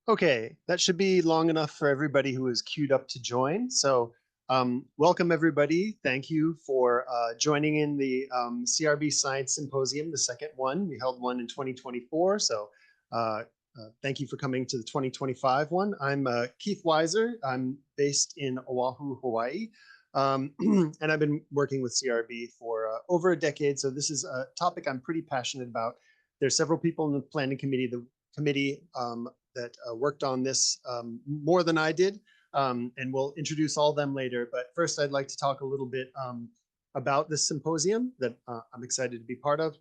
Okay, that should be long enough for everybody who is queued up to join. So welcome everybody. Thank you for joining in the CRB Science Symposium, the second one. We held one in 2024. So thank you for coming to the 2025 one. I'm Keith Weiser. I'm based in Oahu, Hawaii. And I've been working with CRB for over a decade. So this is a topic I'm pretty passionate about. There's several people in the planning committee, that worked on this more than I did, and we'll introduce all of them later. But first, I'd like to talk a little bit about this symposium that I'm excited to be part of.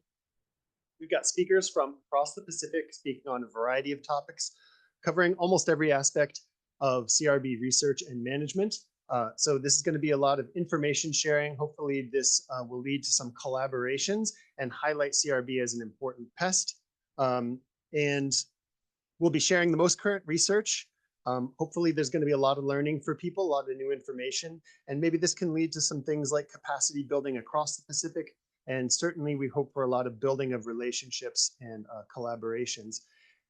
We've got speakers from across the Pacific speaking on a variety of topics, covering almost every aspect of CRB research and management. So this is going to be a lot of information sharing. Hopefully this will lead to some collaborations and highlight CRB as an important pest. And we'll be sharing the most current research. Hopefully there's going to be a lot of learning for people, a lot of new information, and maybe this can lead to some things like capacity building across the Pacific. And certainly we hope for a lot of building of relationships and collaborations.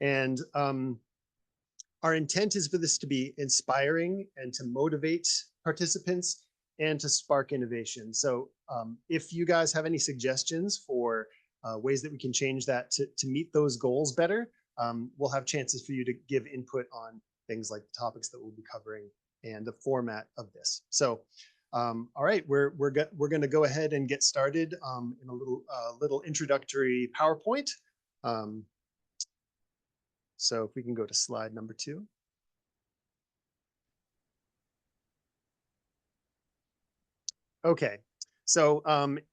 And our intent is for this to be inspiring and to motivate participants and to spark innovation. So if you guys have any suggestions for ways that we can change that to meet those goals better, we'll have chances for you to give input on things like the topics that we'll be covering and the format of this. So, all right, we're going to go ahead and get started in a little introductory PowerPoint. So if we can go to slide number 2. Okay, so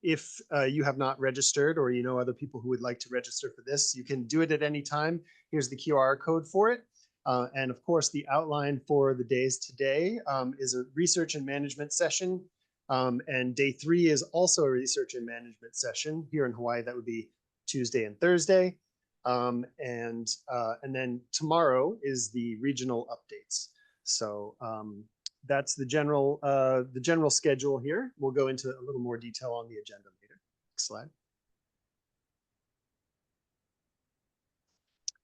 if you have not registered or you know other people who would like to register for this, you can do it at any time. Here's the QR code for it. And of course, the outline for the days today is a research and management session. And day 3 is also a research and management session. Here in Hawaii, that would be Tuesday and Thursday. And then tomorrow is the regional updates. So that's the general schedule here. We'll go into a little more detail on the agenda later. Next slide.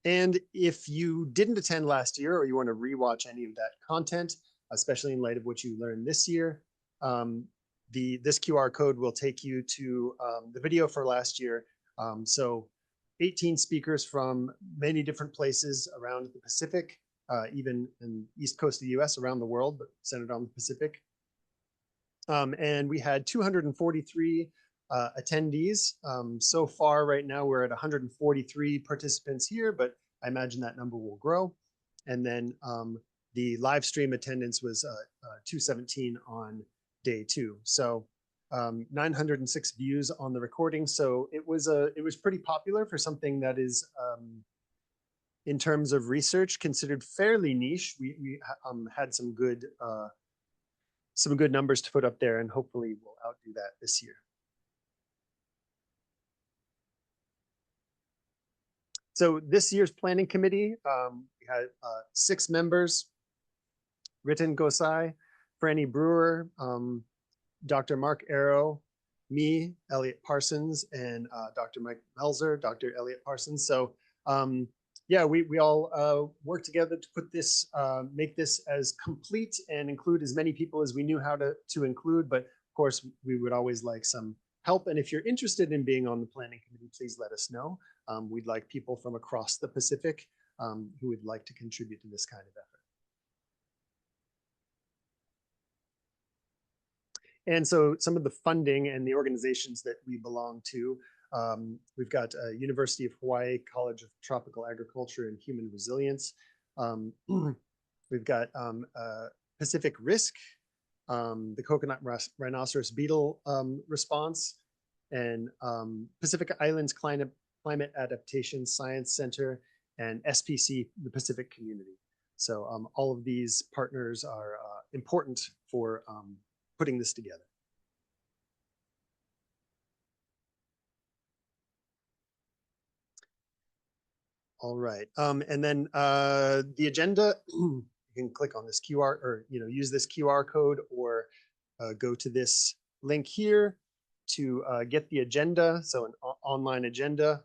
And if you didn't attend last year or you want to rewatch any of that content, especially in light of what you learned this year, this QR code will take you to the video for last year. So 18 speakers from many different places around the Pacific, even in the East Coast of the US, around the world, but centered on the Pacific. And we had 243 attendees. So far right now, we're at 143 participants here, but I imagine that number will grow. And then the live stream attendance was 217 on day 2. So 906 views on the recording. So it was pretty popular for something that is, in terms of research, considered fairly niche. We had some good numbers to put up there, and hopefully we'll outdo that this year. So this year's planning committee, we had 6 members: Ritin Gosai, Franny Brewer, Dr. Mark Arrow, me, Elliot Parsons, and Dr. Mike Melzer, Dr. Elliot Parsons. So yeah, we all worked together to put this, make this as complete and include as many people as we knew how to include. But of course, we would always like some help. And if you're interested in being on the planning committee, please let us know. We'd like people from across the Pacific who would like to contribute to this kind of effort. And so some of the funding and the organizations that we belong to, we've got University of Hawaii College of Tropical Agriculture and Human Resilience. We've got Pacific Risk, the Coconut Rhinoceros Beetle response, and Pacific Islands Climate Adaptation Science Center, and SPC, the Pacific Community. So all of these partners are important for putting this together. All right, and then the agenda, you can click on this QR, or use this QR code, or go to this link here to get the agenda, so an online agenda,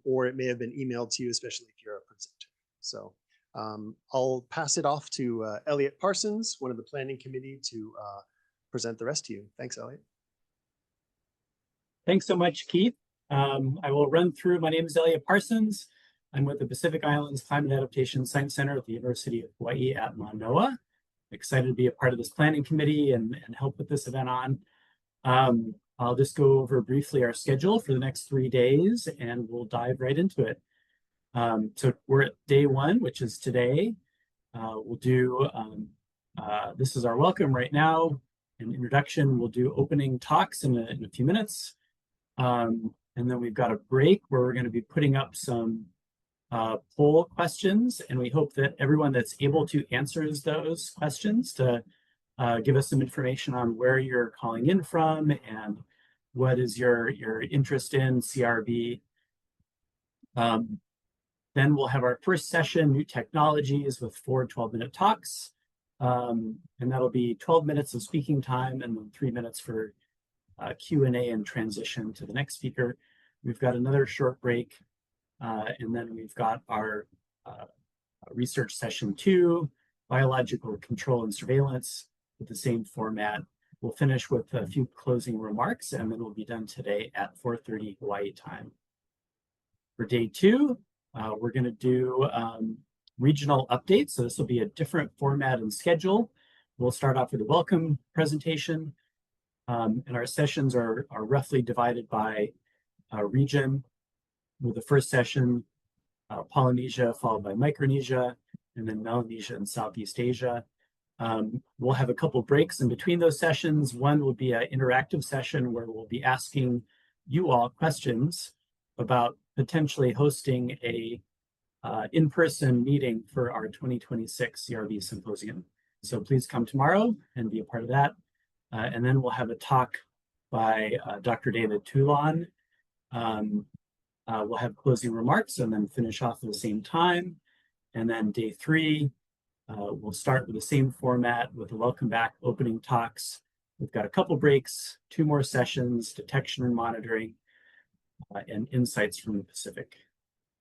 or it may have been emailed to you, especially if you're a presenter. So I'll pass it off to Elliot Parsons, one of the planning committee, to present the rest to you. Thanks, Elliot. Thanks so much, Keith. I will run through. My name is Elliot Parsons. I'm with the Pacific Islands Climate Adaptation Science Center at the University of Hawaiʻi at Mānoa. Excited to be a part of this planning committee and help put this event on. I'll just go over briefly our schedule for the next 3 days, and we'll dive right into it. So we're at day 1, which is today. We'll do, this is our welcome right now, an introduction. We'll do opening talks in a few minutes. And then we've got a break where we're going to be putting up some poll questions, and we hope that everyone that's able to answers those questions to give us some information on where you're calling in from and what is your interest in CRB. Then we'll have our first session, New Technologies, with 4 12-minute talks. And that'll be 12 minutes of speaking time and then 3 minutes for Q&A and transition to the next speaker. We've got another short break. And then we've got our research session 2, biological control and surveillance, with the same format. We'll finish with a few closing remarks, and then we'll be done today at 4:30 Hawaiʻi time. For day 2, we're going to do regional updates. So this will be a different format and schedule. We'll start off with a welcome presentation, and our sessions are roughly divided by region, with the first session, Polynesia, followed by Micronesia, and then Melanesia and Southeast Asia. We'll have a couple breaks in between those sessions. One will be an interactive session where we'll be asking you all questions about potentially hosting a in-person meeting for our 2026 CRB Symposium. So please come tomorrow and be a part of that. And then we'll have a talk by Dr. David Toulon. We'll have closing remarks and then finish off at the same time. And then day 3, we'll start with the same format with the welcome back opening talks. We've got a couple breaks, 2 more sessions, detection and monitoring, and insights from the Pacific.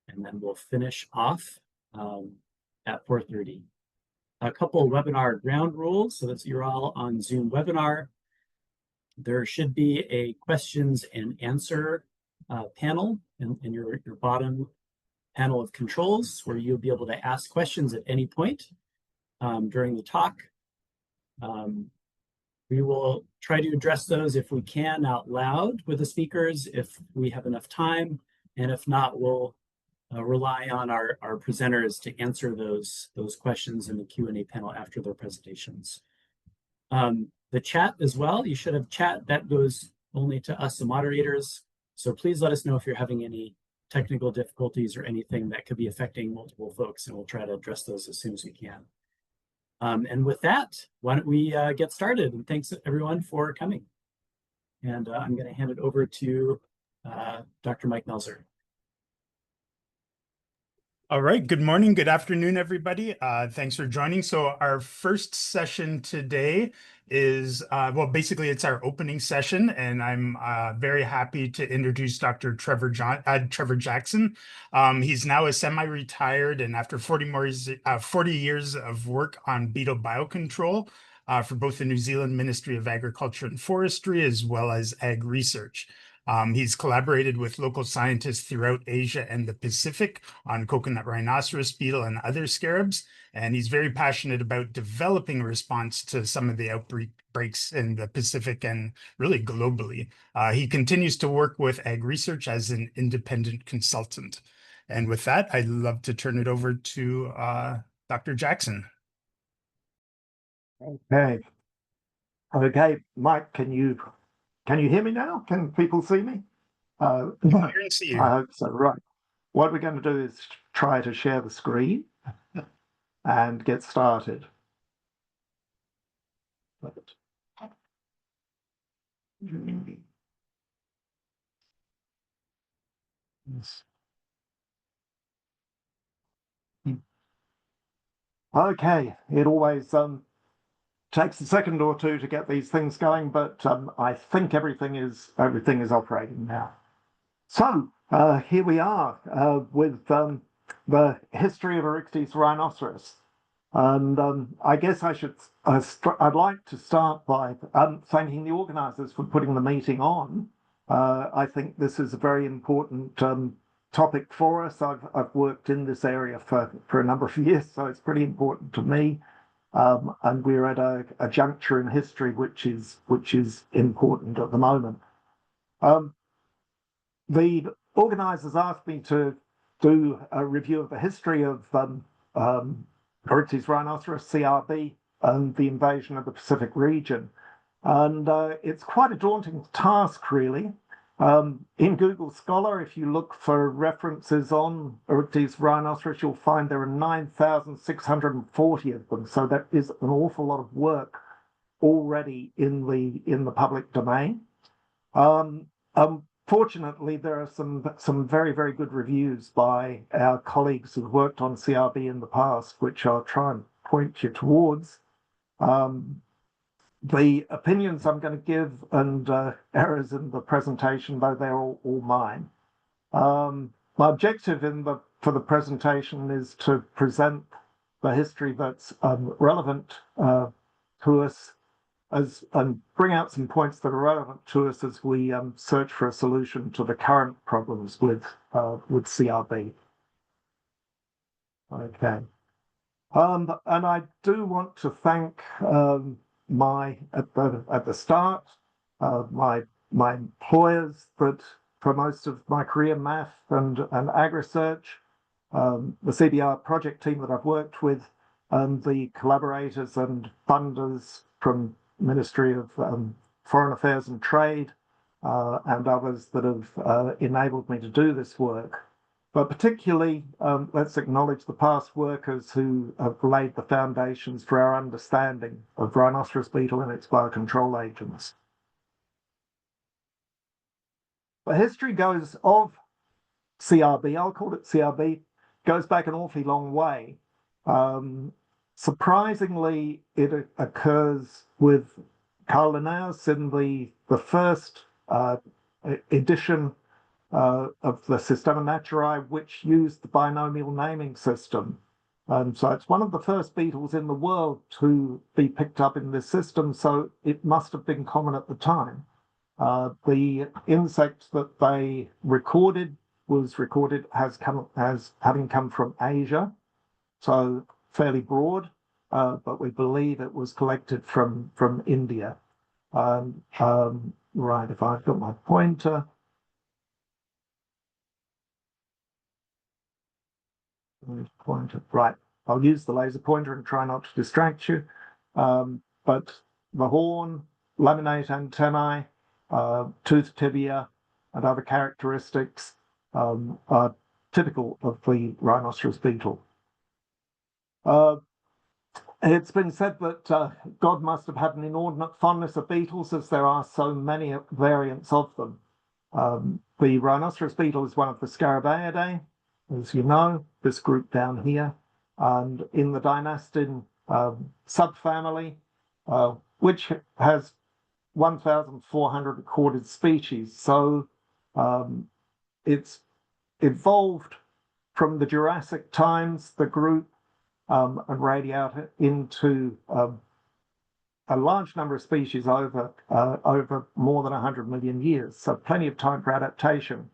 And then we'll finish off at 4:30. A couple webinar ground rules. So that you're all on Zoom webinar. There should be a questions and answer panel in your bottom panel of controls, where you'll be able to ask questions at any point during the talk. We will try to address those if we can out loud with the speakers if we have enough time, and if not, we'll rely on our presenters to answer those questions in the Q&A panel after their presentations. The chat as well, you should have chat that goes only to us, the moderators. So please let us know if you're having any technical difficulties or anything that could be affecting multiple folks, and we'll try to address those as soon as we can. And with that, why don't we get started? And thanks everyone for coming. And I'm going to hand it over to Dr. Mike Melzer. All right, good morning, good afternoon, everybody. Thanks for joining. So our first session today is, well, basically it's our opening session, and I'm very happy to introduce Dr. Trevor Jackson. He's now a semi-retired, and after 40 years of work on beetle biocontrol for both the New Zealand Ministry of Agriculture and Forestry, as well as ag research. He's collaborated with local scientists throughout Asia and the Pacific on coconut rhinoceros beetle and other scarabs, and he's very passionate about developing a response to some of the outbreaks in the Pacific and really globally. He continues to work with ag research as an independent consultant. And with that, I'd love to turn it over to Dr. Jackson. Okay, Mike, can you hear me now? Can people see me? I can see you. I hope so. Right. What we're going to do is try to share the screen and get started. Yes. Okay, it always takes a second or two to get these things going, but I think everything is operating now. So here we are with the history of Oryctes rhinoceros. And I guess I should, I'd like to start by thanking the organizers for putting the meeting on. I think this is a very important topic for us. I've worked in this area for a number of years, so it's pretty important to me. And we're at a juncture in history which is important at the moment. The organizers asked me to do a review of the history of Oryctes rhinoceros, CRB, and the invasion of the Pacific region. And it's quite a daunting task, really. In Google Scholar, if you look for references on Oryctes rhinoceros, you'll find there are 9,640 of them. So that is an awful lot of work already in the public domain. Fortunately, there are some very, very good reviews by our colleagues who've worked on CRB in the past, which I'll try and point you towards. The opinions I'm going to give and errors in the presentation, though they're all mine. My objective for the presentation is to present the history that's relevant to us and bring out some points that are relevant to us as we search for a solution to the current problems with CRB. Okay. And I do want to thank at the start my employers, but for most of my career, math and agri-research, the CBR project team that I've worked with, and the collaborators and funders from Ministry of Foreign Affairs and Trade, and others that have enabled me to do this work. But particularly, let's acknowledge the past workers who have laid the foundations for our understanding of rhinoceros beetle and its biocontrol agents. The history of CRB, I'll call it CRB, goes back an awfully long way. Surprisingly, it occurs with Carl Linnaeus in the first edition of the Systema Naturae, which used the binomial naming system. So it's one of the first beetles in the world to be picked up in this system, so it must have been common at the time. The insect that they recorded was recorded as having come from Asia, so fairly broad, but we believe it was collected from India. Right, if I've got my pointer. Right, I'll use the laser pointer and try not to distract you. But the horn, laminate antennae, tooth tibia, and other characteristics are typical of the rhinoceros beetle. It's been said that God must have had an inordinate fondness of beetles, as there are so many variants of them. The rhinoceros beetle is one of the Scarabaeidae, as you know, this group down here, and in the Dynastin subfamily, which has 1,400 recorded species. So it's evolved from the Jurassic times, the group, and radiated into a large number of species over more than 100 million years. So plenty of time for adaptation.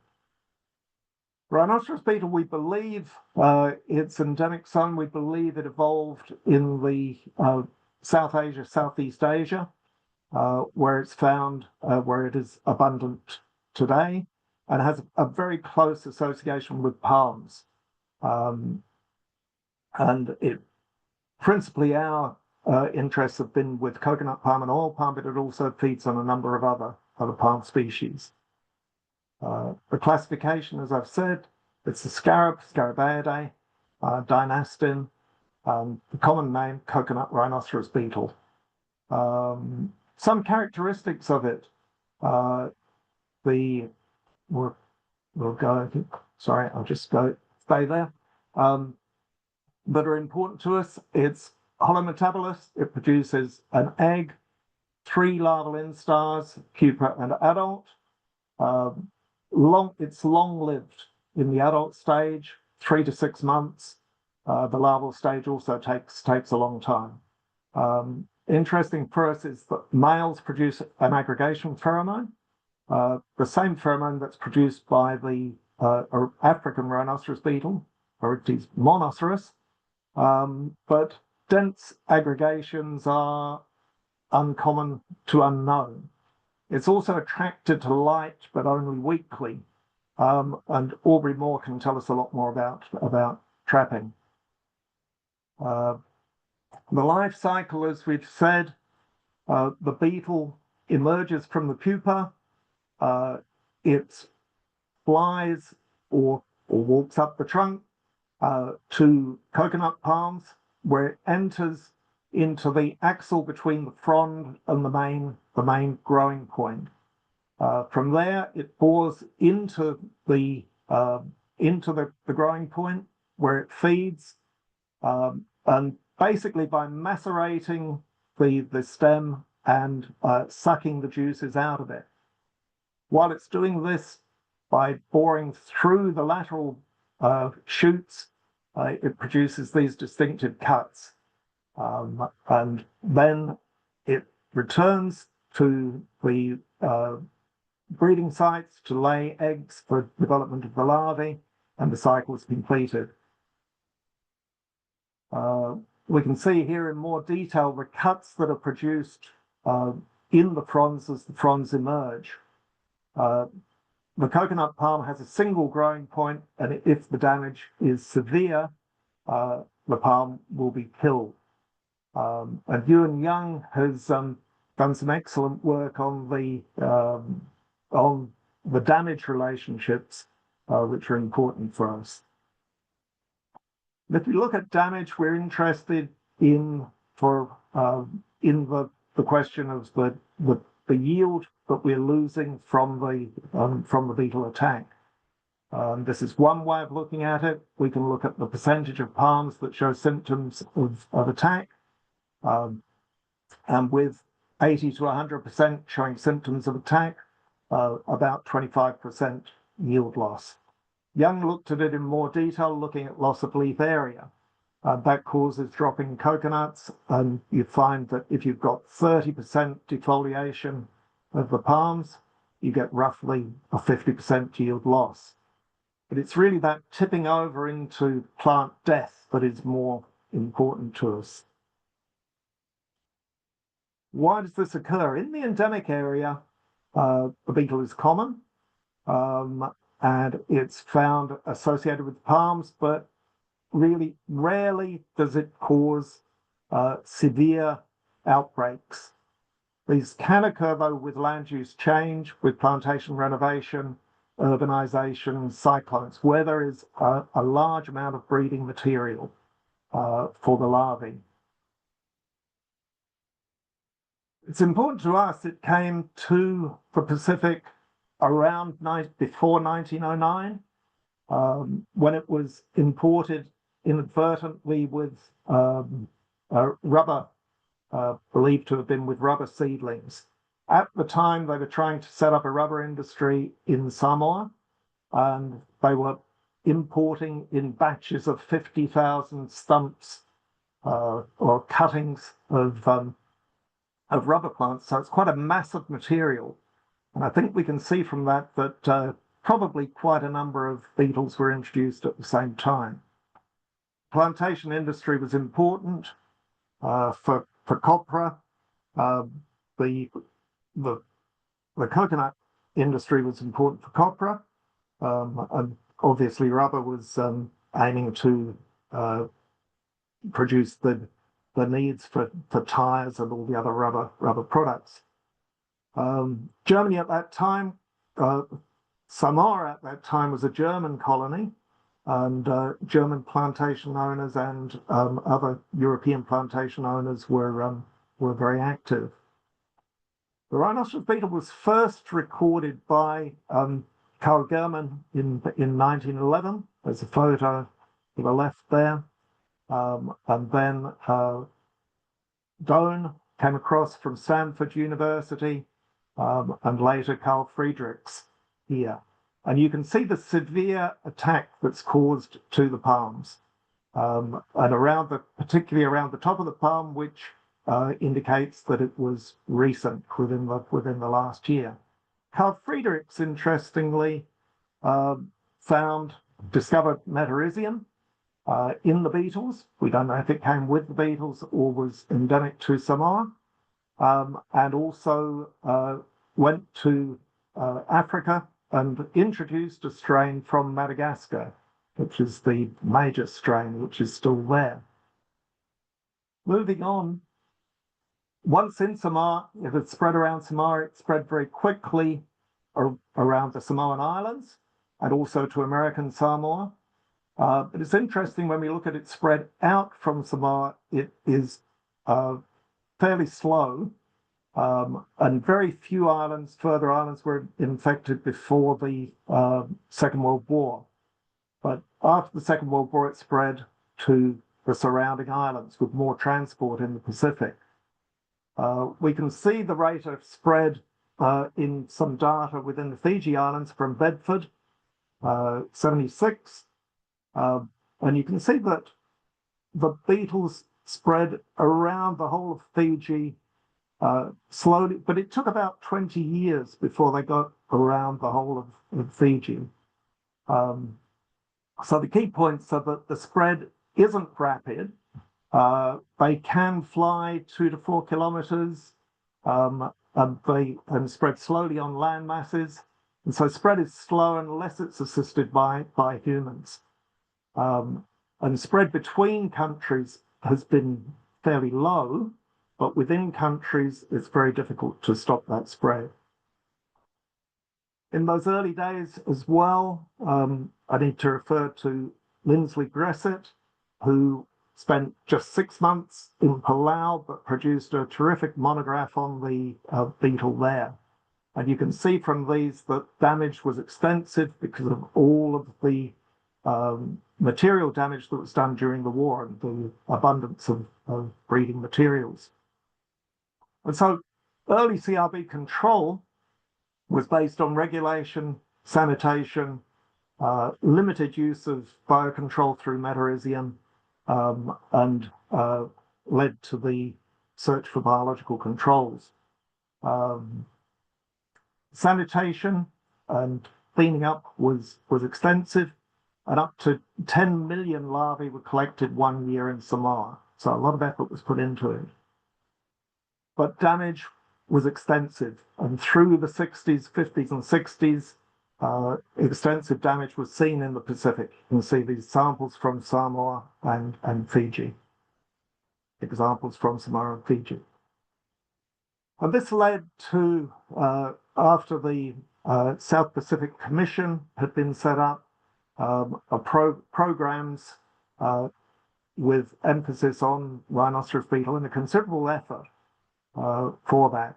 Rhinoceros beetle, we believe it's endemic zone. We believe it evolved in the South Asia, Southeast Asia, where it's found, where it is abundant today, and has a very close association with palms. And it principally our interests have been with coconut palm and oil palm, but it also feeds on a number of other palm species. The classification, as I've said, it's the Scarabaeidae, Dynastin, the common name, coconut rhinoceros beetle. Some characteristics of it, we'll go, sorry, I'll just stay there, that are important to us. It's holometabolous. It produces an egg, 3 larval instars, pupa and adult. It's long-lived in the adult stage, 3 to 6 months. The larval stage also takes a long time. Interesting for us is that males produce an aggregation pheromone, the same pheromone that's produced by the African rhinoceros beetle, Oryctes monoceros, but dense aggregations are uncommon to unknown. It's also attracted to light, but only weakly. And Aubrey Moore can tell us a lot more about trapping. The life cycle, as we've said, the beetle emerges from the pupa. It flies or walks up the trunk to coconut palms, where it enters into the axil between the frond and the main growing point. From there, it bores into the growing point where it feeds, and basically by macerating the stem and sucking the juices out of it. While it's doing this, by boring through the lateral shoots, it produces these distinctive cuts. And then it returns to the breeding sites to lay eggs for development of the larvae, and the cycle is completed. We can see here in more detail the cuts that are produced in the fronds as the fronds emerge. The coconut palm has a single growing point, and if the damage is severe, the palm will be killed. And Ewan Young has done some excellent work on the damage relationships, which are important for us. If we look at damage, we're interested in the question of the yield that we're losing from the beetle attack. This is one way of looking at it. We can look at the percentage of palms that show symptoms of attack, and with 80 to 100% showing symptoms of attack, about 25% yield loss. Young looked at it in more detail, looking at loss of leaf area. That causes dropping coconuts, and you find that if you've got 30% defoliation of the palms, you get roughly a 50% yield loss. But it's really that tipping over into plant death that is more important to us. Why does this occur? In the endemic area, the beetle is common, and it's found associated with palms, but really rarely does it cause severe outbreaks. These can occur, though, with land use change, with plantation renovation, urbanization, cyclones, where there is a large amount of breeding material for the larvae. It's important to us it came to the Pacific around before 1909, when it was imported inadvertently with rubber, believed to have been with rubber seedlings. At the time, they were trying to set up a rubber industry in Samoa, and they were importing in batches of 50,000 stumps or cuttings of rubber plants. So it's quite a massive material. And I think we can see from that that probably quite a number of beetles were introduced at the same time. Plantation industry was important for copra. The coconut industry was important for copra, and obviously rubber was aiming to produce the needs for tires and all the other rubber products. Germany at that time, Samoa at that time was a German colony, and German plantation owners and other European plantation owners were very active. The rhinoceros beetle was first recorded by Carl German in 1911. There's a photo to the left there. And then Dohn came across from Stanford University, and later Carl Friedrichs here. And you can see the severe attack that's caused to the palms. And particularly around the top of the palm, which indicates that it was recent within the last year. Carl Friedrichs, interestingly, discovered Metarhizium in the beetles. We don't know if it came with the beetles or was endemic to Samoa, and also went to Africa and introduced a strain from Madagascar, which is the major strain, which is still there. Moving on, once in Samoa, it had spread around Samoa, it spread very quickly around the Samoan Islands and also to American Samoa. But it's interesting when we look at it spread out from Samoa, it is fairly slow, and very few further islands were infected before the Second World War. But after the Second World War, it spread to the surrounding islands with more transport in the Pacific. We can see the rate of spread in some data within the Fiji Islands from Bedford, 76. And you can see that the beetles spread around the whole of Fiji slowly, but it took about 20 years before they got around the whole of Fiji. So the key points are that the spread isn't rapid. They can fly 2 to 4 kilometers and spread slowly on land masses. And so spread is slow unless it's assisted by humans. And spread between countries has been fairly low, but within countries, it's very difficult to stop that spread. In those early days as well, I need to refer to Lindsley Gressett, who spent just 6 months in Palau, but produced a terrific monograph on the beetle there. And you can see from these that damage was extensive because of all of the material damage that was done during the war and the abundance of breeding materials. And so early CRB control was based on regulation, sanitation, limited use of biocontrol through Metarhizium, and led to the search for biological controls. Sanitation and cleaning up was extensive, and up to 10 million larvae were collected 1 year in Samoa. So a lot of effort was put into it. But damage was extensive, and through the 60s, 50s, and 60s, extensive damage was seen in the Pacific. You can see these samples from Samoa and Fiji. Examples from Samoa and Fiji. And this led to, after the South Pacific Commission had been set up, programs with emphasis on rhinoceros beetle and a considerable effort for that.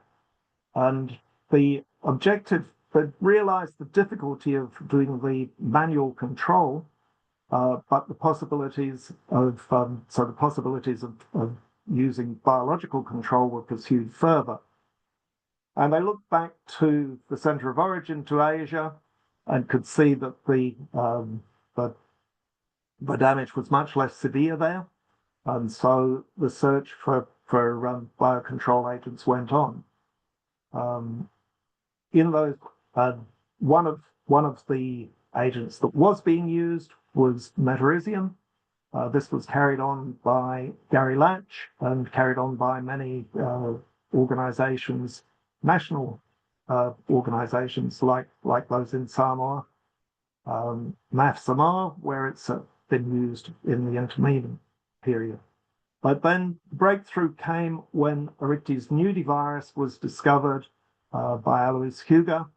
And the objective, they realized the difficulty of doing the manual control, but the possibilities of using biological control were pursued further. And they looked back to the center of origin, to Asia, and could see that the damage was much less severe there. And so the search for biocontrol agents went on. In those, one of the agents that was being used was Metarhizium. This was carried on by Gary Latch and carried on by many organizations, national organizations like those in Samoa, MAF Samoa, where it's been used in the intermediate period. But then breakthrough came when Oryctes nudivirus was discovered by Alois Huger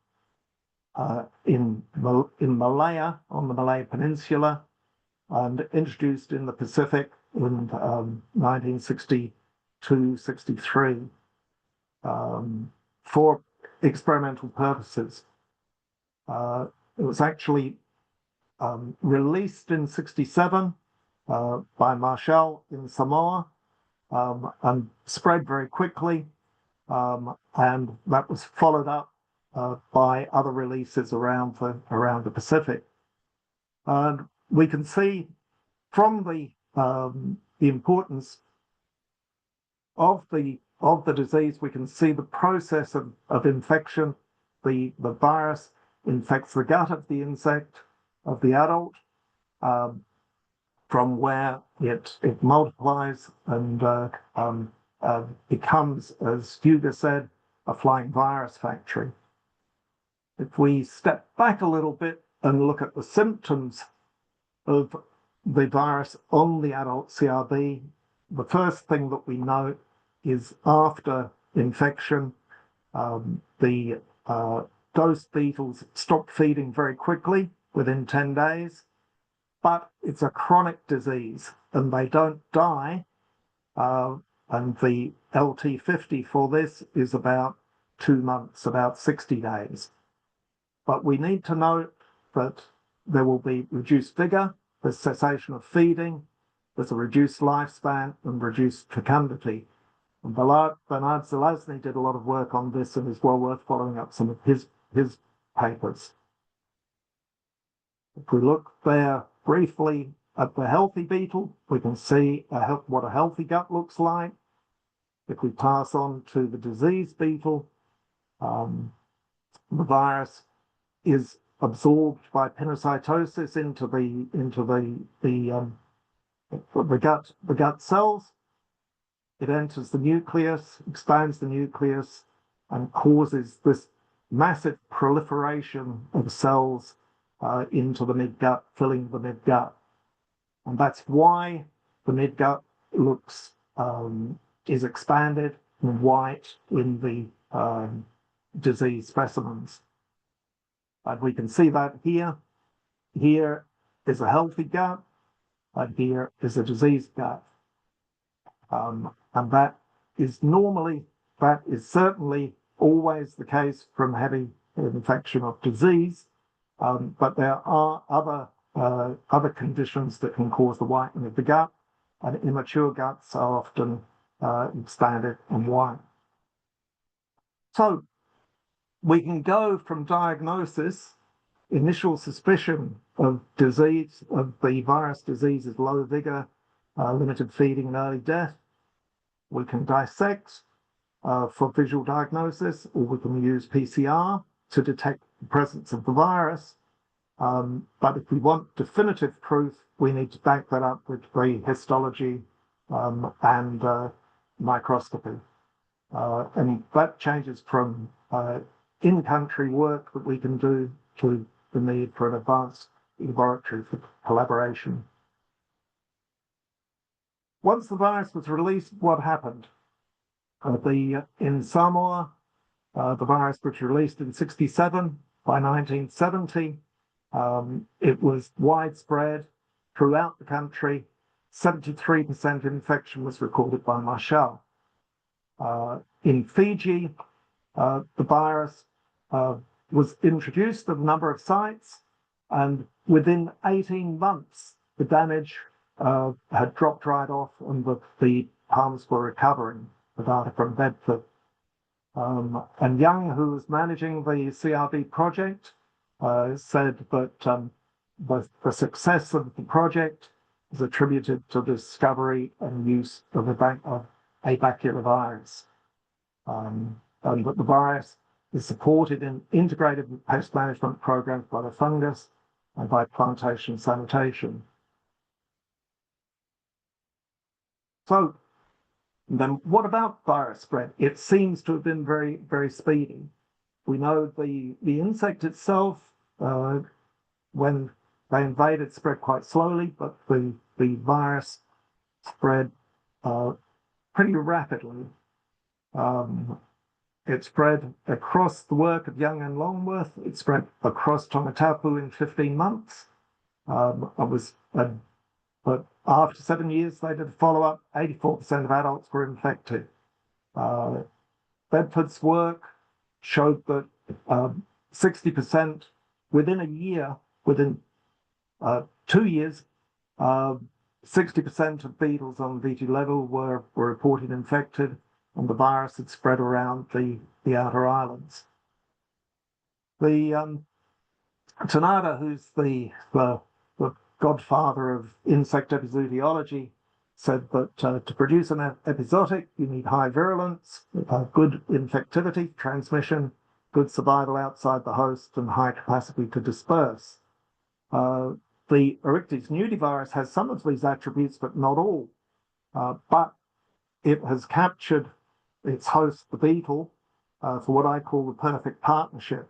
in Malaya, on the Malay Peninsula, and introduced in the Pacific in 1962-63 for experimental purposes. It was actually released in 1967 by Marshall in Samoa and spread very quickly. And that was followed up by other releases around the Pacific. And we can see from the importance of the disease, we can see the process of infection. The virus infects the gut of the insect, of the adult, from where it multiplies and becomes, as Hugo said, a flying virus factory. If we step back a little bit and look at the symptoms of the virus on the adult CRB, the first thing that we note is after infection, the dosed beetles stop feeding very quickly within 10 days, but it's a chronic disease and they don't die. And the LT50 for this is about 2 months, about 60 days. But we need to note that there will be reduced vigor, there's cessation of feeding, there's a reduced lifespan and reduced fecundity. And Bernard Zelazny did a lot of work on this and is well worth following up some of his papers. If we look there briefly at the healthy beetle, we can see what a healthy gut looks like. If we pass on to the diseased beetle, the virus is absorbed by pinocytosis into the gut cells. It enters the nucleus, expands the nucleus, and causes this massive proliferation of cells into the midgut, filling the midgut. And that's why the midgut is expanded and white in the disease specimens. And we can see that here. Here is a healthy gut, and here is a diseased gut. And that is certainly always the case from having an infection of disease, but there are other conditions that can cause the whitening of the gut, and immature guts are often expanded and white. So we can go from diagnosis, initial suspicion of disease, of the virus disease is low vigor, limited feeding and early death. We can dissect for visual diagnosis, or we can use PCR to detect the presence of the virus. But if we want definitive proof, we need to back that up with the histology and microscopy. And that changes from in-country work that we can do to the need for an advanced laboratory for collaboration. Once the virus was released, what happened? In Samoa, the virus was released in 1967. By 1970, it was widespread throughout the country. 73% infection was recorded by Marshall. In Fiji, the virus was introduced at a number of sites, and within 18 months, the damage had dropped right off and the palms were recovering, the data from Bedford. And Young, who was managing the CRB project, said that the success of the project is attributed to the discovery and use of a baculovirus. And that the virus is supported in integrated pest management programs by the fungus and by plantation sanitation. So then what about virus spread? It seems to have been very, very speedy. We know the insect itself, when they invaded, spread quite slowly, but the virus spread pretty rapidly. It spread across the work of Young and Longworth. It spread across Tongatapu in 15 months. But after 7 years, they did a follow-up. 84% of adults were infected. Bedford's work showed that 60% within a year, within 2 years, 60% of beetles on VT level were reported infected, and the virus had spread around the outer islands. The Tanada, who's the godfather of insect epizootiology, said that to produce an epizootic, you need high virulence, good infectivity, transmission, good survival outside the host, and high capacity to disperse. The Oryctes nudivirus has some of these attributes, but not all. But it has captured its host, the beetle, for what I call the perfect partnership.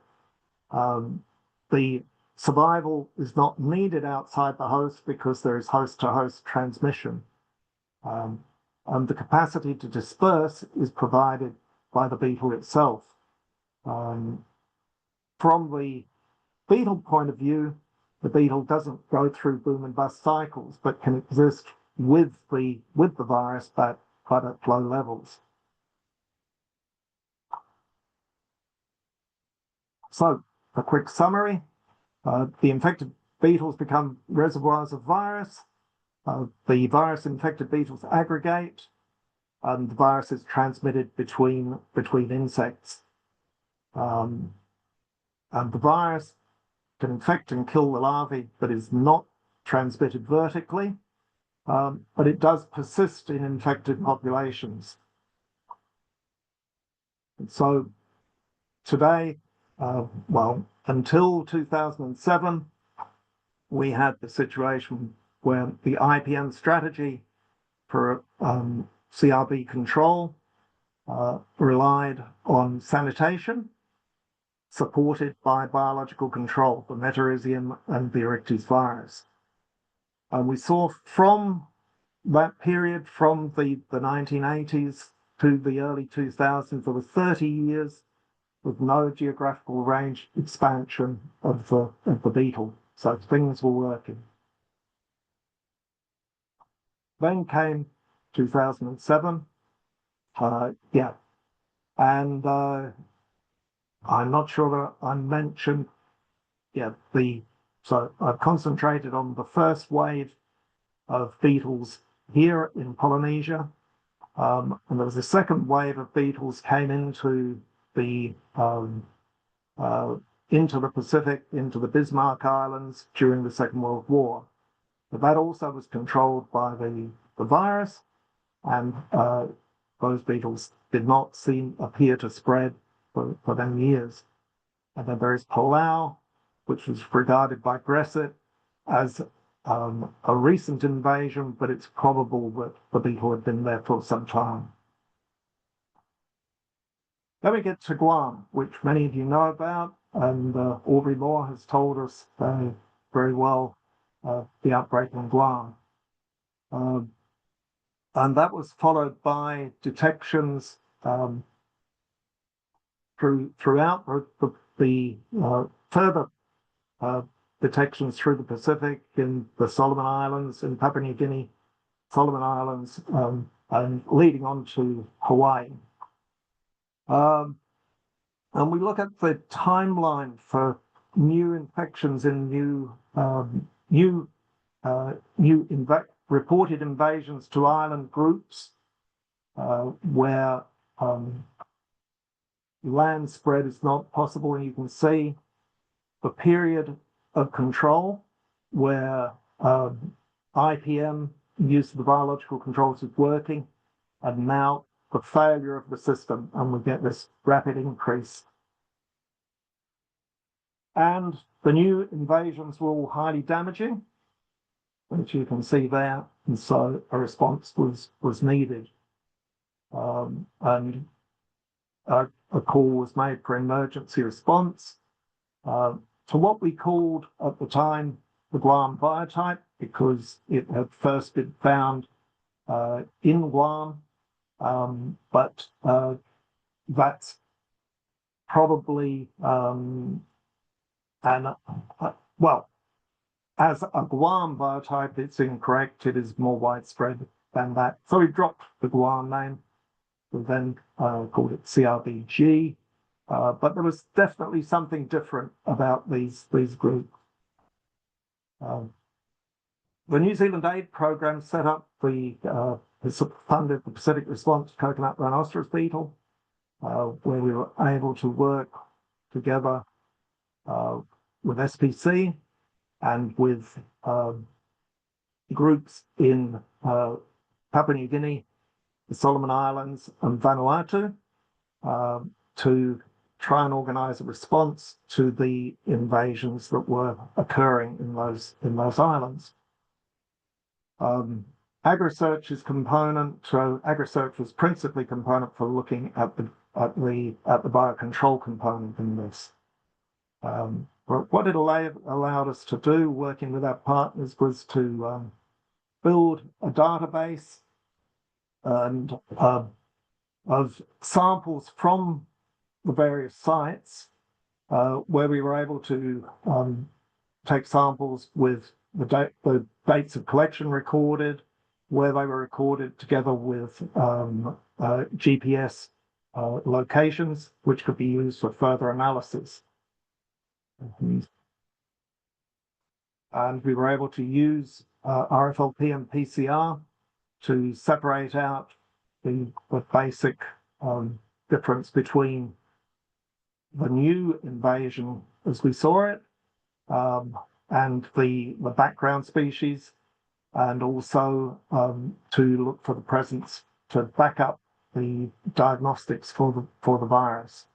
The survival is not needed outside the host because there is host-to-host transmission. And the capacity to disperse is provided by the beetle itself. From the beetle point of view, the beetle doesn't go through boom and bust cycles, but can exist with the virus, but at low levels. So, a quick summary. The infected beetles become reservoirs of virus. The virus-infected beetles aggregate, and the virus is transmitted between insects. And the virus can infect and kill the larvae, but is not transmitted vertically. But it does persist in infected populations. And so today, well, until 2007, we had the situation where the IPM strategy for CRB control relied on sanitation, supported by biological control, the Metarhizium and the Oryctes virus. And we saw from that period, from the 1980s to the early 2000s, there were 30 years with no geographical range expansion of the beetle. So things were working. Then came 2007. And I'm not sure that I mentioned, so I've concentrated on the first wave of beetles here in Polynesia. And there was a second wave of beetles came into the Pacific, into the Bismarck Islands during the Second World War. But that also was controlled by the virus, and those beetles did not appear to spread for many years. And then there is Palau, which was regarded by Gresset as a recent invasion, but it's probable that the beetle had been there for some time. Then we get to Guam, which many of you know about, and Aubrey Moore has told us very well the outbreak in Guam. And that was followed by detections throughout the further detections through the Pacific, in the Solomon Islands, in Papua New Guinea, Solomon Islands, and leading on to Hawaii. And we look at the timeline for new infections in new reported invasions to island groups, where land spread is not possible. And you can see the period of control where IPM, use of the biological controls, is working, and now the failure of the system, and we get this rapid increase. And the new invasions were all highly damaging, which you can see there, and so a response was needed. And a call was made for emergency response to what we called at the time the Guam biotype, because it had first been found in Guam, but that's probably well, as a Guam biotype, it's incorrect. It is more widespread than that. So we dropped the Guam name. We then called it CRBG. But there was definitely something different about these groups. The New Zealand Aid Program set up funded the Pacific Response to Coconut Rhinoceros Beetle, where we were able to work together with SPC and with groups in Papua New Guinea, the Solomon Islands, and Vanuatu to try and organize a response to the invasions that were occurring in those islands. Agri-Search component. So Agri-Search was principally component for looking at the biocontrol component in this. But what it allowed us to do, working with our partners, was to build a database and of samples from the various sites, where we were able to take samples with the dates of collection recorded, where they were recorded together with GPS locations, which could be used for further analysis. And we were able to use RFLP and PCR to separate out the basic difference between the new invasion as we saw it and the background species, and also to look for the presence, to back up the diagnostics for the virus.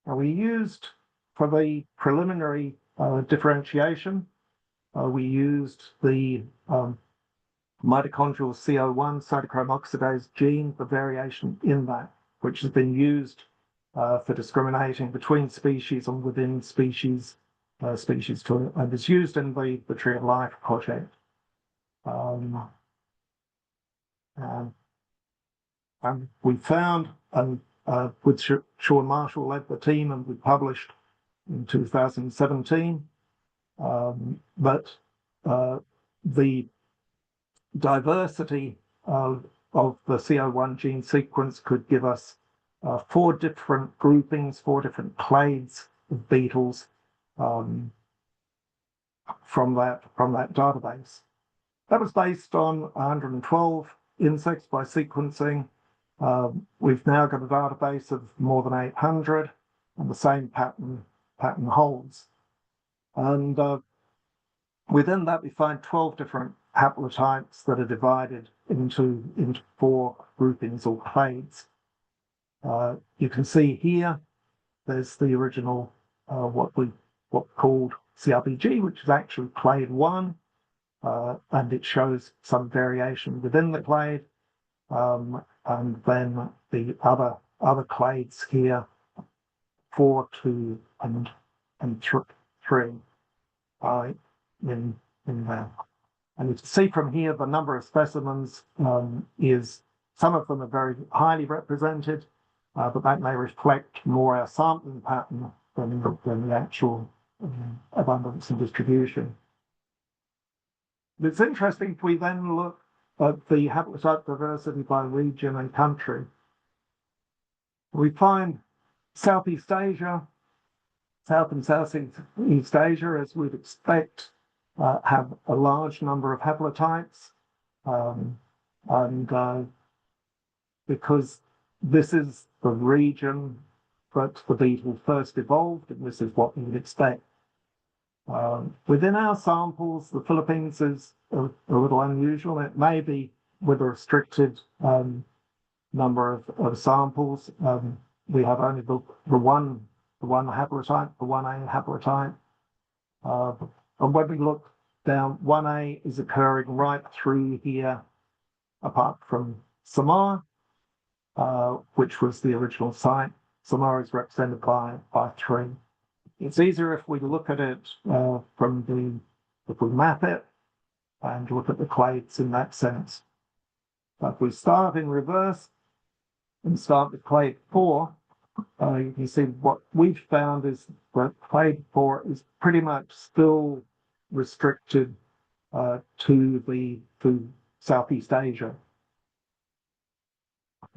Now, we used, for the preliminary differentiation, we used the mitochondrial CO1 cytochrome oxidase gene, the variation in that, which has been used for discriminating between species and within species, and is used in the Tree of Life project. And we found, and with Sean Marshall led the team, and we published in 2017, that the diversity of the CO1 gene sequence could give us 4 different groupings, 4 different clades of beetles from that database. That was based on 112 insects by sequencing. We've now got a database of more than 800, and the same pattern holds. And within that, we find 12 different haplotypes that are divided into 4 groupings or clades. You can see here, there's the original, what we called CRBG, which is actually clade 1, and it shows some variation within the clade, and then the other clades here, 4, 2, and 3, in there. And you can see from here the number of specimens is, some of them are very highly represented, but that may reflect more our sampling pattern than the actual abundance and distribution. It's interesting if we then look at the haplotype diversity by region and country. We find Southeast Asia, South and Southeast Asia, as we'd expect, have a large number of haplotypes, and because this is the region that the beetle first evolved, and this is what we would expect. Within our samples, the Philippines is a little unusual. It may be with a restricted number of samples. We have only the one haplotype, the 1A haplotype. And when we look down, 1A is occurring right through here, apart from Samoa, which was the original site. Samoa is represented by 3. It's easier if we look at it if we map it and look at the clades in that sense. But if we start in reverse and start with clade 4, you can see what we've found is that clade 4 is pretty much still restricted to Southeast Asia.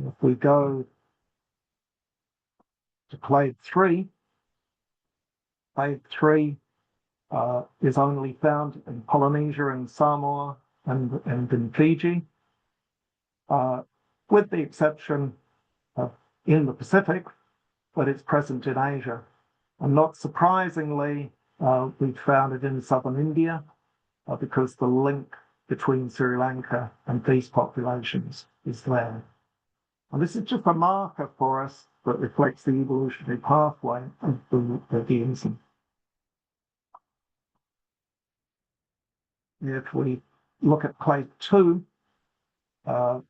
If we go to clade 3, clade 3 is only found in Polynesia and Samoa and in Fiji, with the exception of in the Pacific, but it's present in Asia. And not surprisingly, we found it in southern India because the link between Sri Lanka and these populations is there. And this is just a marker for us that reflects the evolutionary pathway of the enzyme. If we look at clade 2, the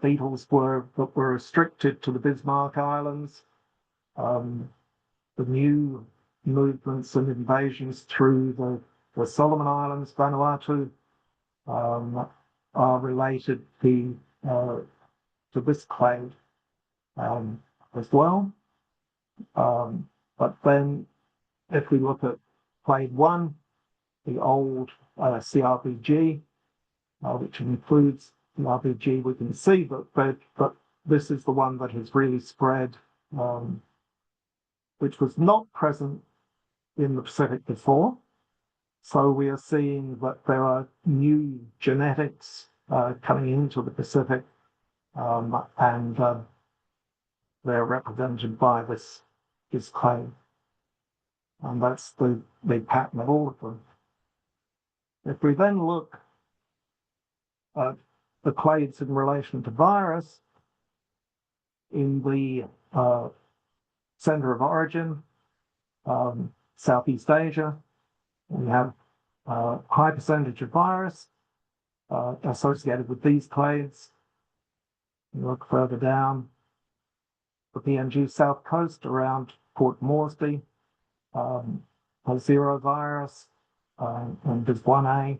beetles were restricted to the Bismarck Islands. The new movements and invasions through the Solomon Islands, Vanuatu, are related to this clade as well. But then if we look at clade 1, the old CRBG, which includes CRBG, we can see that this is the one that has really spread, which was not present in the Pacific before. So we are seeing that there are new genetics coming into the Pacific, and they're represented by this clade. And that's the pattern of all of them. If we then look at the clades in relation to virus, in the center of origin, Southeast Asia, we have a high percentage of virus associated with these clades. You look further down, the PNG South Coast around Port Moresby has 0 virus, and there's 1A,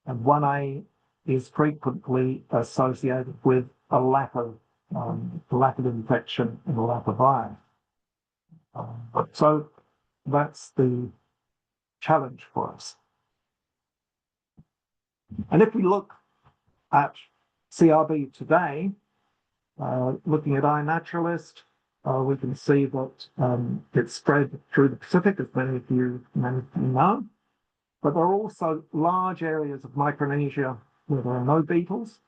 and 1A is frequently associated with a lack of infection and a lack of virus. So that's the challenge for us. And if we look at CRB today, looking at iNaturalist, we can see that it's spread through the Pacific, as many of you know. But there are also large areas of Micronesia where there are no beetles,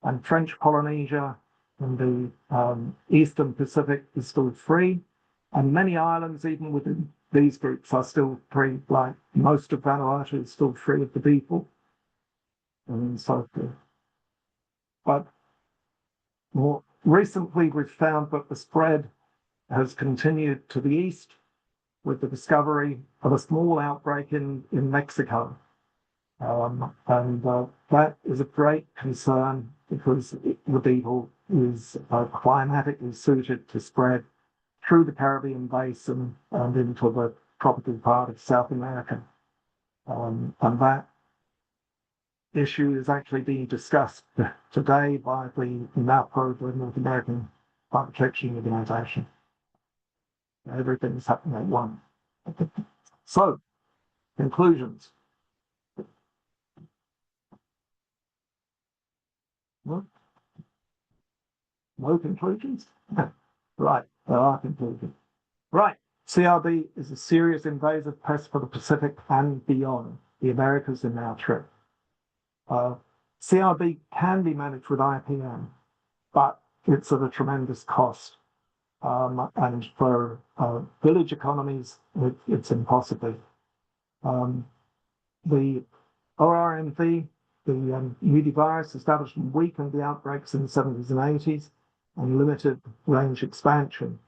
and French Polynesia and the Eastern Pacific is still free, and many islands, even within these groups, are still free, like most of Vanuatu is still free of the beetle, and so forth. But more recently, we've found that the spread has continued to the east with the discovery of a small outbreak in Mexico. And that is a great concern because the beetle is climatically suited to spread through the Caribbean basin and into the tropical part of South America. And that issue is actually being discussed today by the NAPO, the North American Plant Protection Organization. Everything's happening at once. So, conclusions. No conclusions? Right, there are conclusions. Right, CRB is a serious invasive pest for the Pacific and beyond. The Americas are now true. CRB can be managed with IPM, but it's at a tremendous cost. And for village economies, it's impossible. The OrNV, the nudivirus, established and weakened the outbreaks in the 70s and 80s and limited range expansion.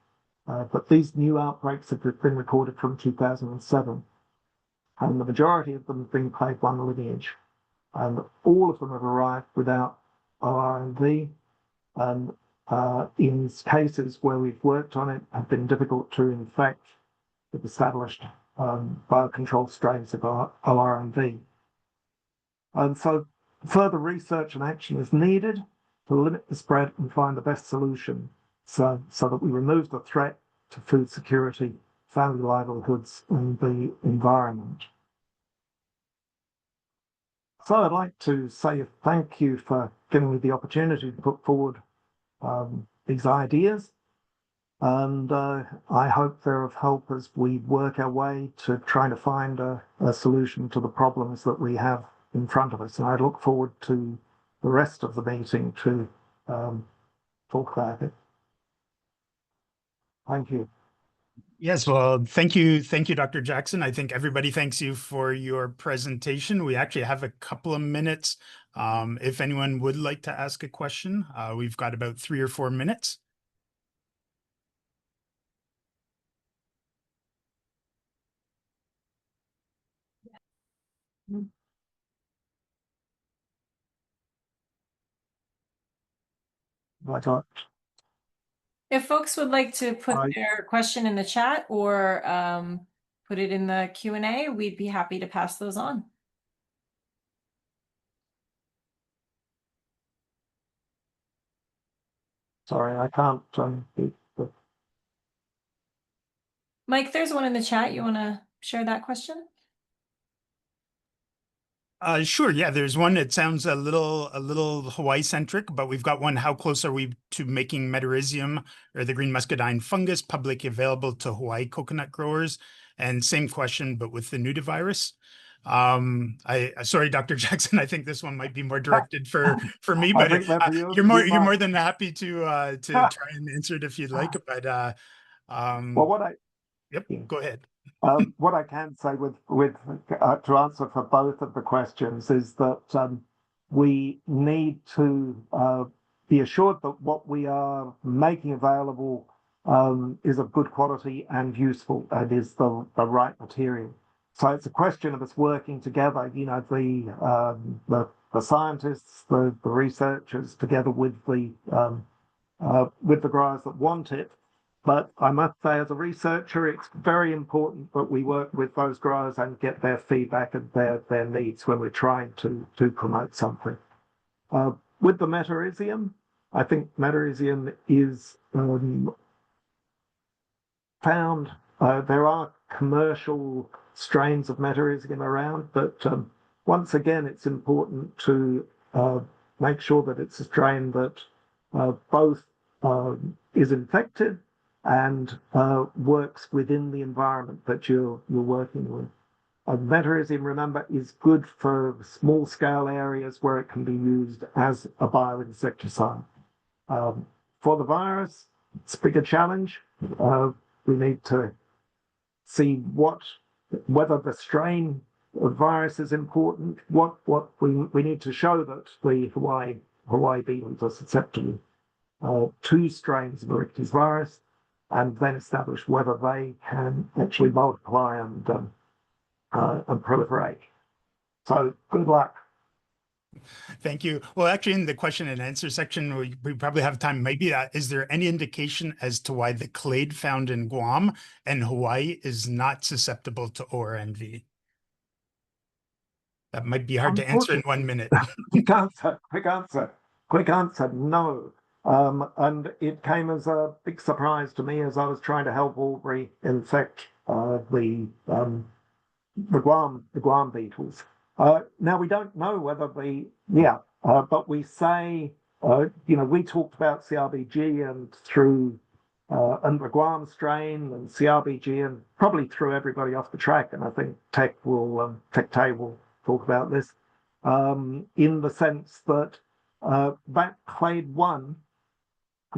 But these new outbreaks have been recorded from 2007, and the majority of them have been clade 1 lineage. And all of them have arrived without OrNV, and in cases where we've worked on it, have been difficult to infect with established biocontrol strains of OrNV. And so further research and action is needed to limit the spread and find the best solution so that we remove the threat to food security, family livelihoods, and the environment. So I'd like to say thank you for giving me the opportunity to put forward these ideas. And I hope they're of help as we work our way to trying to find a solution to the problems that we have in front of us. And I look forward to the rest of the meeting to talk about it. Thank you. Yes, well, thank you, Dr. Jackson. I think everybody thanks you for your presentation. We actually have a couple of minutes. If anyone would like to ask a question, we've got about 3 or 4 minutes. If folks would like to put their question in the chat or put it in the Q&A, we'd be happy to pass those on. Sorry, I can't. Mike, there's one in the chat. You want to share that question? Sure. Yeah, there's one that sounds a little Hawaii centric, but we've got one. How close are we to making Metarhizium or the green muscadine fungus publicly available to Hawaii coconut growers? And same question, but with the nudivirus. Sorry, Dr. Jackson, I think this one might be more directed for me, but you're more than happy to try and answer it if you'd like. But well, yep, go ahead. What I can say with to answer for both of the questions is that we need to be assured that what we are making available is of good quality and useful and is the right material. So it's a question of us working together. You know, the scientists, the researchers, together with the growers that want it. But I must say, as a researcher, it's very important that we work with those growers and get their feedback and their needs when we're trying to promote something. With the Metarhizium, I think Metarhizium is found. There are commercial strains of Metarhizium around, but once again, it's important to make sure that it's a strain that both is infected and works within the environment that you're working with. Metarhizium, remember, is good for small-scale areas where it can be used as a bioinsecticide. For the virus, it's a bigger challenge. We need to see whether the strain of virus is important. What we need to show that the Hawaii beetles are susceptible to strains of Oryctes virus, and then establish whether they can actually multiply and proliferate. So good luck. Thank you. Well, actually, in the question and answer section, we probably have time. Maybe is there any indication as to why the clade found in Guam and Hawaii is not susceptible to OrNV? That might be hard to answer in 1 minute. Quick answer, no. And it came as a big surprise to me as I was trying to help Aubrey infect the Guam beetles. Now we don't know whether but we say, we talked about CRBG and through the Guam strain and CRBG and probably threw everybody off the track. And I think Tek Tay will talk about this in the sense that that clade 1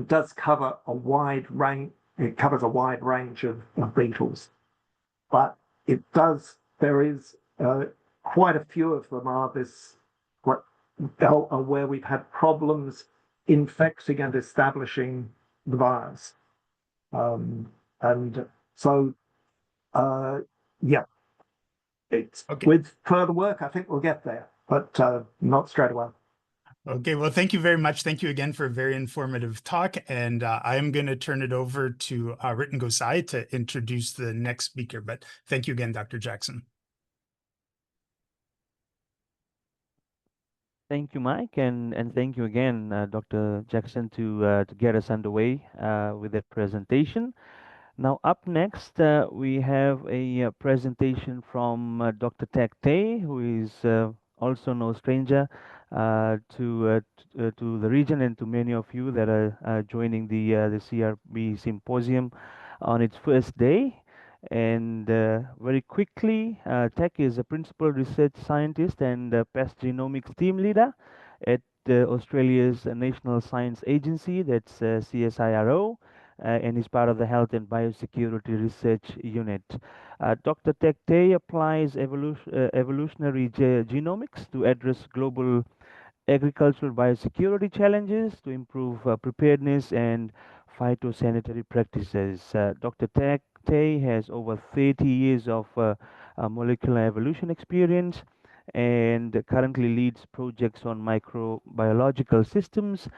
does cover a wide range. It covers a wide range of beetles, but there is quite a few of them are where we've had problems infecting and establishing the virus, and so it's okay. With further work, I think we'll get there, but not straight away. Okay, well, thank you very much. Thank you again for a very informative talk. And I am going to turn it over to Ritten Gosai to introduce the next speaker. But thank you again, Dr. Jackson. Thank you, Mike, and thank you again, Dr. Jackson, to get us underway with that presentation. Now, up next, we have a presentation from Dr. Tek Tay, who is also no stranger to the region and to many of you that are joining the CRB Symposium on its first day. And very quickly, Tek is a principal research scientist and pest genomics team leader at Australia's National Science Agency, that's CSIRO. and is part of the Health and Biosecurity Research Unit. Dr. Tek Tay applies evolutionary genomics to address global agricultural biosecurity challenges to improve preparedness and phytosanitary practices. Dr. Tek Tay has over 30 years of molecular evolution experience and currently leads projects on microbiological systems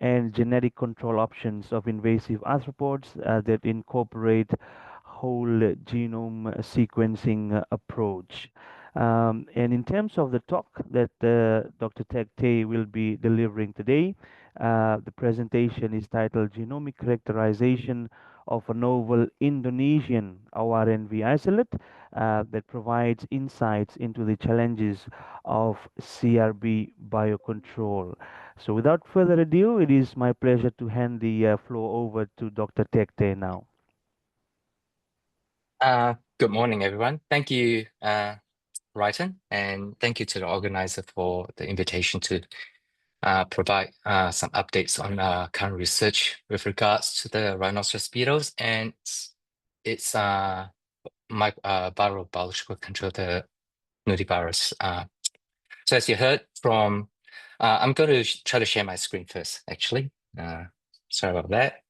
and genetic control options of invasive arthropods that incorporate whole genome sequencing approach. And in terms of the talk that Dr. Tek Tay will be delivering today, the presentation is titled Genomic Characterization of a Novel Indonesian OrNV Isolate that provides insights into the challenges of CRB biocontrol. So without further ado, it is my pleasure to hand the floor over to Dr. Tek Tay now. Good morning, everyone. Thank you, Ryton, and thank you to the organizer for the invitation to provide some updates on current research with regards to the rhinoceros beetles and its viral biological control, the nudivirus. So as you heard from, I'm going to try to share my screen first, actually. Sorry about that.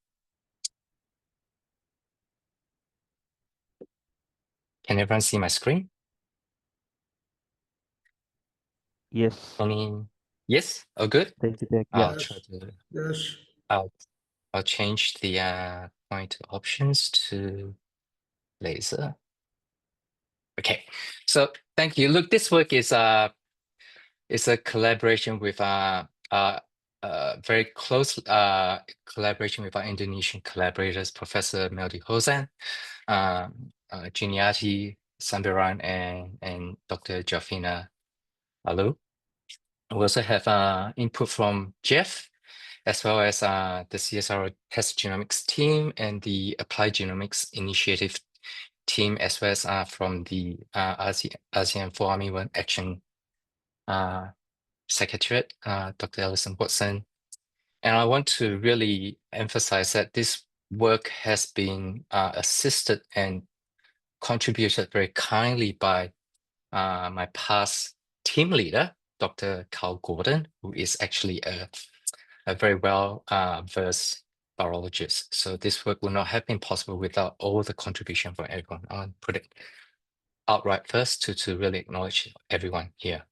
Can everyone see my screen? Yes. Yes? Oh, good. Thank you, Tek. I'll Yeah. try to. Yes. I'll change the point options to laser. Okay, so thank you. Look, this work is a collaboration with very close collaboration with our Indonesian collaborators, Professor Metarhizium, Juniati Sambiran, and Dr. Jafina Alu. We also have input from Jeff, as well as the CSIRO Test Genomics team and the Applied Genomics Initiative team, as well as from the ASEAN 4-Army Action Secretariat, Dr. Alison Watson. And I want to really emphasize that this work has been assisted and contributed very kindly by my past team leader, Dr. Carl Gordon, who is actually a very well versed virologist. So this work would not have been possible without all the contribution from everyone. I'll put it outright first to really acknowledge everyone here.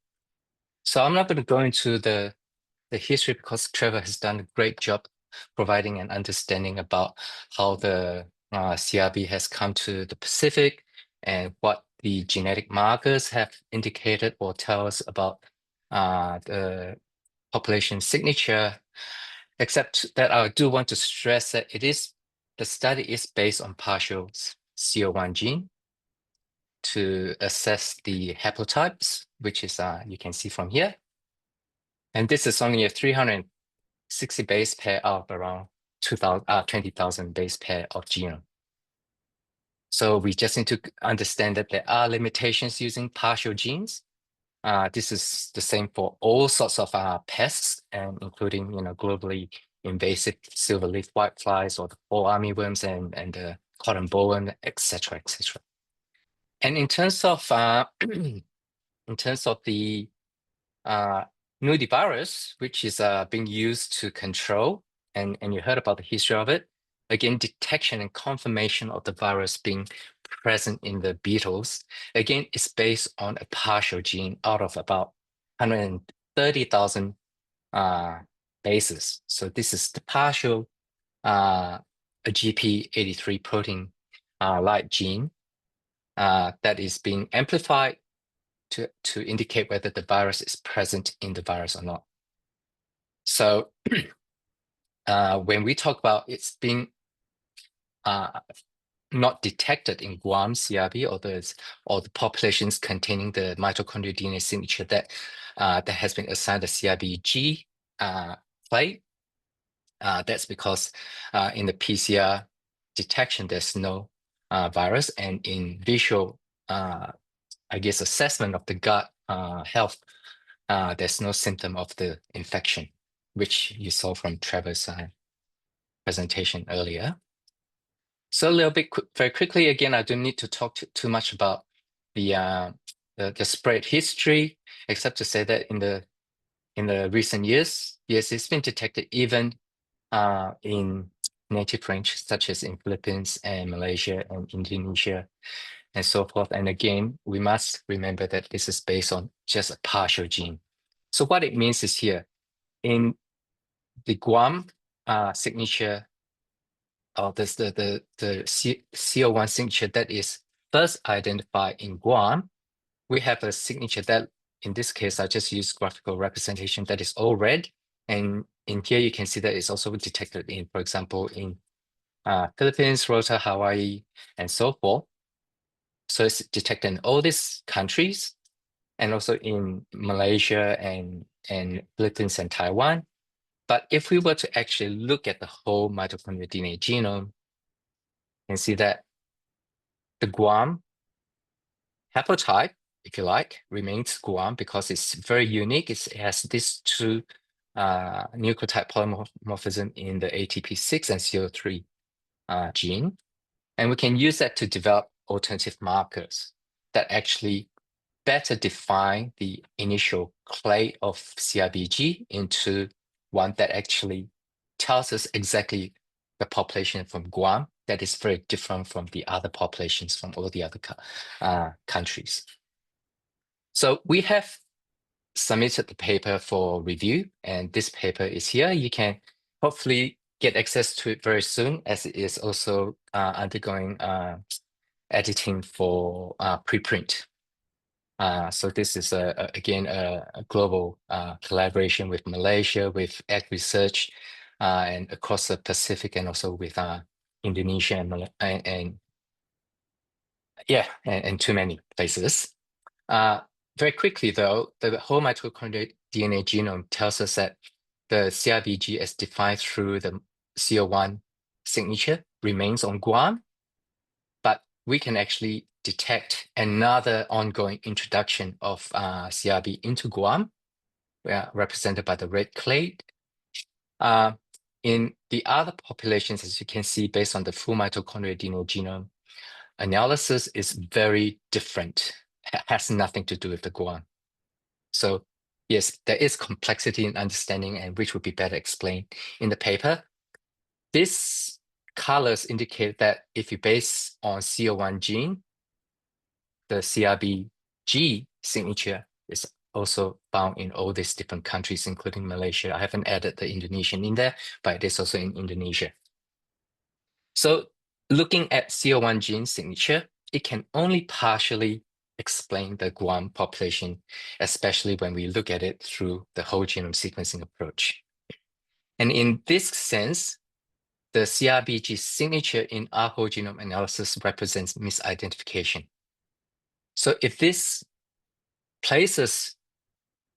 So I'm not going to go into the history because Trevor has done a great job providing an understanding about how the CRB has come to the Pacific and what the genetic markers have indicated or tell us about the population signature, except that I do want to stress that the study is based on partial CO1 gene to assess the haplotypes, which is you can see from here. And this is only a 360 base pair out of around 20,000 base pair of genome. So we just need to understand that there are limitations using partial genes. This is the same for all sorts of pests, and including globally invasive silverleaf whiteflies or the fall armyworms and the cotton bollworm, etc., etc. And in terms of the nudivirus, which is being used to control, and you heard about the history of it. Again, detection and confirmation of the virus being present in the beetles, again, is based on a partial gene out of about 130,000 bases. So this is the partial a GP83 protein like gene that is being amplified to indicate whether the virus is present in the virus or not. So when we talk about it's being not detected in Guam CRB or the populations containing the mitochondrial DNA signature that has been assigned a CRBG plate, that's because in the PCR detection there's no virus, and in visual assessment of the gut health, there's no symptom of the infection, which you saw from Trevor's presentation earlier. So a little bit very quickly, again, I don't need to talk too much about the spread history, except to say that in the recent years, yes, it's been detected even in native range, such as in Philippines and Malaysia and Indonesia and so forth. And again, we must remember that this is based on just a partial gene. So what it means is here, in the Guam signature, or the CO1 signature that is first identified in Guam, we have a signature that, in this case, I just use graphical representation, that is all red. And in here, you can see that it's also detected in, for example, in Philippines, Rota, Hawaii, and so forth. So it's detected in all these countries, and also in Malaysia and Philippines and Taiwan. But if we were to actually look at the whole mitochondrial DNA genome, you can see that the Guam haplotype, if you like, remains Guam because it's very unique. It has these two nucleotide polymorphism in the ATP6 and CO3 gene. And we can use that to develop alternative markers that actually better define the initial clade of CRBG into one that actually tells us exactly the population from Guam that is very different from the other populations from all the other countries. So we have submitted the paper for review, and this paper is here. You can hopefully get access to it very soon, as it is also undergoing editing for preprint. So this is again a global collaboration with Malaysia, with Ag Research, and across the Pacific, and also with Indonesia and too many places. Very quickly though, the whole mitochondrial DNA genome tells us that the CRBG as defined through the CO1 signature remains on Guam, but we can actually detect another ongoing introduction of CRB into Guam, represented by the red clade. In the other populations, as you can see, based on the full mitochondrial DNA genome, analysis is very different. It has nothing to do with the Guam. So yes, there is complexity in understanding, and which would be better explained in the paper. These colors indicate that if you base on CO1 gene, the CRBG signature is also found in all these different countries, including Malaysia. I haven't added the Indonesian in there, but it is also in Indonesia. So looking at CO1 gene signature, it can only partially explain the Guam population, especially when we look at it through the whole genome sequencing approach. And in this sense, the CRBG signature in our whole genome analysis represents misidentification. So if these places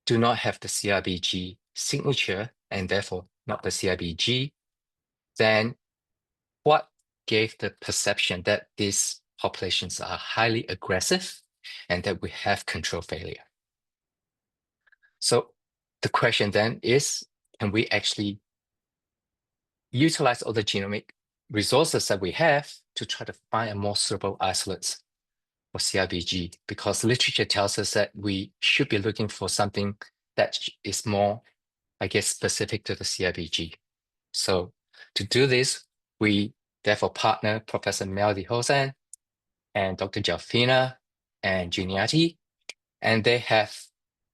do not have the CRBG signature, and therefore not the CRBG, then what gave the perception that these populations are highly aggressive and that we have control failure? So the question then is, can we actually utilize all the genomic resources that we have to try to find a more suitable isolates for CRBG? Because literature tells us that we should be looking for something that is more, I guess, specific to the CRBG. So to do this, we therefore partner Professor Melody Hosan and Dr. Jalfina and Juniati, and they have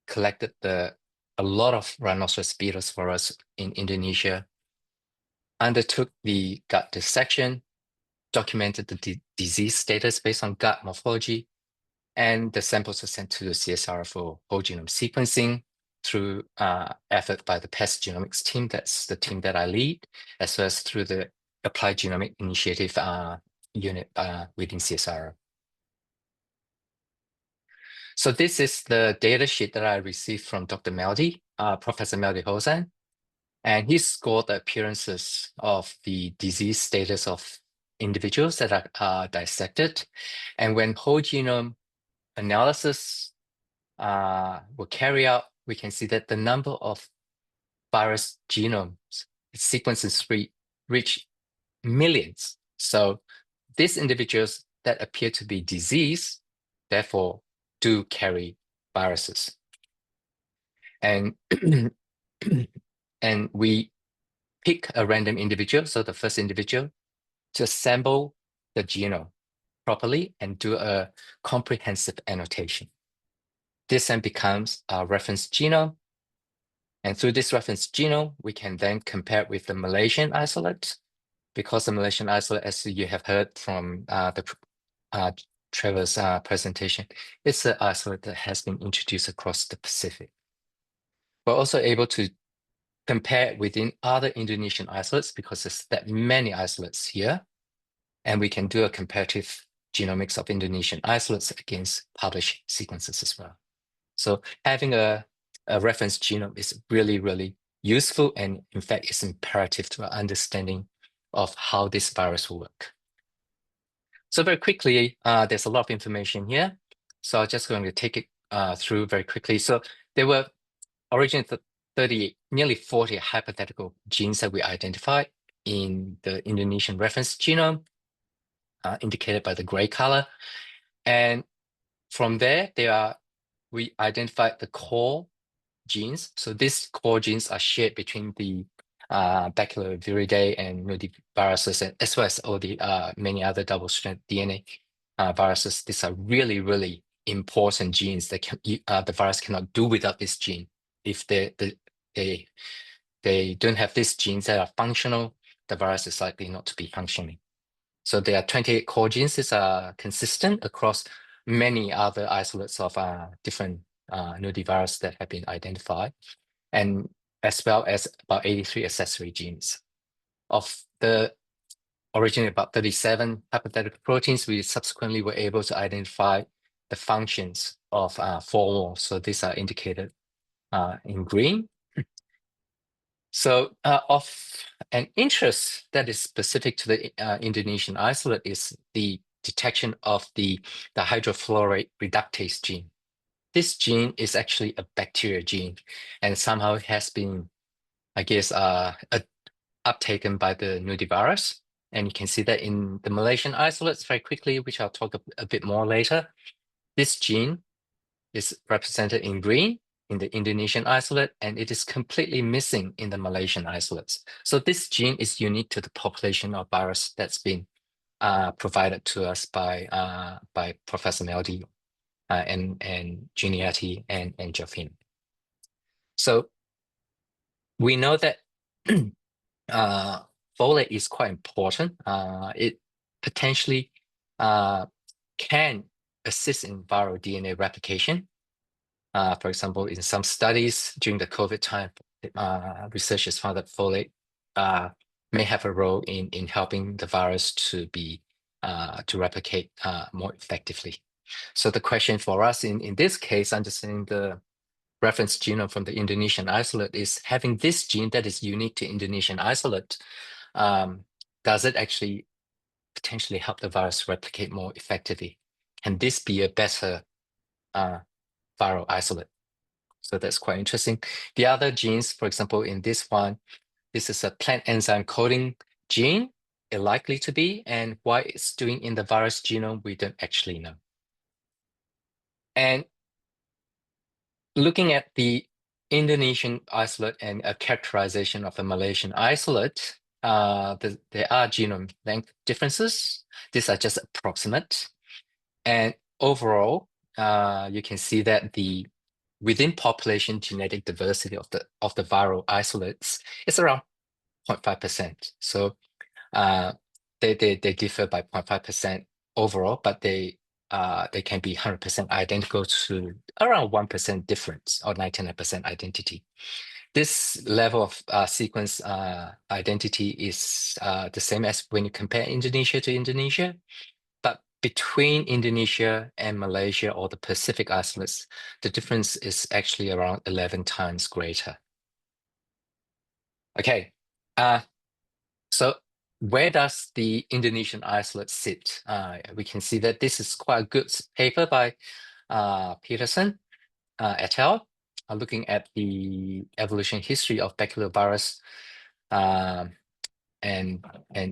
collected a lot of rhinoceros beetles for us in Indonesia, undertook the gut dissection, documented the disease status based on gut morphology, and the samples are sent to the CSIRO for whole genome sequencing through effort by the PEST genomics team. That's the team that I lead, as well as through the Applied Genomic Initiative unit within CSIRO. So this is the data sheet that I received from Dr. Melody, Professor Melody Hosan, and he scored the appearances of the disease status of individuals that are dissected. And when whole genome analysis were carried out, we can see that the number of virus genomes sequences reach millions. So these individuals that appear to be diseased, therefore, do carry viruses. And, and we pick a random individual, so the first individual, to assemble the genome properly and do a comprehensive annotation. This then becomes a reference genome. And through this reference genome, we can then compare with the Malaysian isolate, because the Malaysian isolate, as you have heard from Trevor's presentation, it's an isolate that has been introduced across the Pacific. We're also able to compare within other Indonesian isolates because there's that many isolates here, and we can do a comparative genomics of Indonesian isolates against published sequences as well. So having a reference genome is really, really useful, and in fact, it's imperative to our understanding of how this virus will work. So very quickly, there's a lot of information here. So I'm just going to take it through very quickly. So there were originally nearly 40 hypothetical genes that we identified in the Indonesian reference genome, indicated by the gray color. And from there, we identified the core genes. So these core genes are shared between the Baculoviridae and nudiviruses, and as well as all the many other double-stranded DNA viruses. These are really, really important genes that the virus cannot do without this gene. If they don't have these genes that are functional, the virus is likely not to be functioning. So there are 28 core genes that are consistent across many other isolates of different nudivirus that have been identified, and as well as about 83 accessory genes. Of the originally about 37 hypothetical proteins, we subsequently were able to identify the functions of 4 more. So these are indicated in green. So of an interest that is specific to the Indonesian isolate is the detection of the hydrofluoride reductase gene. This gene is actually a bacteria gene, and somehow it has been, I guess, uptaken by the nudivirus. And you can see that in the Malaysian isolates very quickly, which I'll talk a bit more later. This gene is represented in green in the Indonesian isolate, and it is completely missing in the Malaysian isolates. So this gene is unique to the population of virus that's been provided to us by Professor Meldi and Giuliani and Joffin. So we know that folate is quite important. It potentially can assist in viral DNA replication. For example, in some studies during the COVID time, researchers found that folate may have a role in helping the virus to replicate more effectively. So the question for us in this case, understanding the reference genome from the Indonesian isolate, is having this gene that is unique to Indonesian isolate, does it actually potentially help the virus replicate more effectively? Can this be a better viral isolate? So that's quite interesting. The other genes, for example, in this one, this is a plant enzyme coding gene, it's likely to be, and what it's doing in the virus genome, we don't actually know. And looking at the Indonesian isolate and a characterization of the Malaysian isolate, there are genome length differences. These are just approximate. And overall, you can see that within population genetic diversity of the viral isolates is around 0.5%. So they differ by 0.5% overall, but they can be 100% identical to around 1% difference or 99% identity. This level of sequence identity is the same as when you compare Indonesia to Indonesia, but between Indonesia and Malaysia or the Pacific isolates, the difference is actually around 11 times greater. Okay, so where does the Indonesian isolate sit? We can see that this is quite a good paper by Peterson et al. Looking at the evolution history of baculovirus and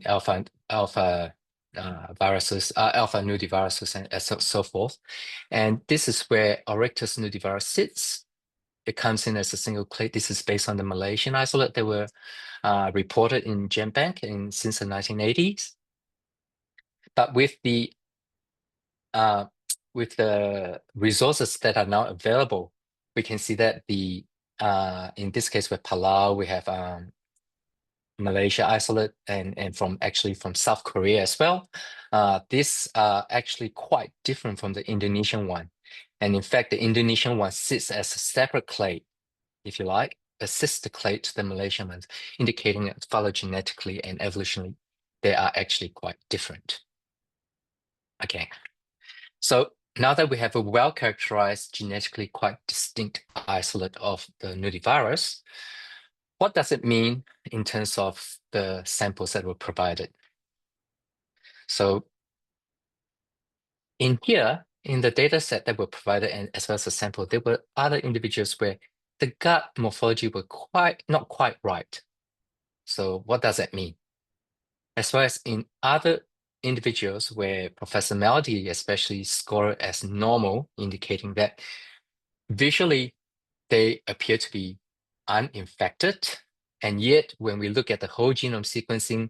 alpha viruses, alpha nudiviruses, and so forth. And this is where Oryctes nudivirus sits. It comes in as a single clade. This is based on the Malaysian isolate that were reported in GenBank since the 1980s. But with the resources that are now available, we can see that in this case with Palau, we have Malaysia isolate and from South Korea as well. These are actually quite different from the Indonesian one. And in fact, the Indonesian one sits as a separate clade, if you like, a sister clade to the Malaysian ones, indicating that phylogenetically and evolutionally, they are actually quite different. Okay, so now that we have a well-characterized, genetically quite distinct isolate of the nudivirus, what does it mean in terms of the samples that were provided? So in here, in the data set that were provided and as well as the sample, there were other individuals where the gut morphology were not quite right. So what does that mean? As well as in other individuals where Professor Maldi especially scored as normal, indicating that visually they appear to be uninfected. And yet, when we look at the whole genome sequencing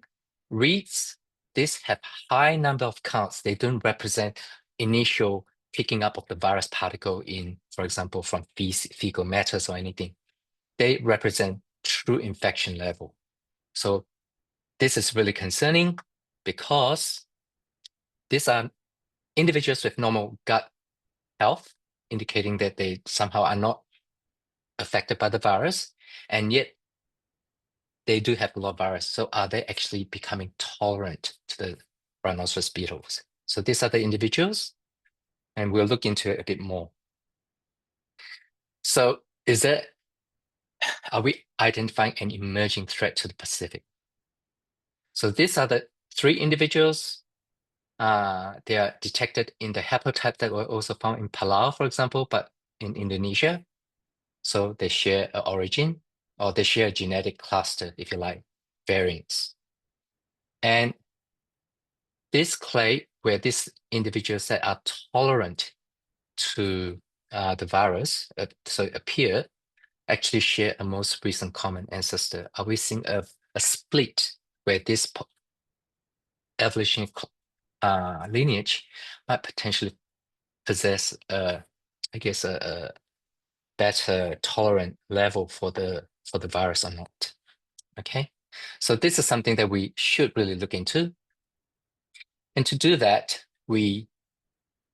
reads, these have high number of counts. They don't represent initial picking up of the virus particle in, for example, from fecal matters or anything. They represent true infection level. So this is really concerning because these are individuals with normal gut health, indicating that they somehow are not affected by the virus, and yet they do have a lot of virus. So are they actually becoming tolerant to the rhinoceros beetles? So these are the individuals, and we'll look into it a bit more. So are we identifying an emerging threat to the Pacific? So these are the 3 individuals. They are detected in the haplotype that were also found in Palau, for example, but in Indonesia. So they share an origin, or they share a genetic cluster, if you like, variants. And this clade, where these individuals that are tolerant to the virus, so appear, actually share a most recent common ancestor. Are we seeing a split where this evolution lineage might potentially possess, I guess, a better tolerant level for the virus or not? Okay, so this is something that we should really look into. And to do that, we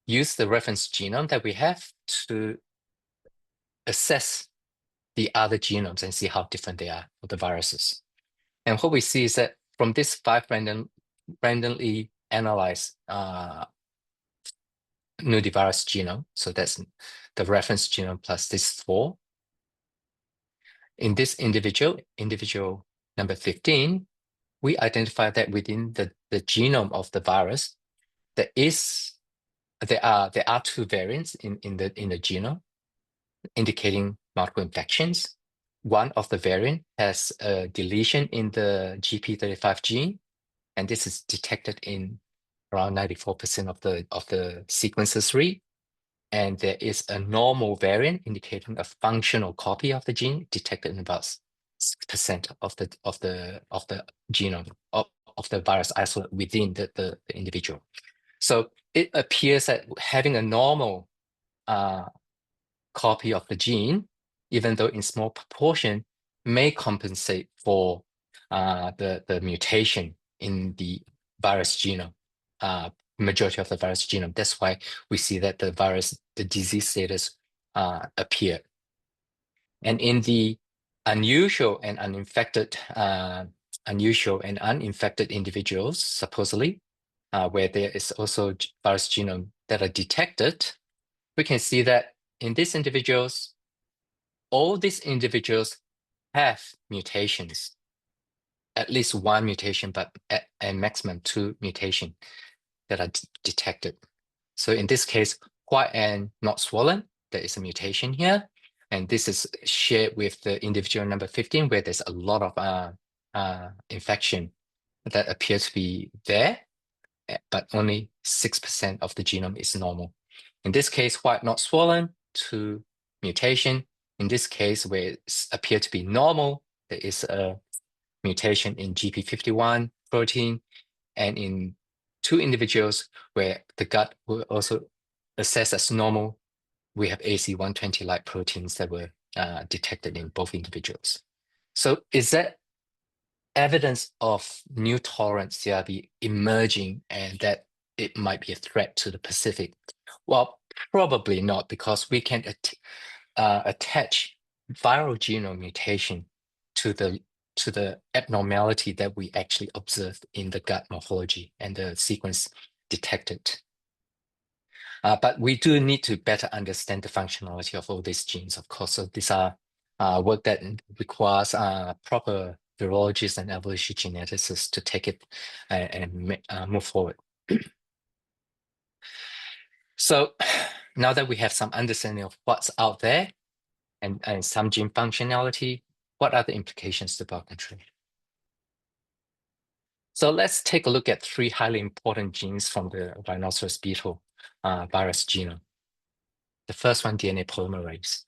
use the reference genome that we have to assess the other genomes and see how different they are for the viruses. And what we see is that from this 5 randomly analyzed nudivirus genome, so that's the reference genome plus this 4. In this individual number 15, we identify that within the genome of the virus, there are 2 variants in the genome, indicating multiple infections. One of the variant has a deletion in the GP35 gene, and this is detected in around 94% of the sequences read. And there is a normal variant indicating a functional copy of the gene detected in about 6% of the genome of the virus isolate within the individual. So it appears that having a normal copy of the gene, even though in small proportion, may compensate for the mutation in the virus genome, majority of the virus genome. That's why we see that the disease status appear. And in the unusual and uninfected individuals, supposedly, where there is also virus genome that are detected, we can see that in these individuals, all these individuals have mutations, at least 1 mutation, but at maximum 2 mutations that are detected. So in this case, white and not swollen, there is a mutation here. And this is shared with the individual number 15, where there's a lot of infection that appears to be there. but only 6% of the genome is normal. In this case, white not swollen to mutation. In this case, where it appears to be normal, there is a mutation in GP51 protein, and in 2 individuals where the gut were also assessed as normal, we have AC120-like proteins that were detected in both individuals. So is that evidence of new tolerant CRB emerging and that it might be a threat to the Pacific? Well, probably not, because we can attach viral genome mutation to the abnormality that we actually observed in the gut morphology and the sequence detected. But we do need to better understand the functionality of all these genes, of course. So these are work that requires proper virologists and evolutionary geneticists to take it and move forward. So now that we have some understanding of what's out there and some gene functionality, what are the implications to biocontrol? So let's take a look at 3 highly important genes from the rhinoceros beetle virus genome. The first one, DNA polymerase.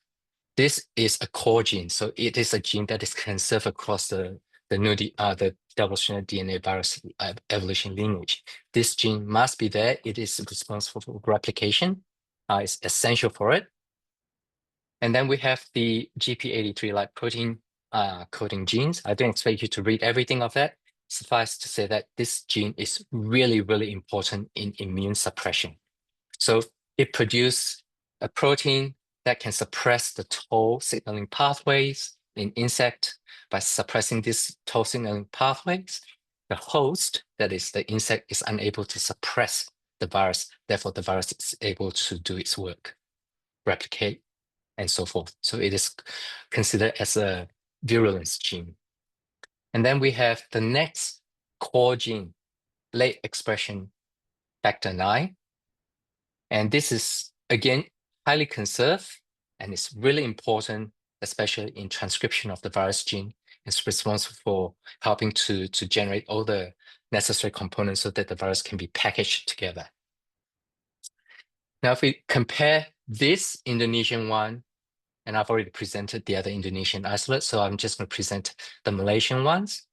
This is a core gene, so it is a gene that is conserved across the double-stranded DNA virus evolution lineage. This gene must be there. It is responsible for replication. It's essential for it. And then we have the GP83-like protein coding genes. I don't expect you to read everything of that. Suffice to say that this gene is really, really important in immune suppression. So it produces a protein that can suppress the toll signaling pathways in insect. By suppressing these toll signaling pathways, the host, that is the insect, is unable to suppress the virus. Therefore, the virus is able to do its work, replicate, and so forth. So it is considered as a virulence gene. And then we have the next core gene, late expression factor 9. And this is, again, highly conserved, and it's really important, especially in transcription of the virus gene. It's responsible for helping to generate all the necessary components so that the virus can be packaged together. Now, if we compare this Indonesian one, and I've already presented the other Indonesian isolates, so I'm just going to present the Malaysian ones.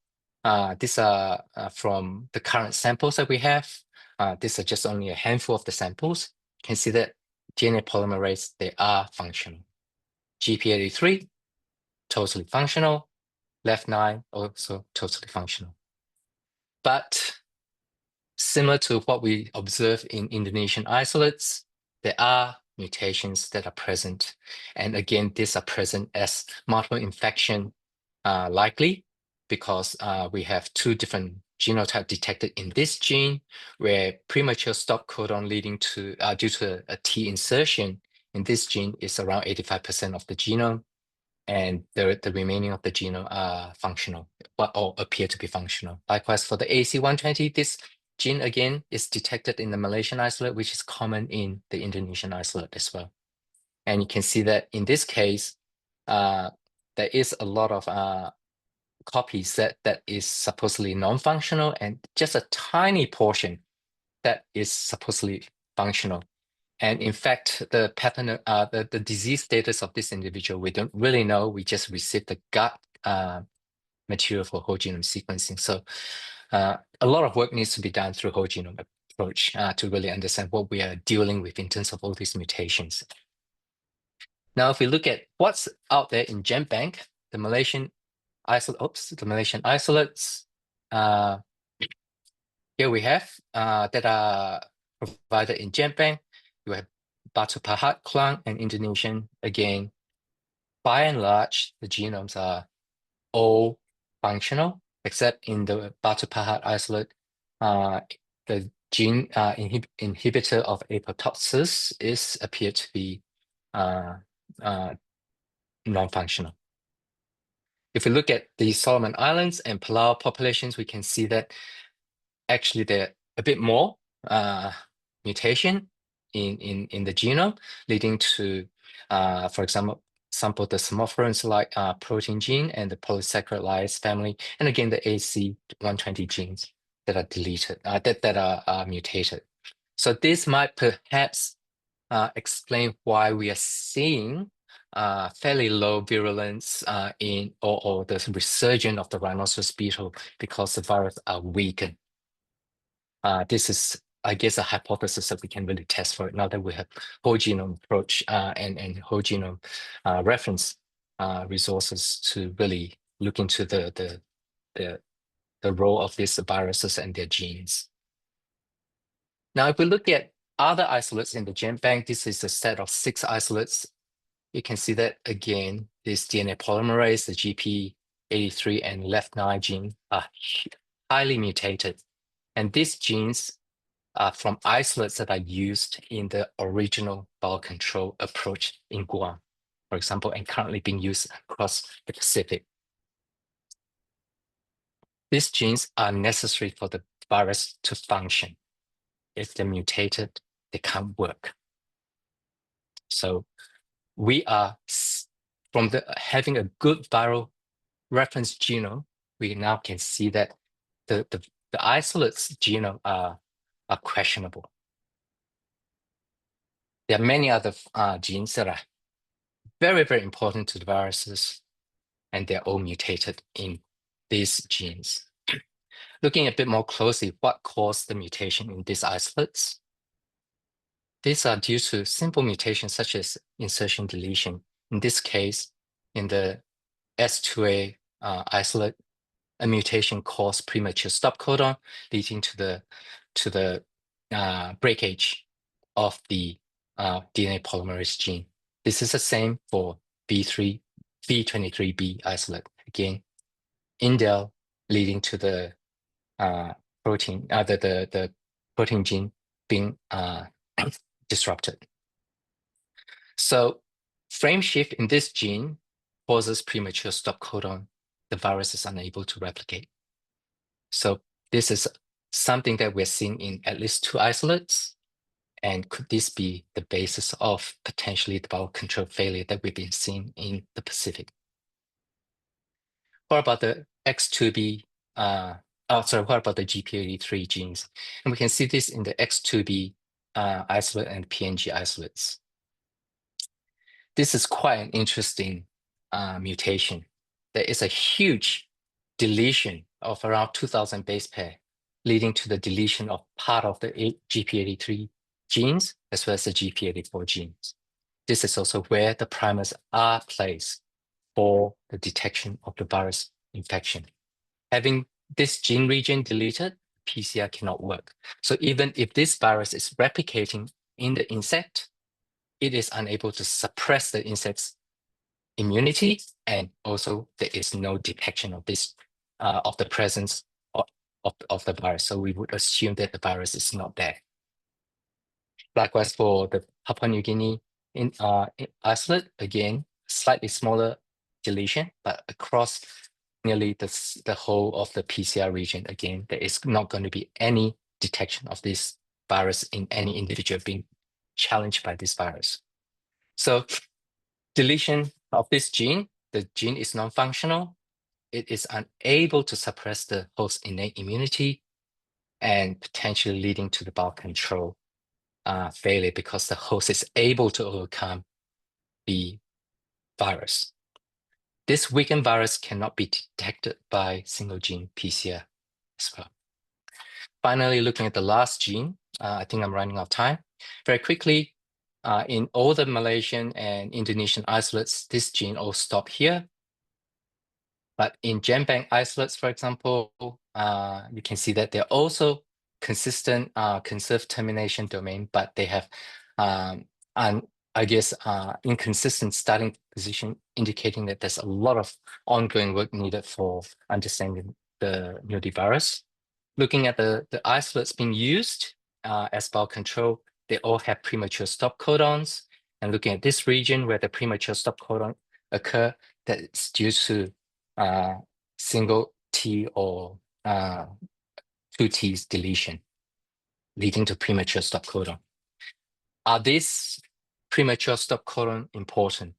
These are from the current samples that we have. These are just only a handful of the samples. You can see that DNA polymerase, they are functional. GP83, totally functional. Left9, also totally functional. But similar to what we observe in Indonesian isolates, there are mutations that are present. And again, these are present as multiple infection likely, because we have 2 different genotypes detected in this gene, where premature stop codon leading to due to a T insertion in this gene is around 85% of the genome, and the remaining of the genome are functional, or appear to be functional. Likewise, for the AC120, this gene again is detected in the Malaysian isolate, which is common in the Indonesian isolate as well. And you can see that in this case, there is a lot of copies that is supposedly non-functional, and just a tiny portion that is supposedly functional. And in fact, the disease status of this individual, we don't really know. We just received the gut material for whole genome sequencing. So a lot of work needs to be done through whole genome approach to really understand what we are dealing with in terms of all these mutations. Now, if we look at what's out there in GenBank, the Malaysian isolates, here we have that are provided in GenBank. You have Batu Pahat, Klang, and Indonesian. Again, by and large, the genomes are all functional, except in the Batu Pahat isolate, the gene inhibitor of apoptosis is appeared to be non-functional. If we look at the Solomon Islands and Palau populations, we can see that actually there are a bit more mutation in the genome, leading to, for example, the Semophoreans-like protein gene and the polysaccharide lyase family, and again the AC120 genes. that are deleted, that are mutated. So this might perhaps explain why we are seeing fairly low virulence or the resurgence of the rhinoceros beetle, because the virus are weakened. This is, I guess, a hypothesis that we can really test for it now that we have whole genome approach and whole genome reference resources to really look into the role of these viruses and their genes. Now, if we look at other isolates in the GenBank, this is a set of 6 isolates. You can see that again, this DNA polymerase, the GP83 and LEF9 gene are highly mutated. And these genes are from isolates that are used in the original biocontrol approach in Guam, for example, and currently being used across the Pacific. These genes are necessary for the virus to function. If they're mutated, they can't work. So we are, from having a good viral reference genome, we now can see that the isolates genome are questionable. There are many other genes that are very, very important to the viruses, and they're all mutated in these genes. Looking a bit more closely, what caused the mutation in these isolates? These are due to simple mutations such as insertion deletion. In this case, in the S2A isolate, a mutation caused premature stop codon, leading to the breakage of the DNA polymerase gene. This is the same for B23B isolate. Again, indel leading to the protein, the protein gene being disrupted. So frame shift in this gene causes premature stop codon. The virus is unable to replicate. So this is something that we're seeing in at least 2 isolates. And could this be the basis of potentially the biocontrol failure that we've been seeing in the Pacific? What about the X2B? What about the GP83 genes? And we can see this in the X2B isolate and PNG isolates. This is quite an interesting mutation. There is a huge deletion of around 2,000 base pair, leading to the deletion of part of the GP83 genes as well as the GP84 genes. This is also where the primers are placed for the detection of the virus infection. Having this gene region deleted, PCR cannot work. So even if this virus is replicating in the insect, it is unable to suppress the insect's immunity, and also there is no detection of this of the presence of the virus. So we would assume that the virus is not there. Likewise for the Papua New Guinea isolate, again, slightly smaller deletion, but across nearly the whole of the PCR region, again, there is not going to be any detection of this virus in any individual being challenged by this virus. So deletion of this gene, the gene is non-functional. It is unable to suppress the host's innate immunity and potentially leading to the biocontrol failure because the host is able to overcome the virus. This weakened virus cannot be detected by single gene PCR as well. Finally, looking at the last gene, I think I'm running out of time. Very quickly, in all the Malaysian and Indonesian isolates, this gene all stop here. But in GenBank isolates, for example, you can see that they're also consistent conserved termination domain, but they have, inconsistent starting position, indicating that there's a lot of ongoing work needed for understanding the nudivirus. Looking at the isolates being used as biocontrol, they all have premature stop codons. And looking at this region where the premature stop codon occur, that's due to single T or 2 T's deletion, leading to premature stop codon. Are these premature stop codon important?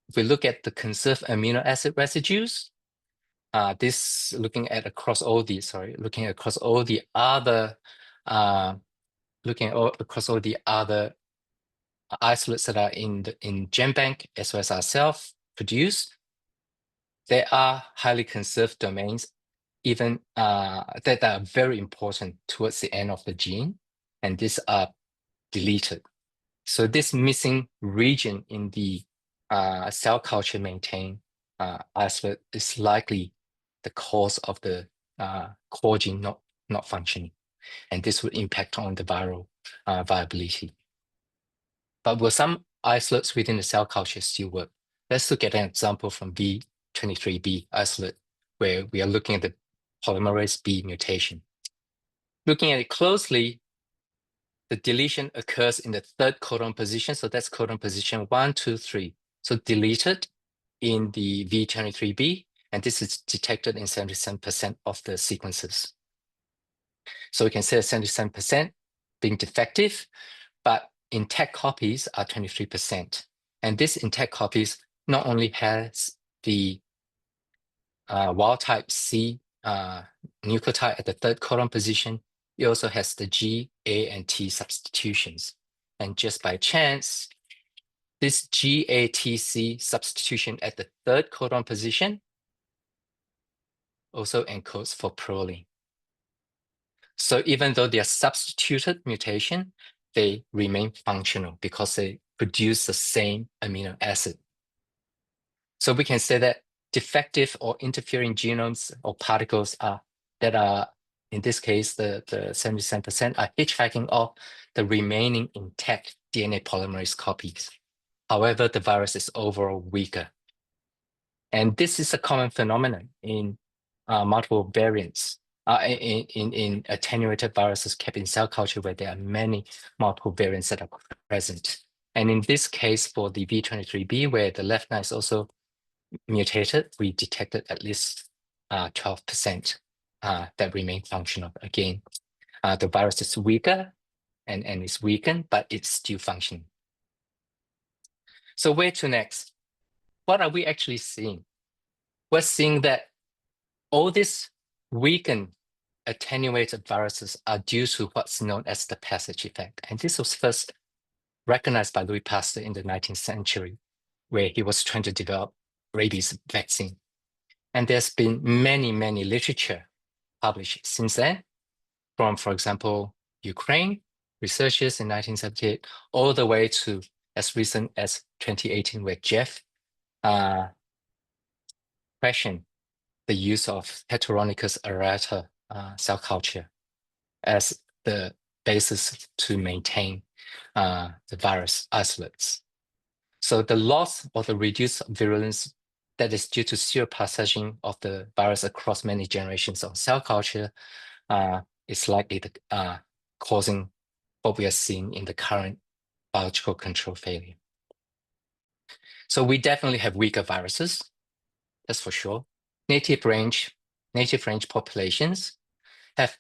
If we look at the conserved amino acid residues, this looking at across all the looking across all the other across all the other isolates that are in GenBank as well as our self-produced, there are highly conserved domains, even that are very important towards the end of the gene, and these are deleted. So this missing region in the cell culture maintained isolate is likely the cause of the core gene not functioning, and this would impact on the viral viability. But will some isolates within the cell culture still work? Let's look at an example from B23B isolate, where we are looking at the polymerase B mutation. Looking at it closely, the deletion occurs in the third codon position. So that's codon position 1, 2, 3. So deleted in the V23B, and this is detected in 77% of the sequences. So we can say 77% being defective, but intact copies are 23%. And this intact copies not only has the wild type C nucleotide at the third codon position, it also has the G, A, and T substitutions. And just by chance, this GATC substitution at the third codon position also encodes for proline. So even though they are substituted mutation, they remain functional because they produce the same amino acid. So we can say that defective or interfering genomes or particles that are, in this case, the 77% are hitchhiking off the remaining intact DNA polymerase copies. However, the virus is overall weaker. And this is a common phenomenon in multiple variants, in attenuated viruses kept in cell culture where there are many multiple variants that are present. And in this case, for the V23B, where the left is also mutated, we detected at least 12% that remain functional. Again, the virus is weaker and is weakened, but it's still functioning. So where to next? What are we actually seeing? We're seeing that all these weakened attenuated viruses are due to what's known as the passage effect. And this was first recognized by Louis Pasteur in the 19th century, where he was trying to develop rabies vaccine. And there's been many, many literature published since then from, for example, Ukraine, researchers in 1978, all the way to as recent as 2018, where Jeff questioned the use of Heteronicus aerata cell culture as the basis to maintain the virus isolates. So the loss or the reduced virulence that is due to seropassaging of the virus across many generations of cell culture is likely causing what we are seeing in the current biological control failure. So we definitely have weaker viruses, that's for sure. Native range populations have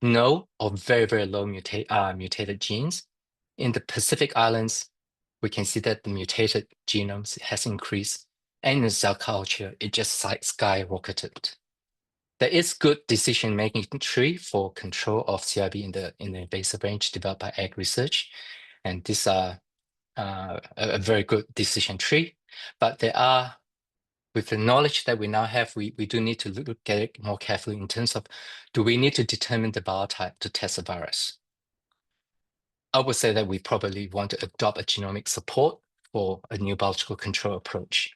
no or very, very low mutated genes. In the Pacific Islands, we can see that the mutated genomes has increased, and in cell culture, it just skyrocketed. There is good decision-making tree for control of CRB in the invasive range developed by Ag Research, and these are a very good decision tree. But there are, with the knowledge that we now have, we do need to look at it more carefully in terms of, do we need to determine the biotype to test the virus? I would say that we probably want to adopt a genomic support for a new biological control approach.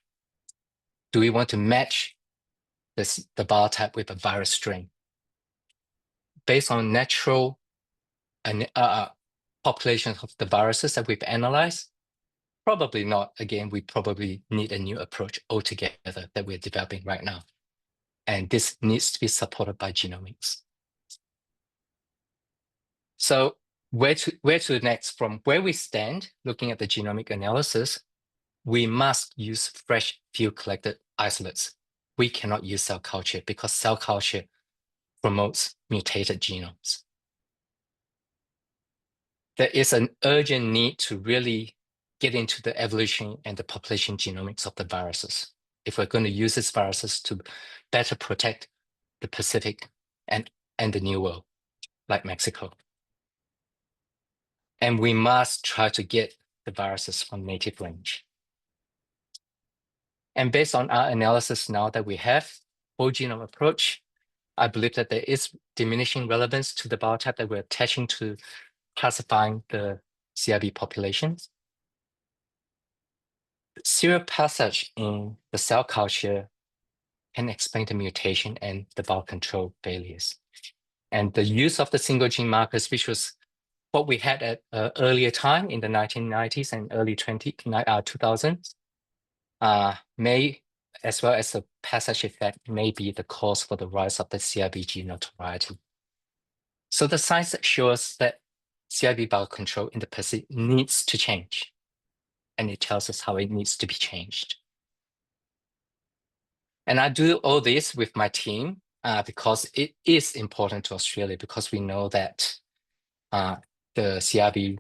Do we want to match the biotype with a virus strain? Based on natural populations of the viruses that we've analyzed, probably not. Again, we probably need a new approach altogether that we're developing right now. And this needs to be supported by genomics. So where to next? From where we stand, looking at the genomic analysis, we must use fresh field collected isolates. We cannot use cell culture because cell culture promotes mutated genomes. There is an urgent need to really get into the evolution and the population genomics of the viruses. if we're going to use these viruses to better protect the Pacific and the New World, like Mexico. And we must try to get the viruses from native range. And based on our analysis now that we have, whole genome approach, I believe that there is diminishing relevance to the biotype that we're attaching to classifying the CRB populations. Serial passage in the cell culture can explain the mutation and the biocontrol failures. And the use of the single gene markers, which was what we had at earlier time in the 1990s and early 2000s, may, as well as the passage effect, may be the cause for the rise of the CRB gene notoriety. So the science shows that CRB biocontrol in the Pacific needs to change, and it tells us how it needs to be changed. And I do all this with my team because it is important to Australia, because we know that the CRB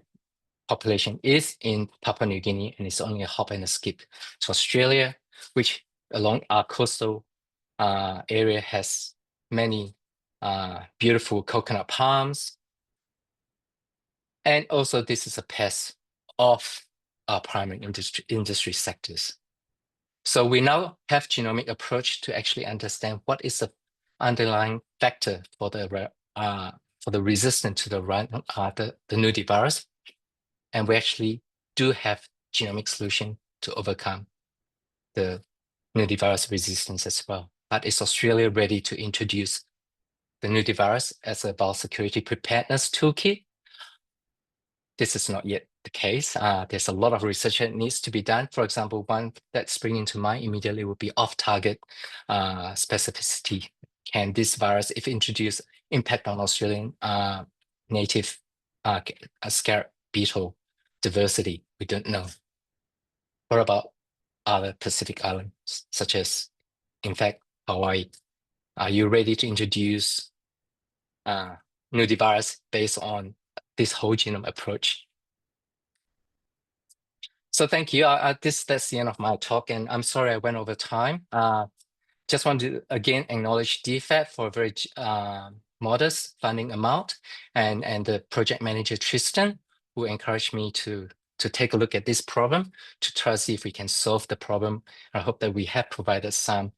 population is in Papua New Guinea, and it's only a hop and a skip to Australia, which along our coastal area has many beautiful coconut palms. And also this is a pest of our primary industry sectors. So we now have genomic approach to actually understand what is the underlying factor for the resistance to the nudivirus, and we actually do have genomic solution to overcome the nudivirus resistance as well. But is Australia ready to introduce the nudivirus as a biosecurity preparedness toolkit? This is not yet the case. There's a lot of research that needs to be done. For example, one that springs into mind immediately would be off-target specificity. Can this virus, if introduced, impact on Australian native scarab beetle diversity? We don't know. What about other Pacific islands, such as, in fact, Hawaii? Are you ready to introduce nudivirus based on this whole genome approach? So thank you. That's the end of my talk, and I'm sorry I went over time. Just want to again acknowledge DFAT for a very modest funding amount, and the project manager Tristan, who encouraged me to take a look at this problem to try to see if we can solve the problem. I hope that we have provided some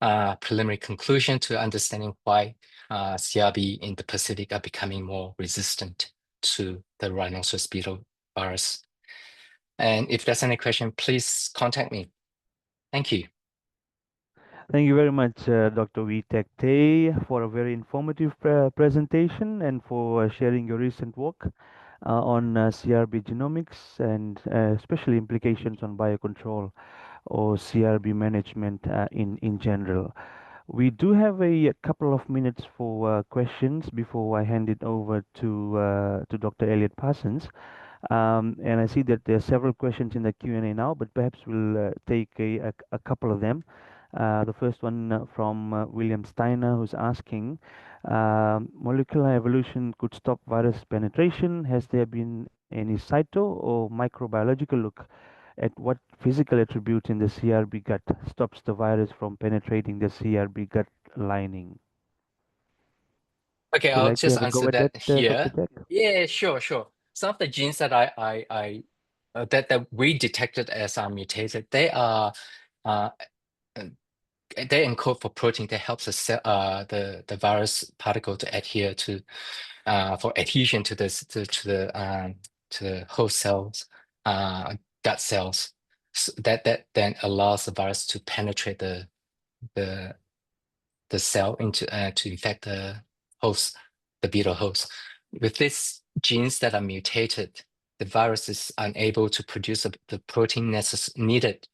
preliminary conclusion to understanding why CRB in the Pacific are becoming more resistant to the rhinoceros beetle virus. And if there's any question, please contact me. Thank you. Thank you very much, Dr. Tek Tay, for a very informative presentation and for sharing your recent work on CRB genomics and especially implications on biocontrol or CRB management in general. We do have a couple of minutes for questions before I hand it over to Dr. Elliot Parsons. And I see that there are several questions in the Q&A now, but perhaps we'll take a couple of them. The first one from William Steiner, who's asking, molecular evolution could stop virus penetration. Has there been any cyto or microbiological look at what physical attributes in the CRB gut stops the virus from penetrating the CRB gut lining? Okay, Would you I'll like to just have a go answer at that here. Dr. Tek? Yeah, sure. Some of the genes that that we detected as are mutated, they are they encode for protein that helps the virus particle to adhere to for adhesion to the host cells, gut cells, so that then allows the virus to penetrate the cell into to infect the host, the beetle host. With these genes that are mutated, the virus is unable to produce the protein needed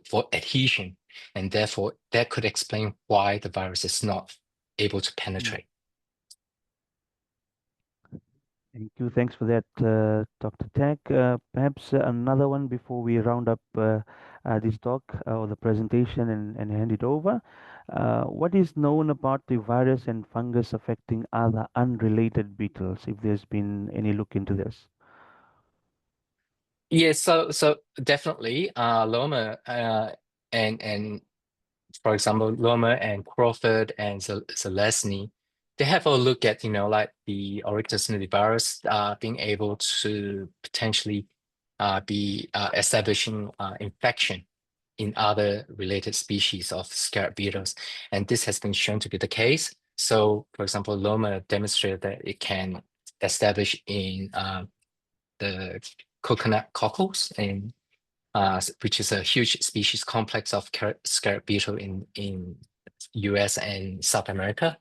for adhesion, and therefore that could explain why the virus is not able to penetrate. Thank you. Thanks for that, Dr. Tek. Perhaps another one before we round up this talk or the presentation and hand it over. What is known about the virus and fungus affecting other unrelated beetles, if there's been any look into this? Yes, so definitely Loma and for example, Lohmer and Crawford and Zelezny, they have a look at, like the Oryctes nudivirus being able to potentially be establishing infection in other related species of scarab beetles. And this has been shown to be the case. So, for example, Lohmer demonstrated that it can establish in the coconut cockles, which is a huge species complex of scarab beetle in US and South America.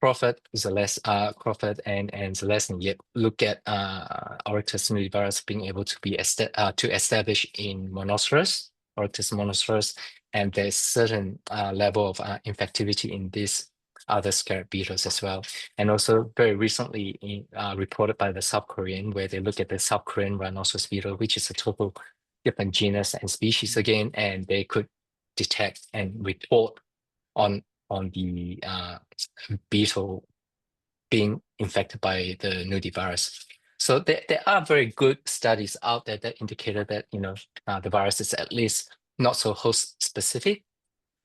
Crawford and Zelezny look at Oryctes nudivirus being able to be to establish in Rhinoceros, Oryctes monoceros, and there's certain level of infectivity in these other scarab beetles as well. And also very recently reported by the South Korean, where they look at the South Korean rhinoceros beetle, which is a total different genus and species again, and they could detect and report on the beetle being infected by the nudivirus. So there are very good studies out there that indicated that the virus is at least not so host specific.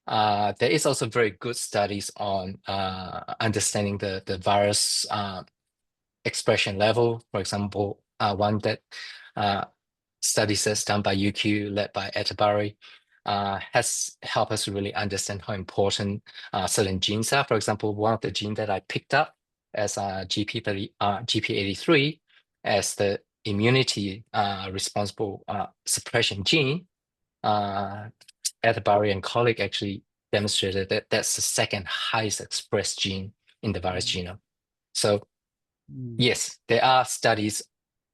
There is also very good studies on understanding the virus expression level. For example, one that studies that's done by UQ, led by Atterbury, has helped us really understand how important certain genes are. For example, one of the genes that I picked up as GP83 as the immunity responsible suppression gene, Atterbury and colleague actually demonstrated that that's the second highest expressed gene in the virus genome. So yes, there are studies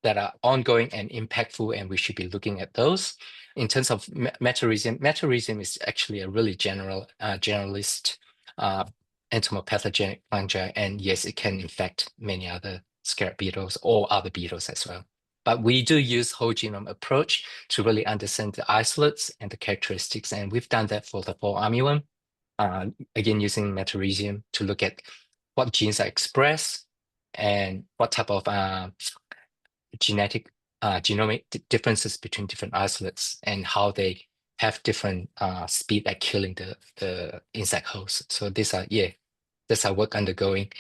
that are ongoing and impactful, and we should be looking at those. In terms of Metarhizium is actually a really generalist entomopathogenic fungi, and yes, it can infect many other scarab beetles or other beetles as well. But we do use whole genome approach to really understand the isolates and the characteristics, and we've done that for the fall armyworm, again using Metarhizium to look at what genes are expressed and what type of genomic differences between different isolates and how they have different speed at killing the insect host. So these are, that's our work undergoing.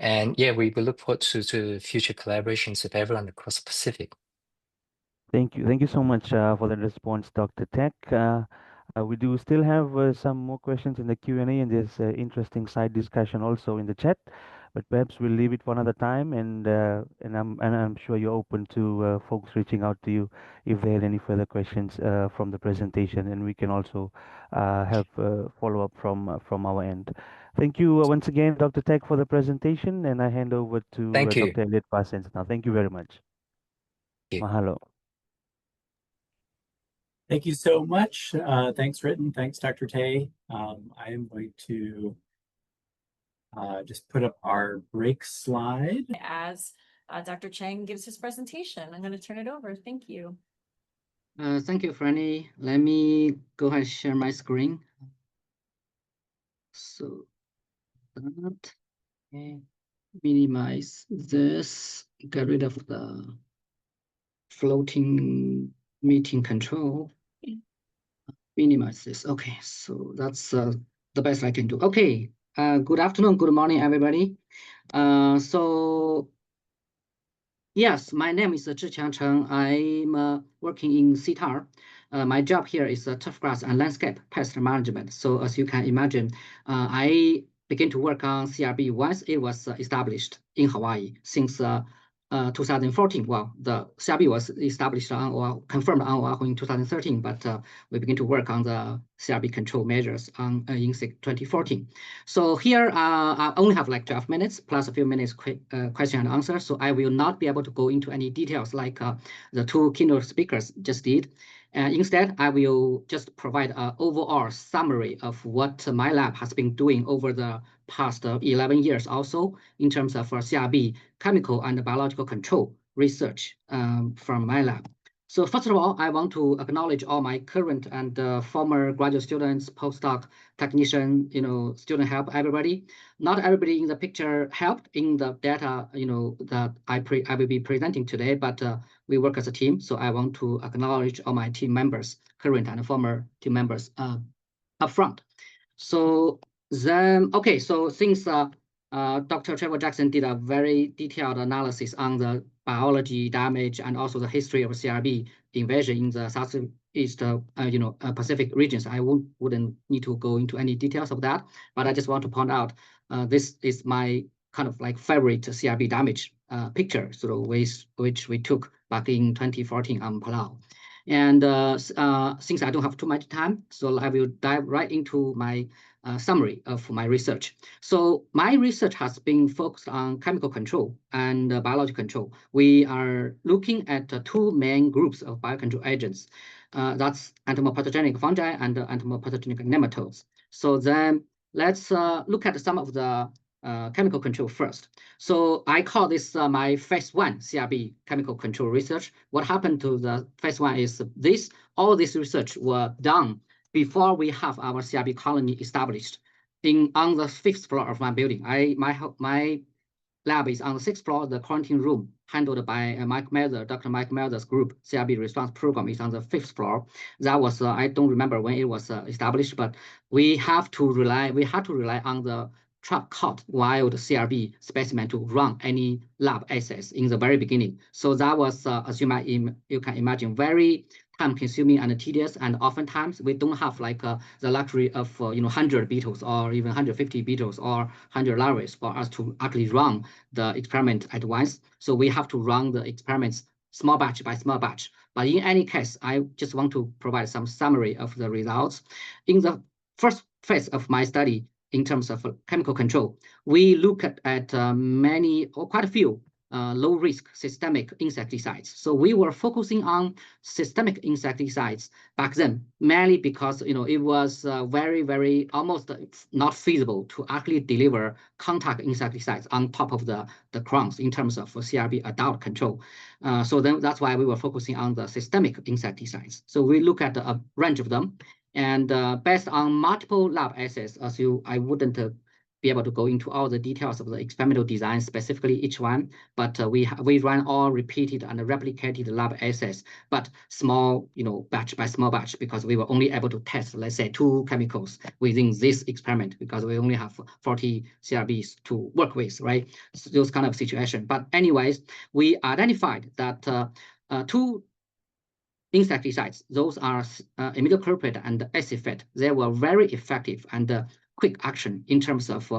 And we look forward to future collaborations with everyone across the Pacific. Thank you. Thank you so much for the response, Dr. Tek. We do still have some more questions in the Q&A, and there's interesting side discussion also in the chat. But perhaps we'll leave it for another time, and I'm sure you're open to folks reaching out to you if they had any further questions from the presentation, and we can also have follow up from our end. Thank you once again, Dr. Tek, for the presentation, and I hand over to Dr. Elliot Parsons now. Thank you very much. Mahalo. Thank you so much. Thanks, Ritten. Thanks, Dr. Tay. I am going to just put up our break slide. As Dr. Cheng gives his presentation, I'm going to turn it over. Thank you. Thank you, Franny. Let me go ahead and share my screen. So that, okay. Minimize this, get rid of the floating meeting control. Minimize this. Okay, so that's the best I can do. Okay, good afternoon, good morning, everybody. So yes, my name is Zhiqiang Cheng. I'm working in CSIRO. My job here is turf grass and landscape pest management. So as you can imagine, I began to work on CRB once it was established in Hawaii since 2014. Well, the CRB was established on or confirmed on Oahu in 2013, but we began to work on the CRB control measures in 2014. So here I only have like 12 minutes plus a few minutes quick question and answer. So I will not be able to go into any details like the two keynote speakers just did. Instead, I will just provide an overall summary of what my lab has been doing over the past 11 years also in terms of CRB chemical and biological control research from my lab. So first of all, I want to acknowledge all my current and former graduate students, postdoc, technician, student help, everybody. Not everybody in the picture helped in the data, that I will be presenting today, but we work as a team. So I want to acknowledge all my team members, current and former team members up front. So then, okay, so since Dr. Trevor Jackson did a very detailed analysis on the biology damage and also the history of CRB invasion in the Southeast Pacific regions, I wouldn't need to go into any details of that, but I just want to point out this is my kind of like favorite CRB damage picture, which we took back in 2014 on Palau. And since I don't have too much time, so I will dive right into my summary of my research. So my research has been focused on chemical control and biological control. We are looking at two main groups of biocontrol agents. That's entomopathogenic fungi and entomopathogenic nematodes. So then let's look at some of the chemical control first. So I call this my phase 1 CRB chemical control research. What happened to the phase 1 is all this research were done before we have our CRB colony established on the 5th floor of my building. My lab is on the 6th floor. The quarantine room handled by Dr. Mike Mather's group, CRB response program, is on the 5th floor. That was I don't remember when it was established, but we had to rely on the trap-caught wild CRB specimen to run any lab assays in the very beginning. So that was, as you can imagine, very time-consuming and tedious, and oftentimes we don't have like the luxury of 100 beetles or even 150 beetles or 100 larvae for us to actually run the experiment at once. So we have to run the experiments small batch by small batch. But in any case, I just want to provide some summary of the results. In the first phase of my study, in terms of chemical control, we look at quite a few low-risk systemic insecticides. So we were focusing on systemic insecticides back then, mainly because it was very, very almost not feasible to actually deliver contact insecticides on top of the crowns in terms of CRB adult control. So then that's why we were focusing on the systemic insecticides. So we look at a range of them. And based on multiple lab assays, I wouldn't be able to go into all the details of the experimental design, specifically each one, but we ran all repeated and replicated lab assays, but small, batch by small batch, because we were only able to test, let's say, 2 chemicals within this experiment, because we only have 40 CRBs to work with, right? So those kind of situation. But anyways, we identified that 2 insecticides, those are imidacloprid and acifed. They were very effective and quick action in terms of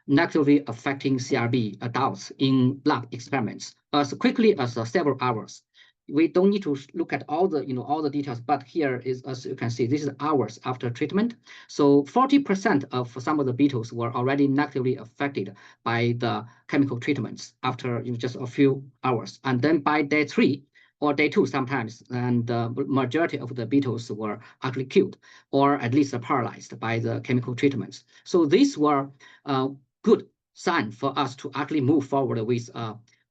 negatively affecting CRB adults in lab experiments as quickly as several hours. We don't need to look at all the details, but here is, as you can see, this is hours after treatment. So 40% of some of the beetles were already negatively affected by the chemical treatments after just a few hours. And then by day 3, or day 2 sometimes, and the majority of the beetles were actually killed or at least paralyzed by the chemical treatments. So these were a good sign for us to actually move forward with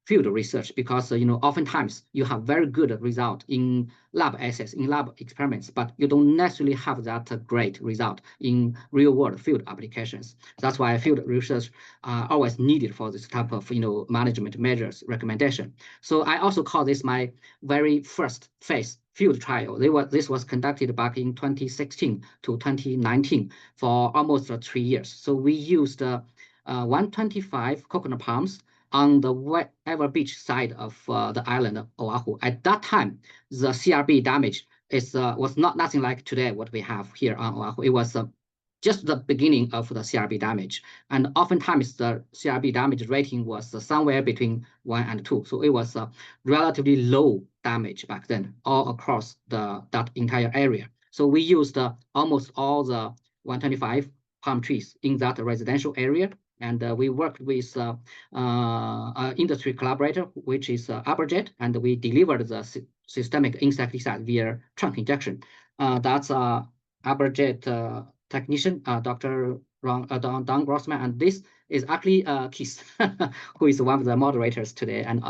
field research, because oftentimes you have very good result in lab assays, in lab experiments, but you don't necessarily have that great result in real world field applications. That's why field research are always needed for this type of management measures recommendation. So I also call this my very first phase field trial. This was conducted back in 2016 to 2019 for almost 3 years. So we used 125 coconut palms on the whatever beach side of the island of Oahu. At that time, the CRB damage was nothing like today what we have here on Oahu. It was just the beginning of the CRB damage, and oftentimes the CRB damage rating was somewhere between 1 and 2. So it was relatively low damage back then, all across that entire area. So we used almost all the 125 palm trees in that residential area. And we worked with an industry collaborator, which is Aberjet, and we delivered the systemic insecticide via trunk injection. That's Aberjet technician, Dr. Don Grossman, and this is actually Keith, who is one of the moderators today and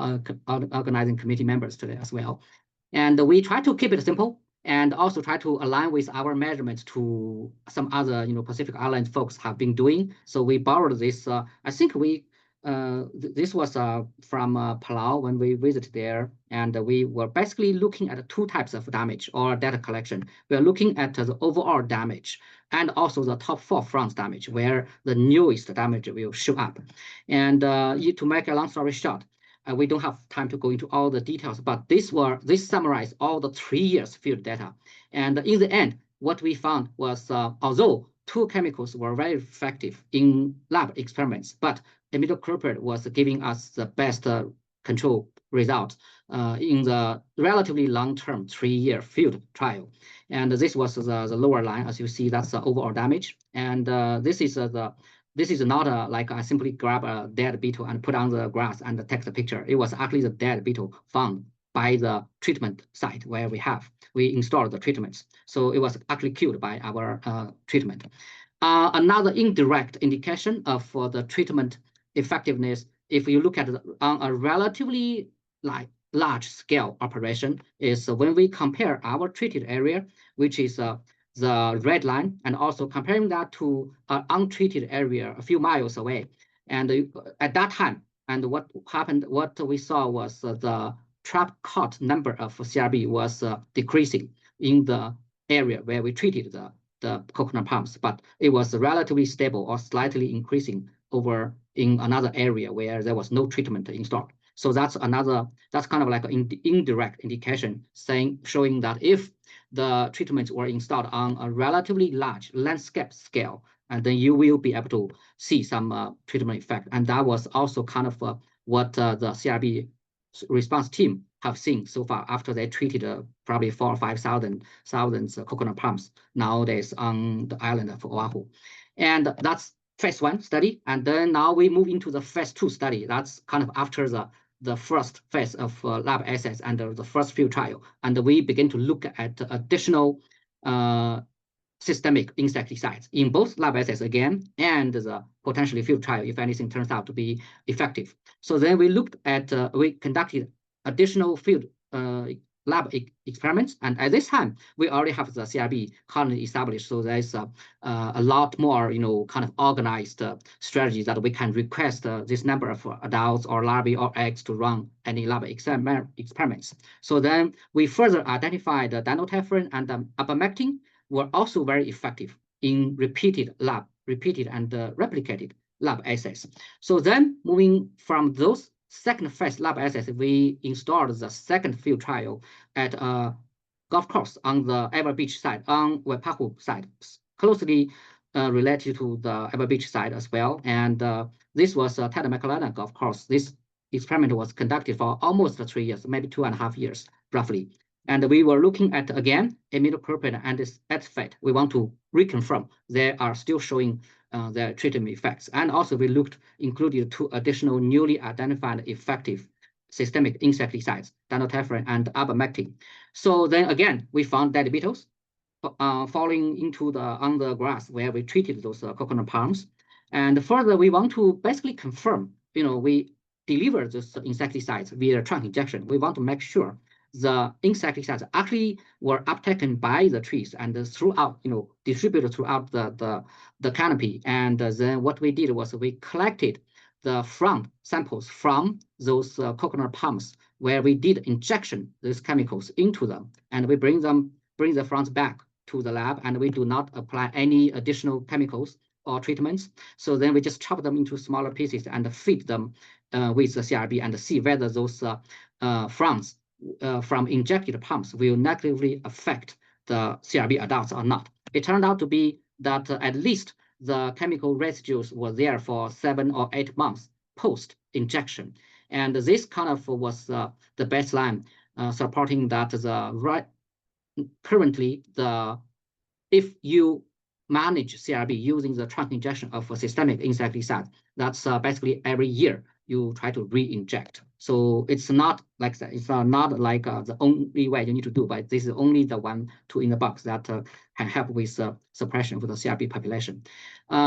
organizing committee members today as well. And we try to keep it simple and also try to align with our measurements to some other, Pacific Island folks have been doing. So we borrowed this. I think this was from Palau when we visited there, and we were basically looking at 2 types of damage or data collection. We are looking at the overall damage and also the top 4 fronts damage, where the newest damage will show up. And to make a long story short, we don't have time to go into all the details, but this summarized all the 3 years field data. And in the end, what we found was, although 2 chemicals were very effective in lab experiments, but imidacloprid was giving us the best control result in the relatively long-term 3-year field trial. And this was the lower line, as you see, that's the overall damage. And this is not like I simply grab a dead beetle and put on the grass and take the picture. It was actually the dead beetle found by the treatment site where we installed the treatments. So it was actually killed by our treatment. Another indirect indication of the treatment effectiveness, if you look at it on a relatively large scale operation, is when we compare our treated area, which is the red line, and also comparing that to an untreated area a few miles away. And at that time, and what we saw was the trap caught number of CRB was decreasing in the area where we treated the coconut palms, but it was relatively stable or slightly increasing over in another area where there was no treatment installed. So that's kind of like an indirect indication showing that if the treatments were installed on a relatively large landscape scale, and then you will be able to see some treatment effect. And that was also kind of what the CRB response team have seen so far after they treated probably 4,000 or 5,000 coconut palms nowadays on the island of Oahu. And that's phase 1 study. And then now we move into the phase 2 study. That's kind of after the first phase of lab assets under the first field trial. And we begin to look at additional systemic insecticides in both lab assets again, and the potentially field trial if anything turns out to be effective. So then we looked at, we conducted additional field lab experiments, and at this time we already have the CRB currently established. So there's a lot more, kind of organized strategies that we can request this number of adults or larvae or eggs to run any lab experiments. So then we further identified the dinotephrine and abamectin were also very effective in repeated and replicated lab assays. So then moving from those second phase lab assays, we installed the second field trial at a golf course on the Ever Beach side, on Waipahu side, closely related to the Ever Beach side as well. And this was a Ted McLennan golf course. This experiment was conducted for almost 3 years, maybe 2.5 years, roughly. And we were looking at, again, imidacloprid and acephate. We want to reconfirm they are still showing their treatment effects. And also we included 2 additional newly identified effective systemic insecticides, dinotephrine and abamectin. So then again, we found dead beetles falling into on the grass where we treated those coconut palms. And further, we want to basically confirm, we deliver those insecticides via trunk injection. We want to make sure the insecticides actually were uptaken by the trees and throughout, distributed throughout the canopy. And then what we did was we collected the front samples from those coconut palms where we did injection these chemicals into them, and we bring the fronts back to the lab, and we do not apply any additional chemicals or treatments. So then we just chop them into smaller pieces and feed them with the CRB and see whether those fronts from injected pumps will negatively affect the CRB adults or not. It turned out to be that at least the chemical residues were there for 7 or 8 months post-injection. And this kind of was the baseline supporting that currently if you manage CRB using the trunk injection of a systemic insecticide, that's basically every year you try to re-inject. So it's not like that. It's not like the only way you need to do, but this is only the 1 tool in the box that can help with suppression of the CRB population.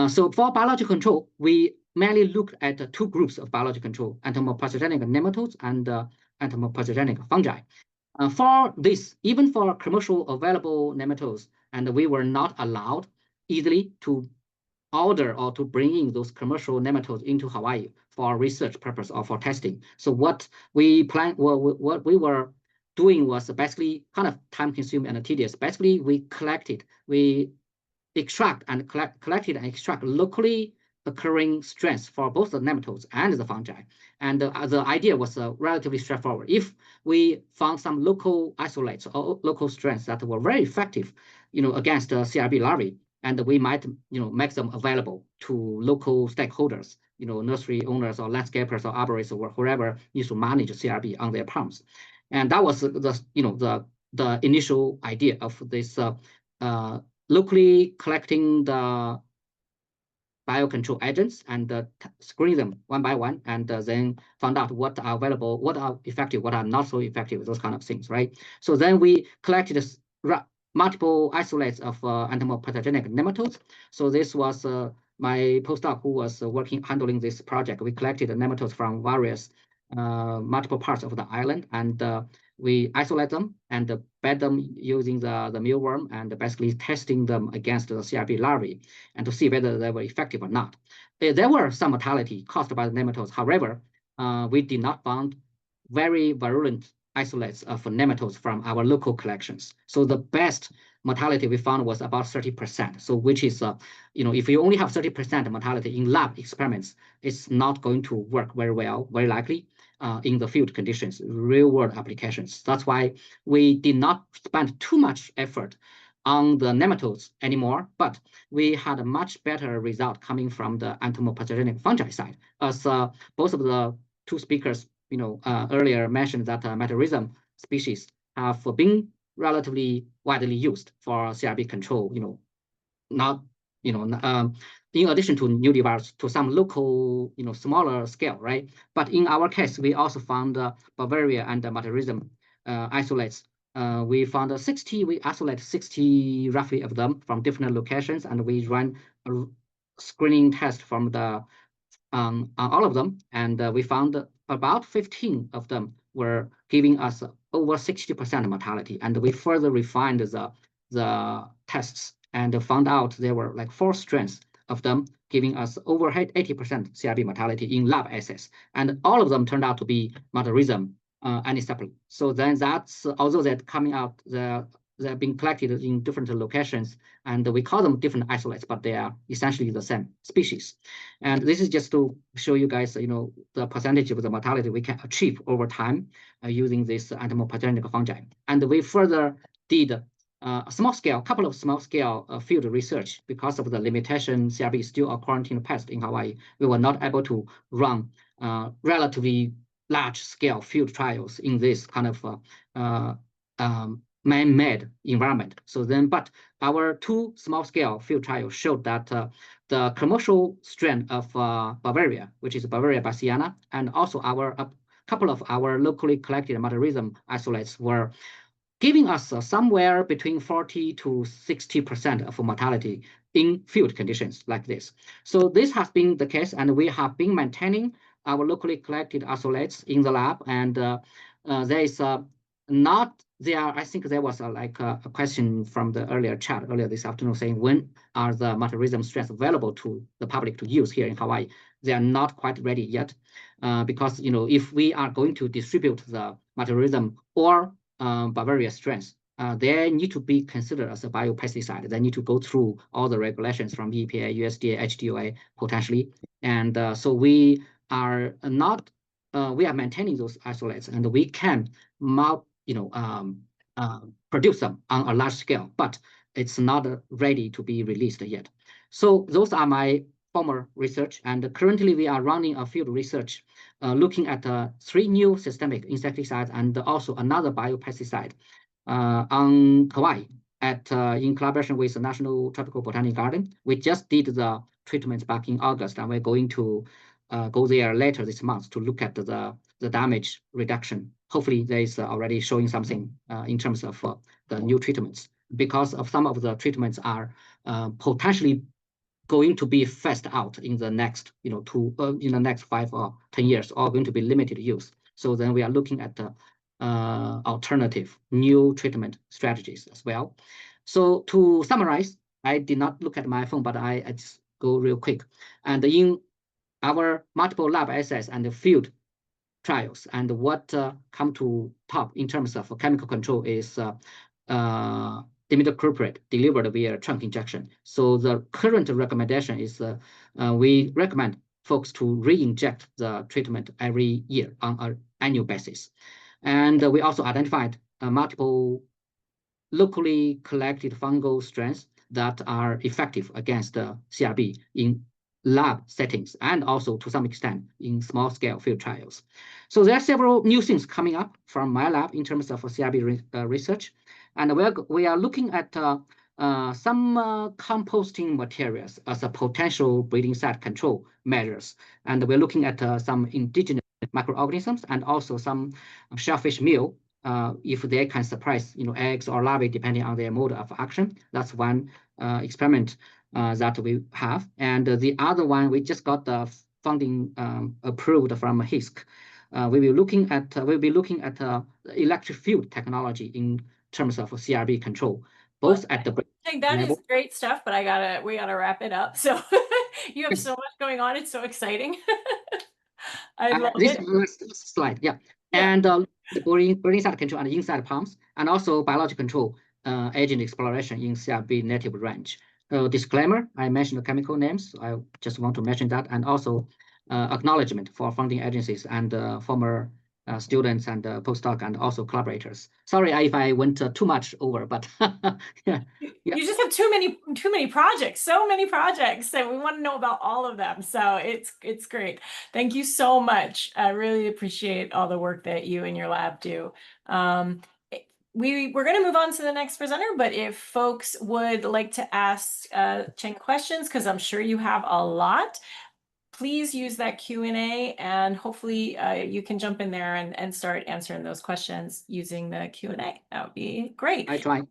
So for biological control, we mainly looked at 2 groups of biological control: entomopathogenic nematodes and entomopathogenic fungi. For this, even for commercial available nematodes, and we were not allowed easily to order or to bring in those commercial nematodes into Hawaii for research purpose or for testing. So what we planned, what we were doing was basically kind of time consuming and tedious. Basically, we collected extract locally occurring strains for both the nematodes and the fungi. And the idea was relatively straightforward. If we found some local isolates or local strains that were very effective, against CRB larvae, and we might, make them available to local stakeholders, nursery owners or landscapers or arborists or whoever needs to manage CRB on their farms. And that was the initial idea of this locally collecting the biocontrol agents and screen them one by one, and then found out what are available, what are effective, what are not so effective, those kind of things, right? So then we collected multiple isolates of entomopathogenic nematodes. So this was my postdoc who was handling this project. We collected nematodes from various multiple parts of the island, and we isolate them and bed them using the mealworm and basically testing them against the CRB larvae and to see whether they were effective or not. There were some mortality caused by the nematodes. However, we did not find very virulent isolates of nematodes from our local collections. So the best mortality we found was about 30%. So which is, if you only have 30% mortality in lab experiments, it's not going to work very well, very likely. In the field conditions, real world applications. That's why we did not spend too much effort on the nematodes anymore, but we had a much better result coming from the entomopathogenic fungi side. As both of the two speakers, earlier mentioned that Metarhizium species have been relatively widely used for CRB control, in addition to nudivirus, to some local, smaller scale, right? But in our case, we also found Bavaria and Metarhizium isolates. We found 60, we isolate 60 roughly of them from different locations, and we ran a screening test from the all of them, and we found about 15 of them were giving us over 60% mortality, and we further refined the tests and found out there were like 4 strains of them giving us over 80% CRB mortality in lab assays, and all of them turned out to be Metarhizium anisepal. So then that's, although they're coming out, they're being collected in different locations, and we call them different isolates, but they are essentially the same species. And this is just to show you guys, the percentage of the mortality we can achieve over time using this entomopathogenic fungi. And we further did a couple of small scale field research. Because of the limitation, CRB is still a quarantine pest in Hawaii. We were not able to run relatively large scale field trials in this kind of man-made environment. So then, but our 2 small scale field trials showed that the commercial strain of Bavaria, which is Bavaria bassiana, and also a couple of our locally collected Metarhizium isolates were giving us somewhere between 40 to 60% of mortality in field conditions like this. So this has been the case, and we have been maintaining our locally collected isolates in the lab. And there is I think there was a question from the earlier chat earlier this afternoon saying, when are the Metarhizium strains available to the public to use here in Hawaii? They are not quite ready yet, because if we are going to distribute the Metarhizium or Bavaria strains, they need to be considered as a biopesticide. They need to go through all the regulations from EPA, USDA, HDOA potentially, and so we are not. We are maintaining those isolates, and we can produce them on a large scale, but it's not ready to be released yet. So those are my former research, and currently we are running a field research looking at 3 new systemic insecticides and also another biopesticide on Hawaii in collaboration with the National Tropical Botanic Garden. We just did the treatment back in August, and we're going to go there later this month to look at the damage reduction. Hopefully there is already showing something in terms of the new treatments, because of some of the treatments are potentially going to be phased out in the next, in the next 5 or 10 years, or going to be limited use. So then we are looking at alternative new treatment strategies as well. So to summarize, I did not look at my phone, but I just go real quick. And in our multiple lab assays and the field trials, and what come to top in terms of chemical control is imidacloprid delivered via trunk injection. So the current recommendation is we recommend folks to re-inject the treatment every year on an annual basis. And we also identified multiple locally collected fungal strains that are effective against CRB in lab settings and also to some extent in small scale field trials. So there are several new things coming up from my lab in terms of CRB research. And we are looking at some composting materials as a potential breeding site control measures. And we're looking at some indigenous microorganisms and also some shellfish meal if they can suppress eggs or larvae depending on their mode of action. That's one experiment that we have. And the other one, we just got the funding approved from HISC. We'll be looking at electric field technology in terms of CRB control, both at the that is great stuff, but we gotta wrap it up. So you have so much going on. It's so exciting. I love this it. Last slide, yeah. And the breeding site control and inside pumps, and also biological control agent exploration in CRB native range. Disclaimer, I mentioned the chemical names. I just want to mention that, and also acknowledgement for funding agencies and former students and postdoc and also collaborators. Sorry if I went too much over, but yeah. You just have too many projects, so many projects, and we want to know about all of them. So it's great. Thank you so much. I really appreciate all the work that you and your lab do. We're going to move on to the next presenter, but if folks would like to ask Cheng questions, because I'm sure you have a lot, please use that Q&A, and hopefully you can jump in there and start answering those questions using the Q&A. That would be great. I try.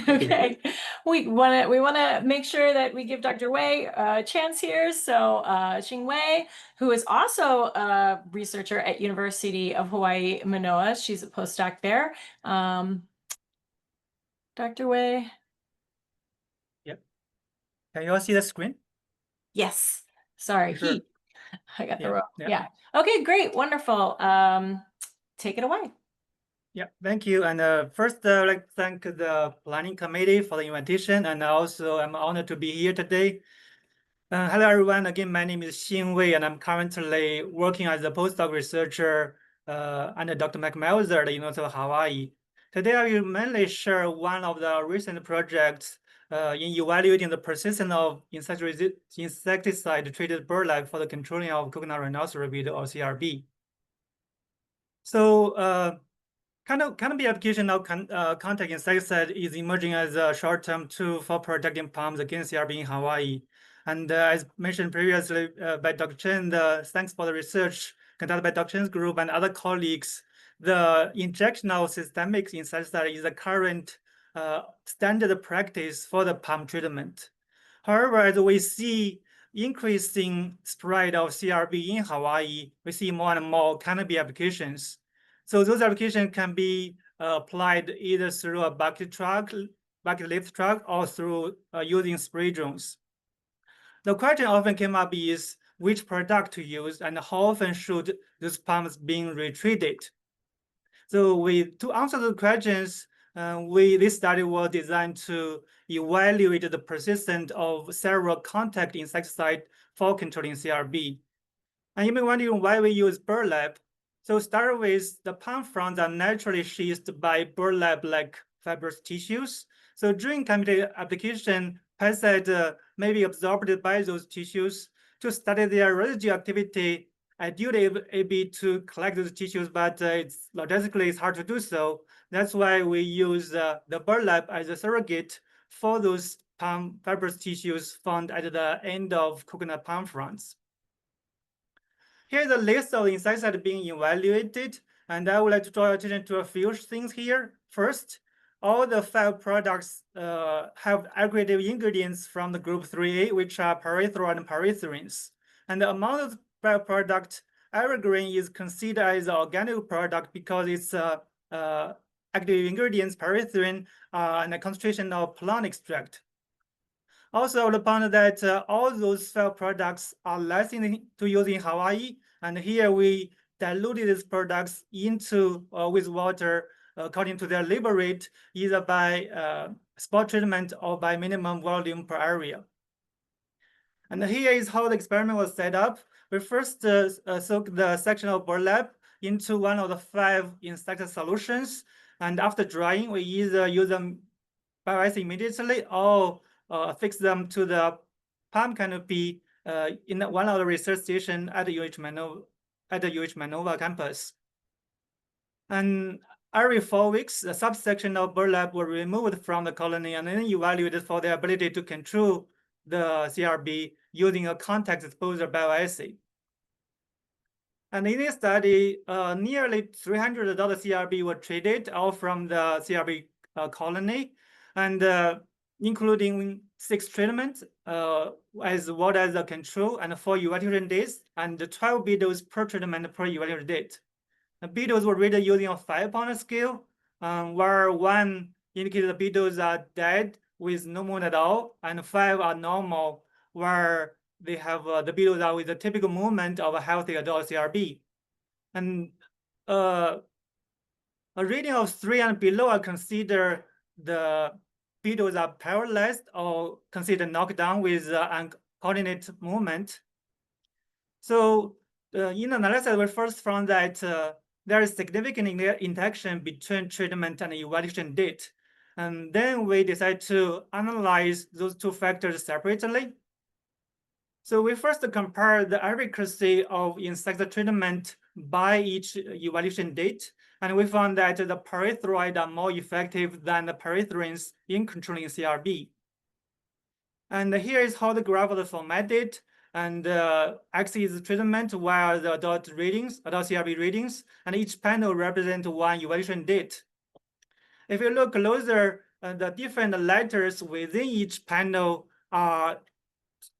Okay, we want to make sure that we give Dr. Wei a chance here. So Xing Wei, who is also a researcher at University of Hawaii, Mānoa, she's a postdoc there. Dr. Wei. Yep. Can you all see the screen? Yes. Sorry, Sure. I got the wrong. Yeah. Yeah. Okay, great, wonderful. Take it away. Yeah, thank you. And first, I'd like to thank the planning committee for the invitation, and also I'm honored to be here today. Hello, everyone. Again, my name is Xing Wei, and I'm currently working as a postdoc researcher under Dr. McMelzer at the University of Hawaii. Today, I will mainly share one of the recent projects in evaluating the persistence of insecticide-treated burlap for the controlling of coconut rhinoceros beetle or CRB. So canopy application of contact insecticide is emerging as a short-term tool for protecting palms against CRB in Hawaii. And as mentioned previously by Dr. Cheng, thanks for the research conducted by Dr. Chen's group and other colleagues, the injection of systemic insecticide is the current standard practice for the palm treatment. However, as we see increasing spread of CRB in Hawaii, we see more and more canopy applications. So those applications can be applied either through a bucket lift truck, or through using spray drones. The question often came up is which product to use and how often should these palms being retreated. So to answer the questions, this study was designed to evaluate the persistence of several contact insecticide for controlling CRB. And you may wonder why we use burlap. So start with the palm fronds are naturally sheathed by burlap-like fibrous tissues. So during chemical application, pesticide may be absorbed by those tissues. To study their residue activity, ideally able to collect those tissues, but logistically it's hard to do so. That's why we use the burlap as a surrogate for those palm fibrous tissues found at the end of coconut palm fronds. Here's a list of insecticides being evaluated, and I would like to draw your attention to a few things here. First, all the 5 products have aggregative ingredients from the group 3A, which are pyrethroid and pyrethrins. And among those 5 products, evergreen is considered as an organic product because it's active ingredients, pyrethrin, and a concentration of plant extract. Also, the point that all those cell products are licensed to use in Hawaii, and here we diluted these products into with water according to their label rate, either by spot treatment or by minimum volume per area. And here is how the experiment was set up. We first soak the section of burlap into one of the 5 insecticide solutions, and after drying, we either use them bioice immediately or fix them to the palm canopy in one of the research stations at the Mānoa campus. And every 4 weeks, a subsection of burlap were removed from the colony and then evaluated for their ability to control the CRB using a contact exposure bioassay. And in this study, nearly 300 adult CRB were treated, all from the CRB colony, and including 6 treatments as well as a control and 4 evaluation days, and 12 beetles per treatment per evaluation date. The beetles were rated using a 5-point scale, where 1 indicated the beetles are dead with no movement at all, and 5 are normal, where they have the beetles are with the typical movement of a healthy adult CRB. And a rating of 3 and below are considered the beetles are paralyzed or considered knocked down with uncoordinated movement. So in analysis, we first found that there is significant interaction between treatment and evaluation date. And then we decided to analyze those 2 factors separately. So we first compared the efficacy of insecticide treatment by each evaluation date, and we found that the pyrethroids are more effective than the pyrethrins in controlling CRB. And here is how the graph was formatted, and X is treatment, while the adult CRB readings, and each panel represents 1 evaluation date. If you look closer, the different letters within each panel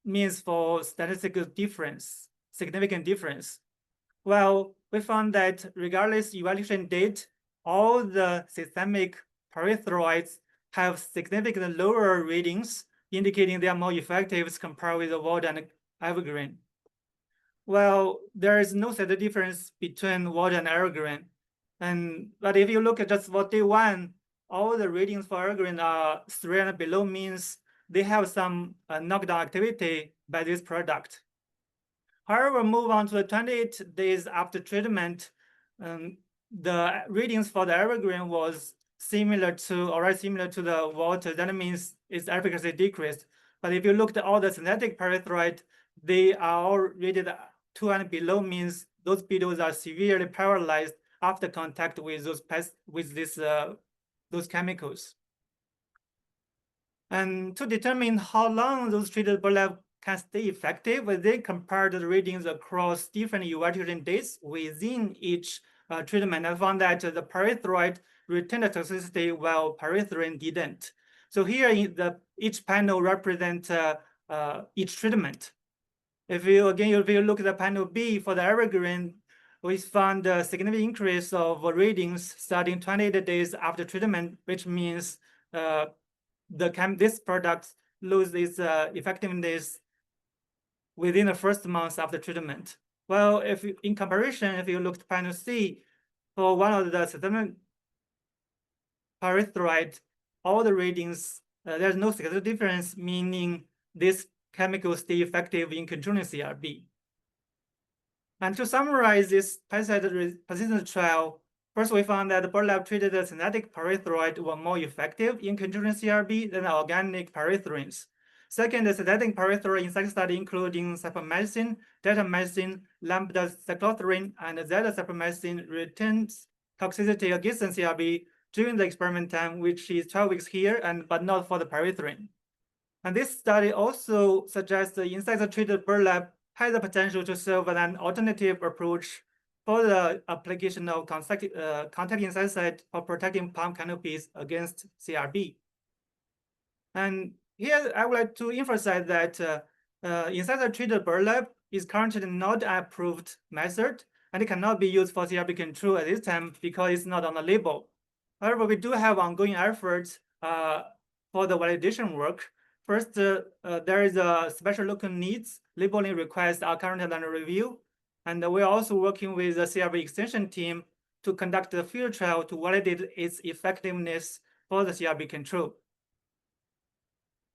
means for statistical difference, significant difference. Well, we found that regardless evaluation date, all the systemic pyrethroids have significantly lower readings, indicating they are more effective as compared with the water and evergreen. Well, there is no set difference between water and evergreen. But if you look at just for day 1, all the readings for evergreen are 3 and below, means they have some knockdown activity by this product. However, move on to the 28 days after treatment, the readings for the evergreen was similar to the water. That means its efficacy decreased. But if you look at all the synthetic pyrethroid, they are all rated 2 and below, means those beetles are severely paralyzed after contact with those chemicals. And to determine how long those treated burlap can stay effective, they compared the readings across different evaluation days within each treatment. I found that the pyrethroid retained toxicity while pyrethrin didn't. So here each panel represents each treatment. If you look at the panel B for the evergreen, we found a significant increase of readings starting 28 days after treatment, which means this product loses its effectiveness within the first month after treatment. Well, in comparison, if you look at panel C, for one of the systemic pyrethroid, all the readings, there's no significant difference, meaning this chemical stay effective in controlling CRB. And to summarize this pesticide resistance trial, first we found that the burlap treated synthetic pyrethroid were more effective in controlling CRB than organic pyrethrins. Second, the synthetic pyrethroid insecticide, including cypermethrin, deltamethrin, lambda-cyclothrin, and zeta-cypermethrin, retains toxicity against CRB during the experiment time, which is 12 weeks here, but not for the pyrethrin. And this study also suggests the insecticide-treated burlap has the potential to serve as an alternative approach for the application of contact insecticide for protecting palm canopies against CRB. And here I would like to emphasize that insecticide-treated burlap is currently not an approved method, and it cannot be used for CRB control at this time because it's not on the label. However, we do have ongoing efforts for the validation work. First, there is a special local needs labeling requests are currently under review, and we're also working with the CRB extension team to conduct a field trial to validate its effectiveness for the CRB control.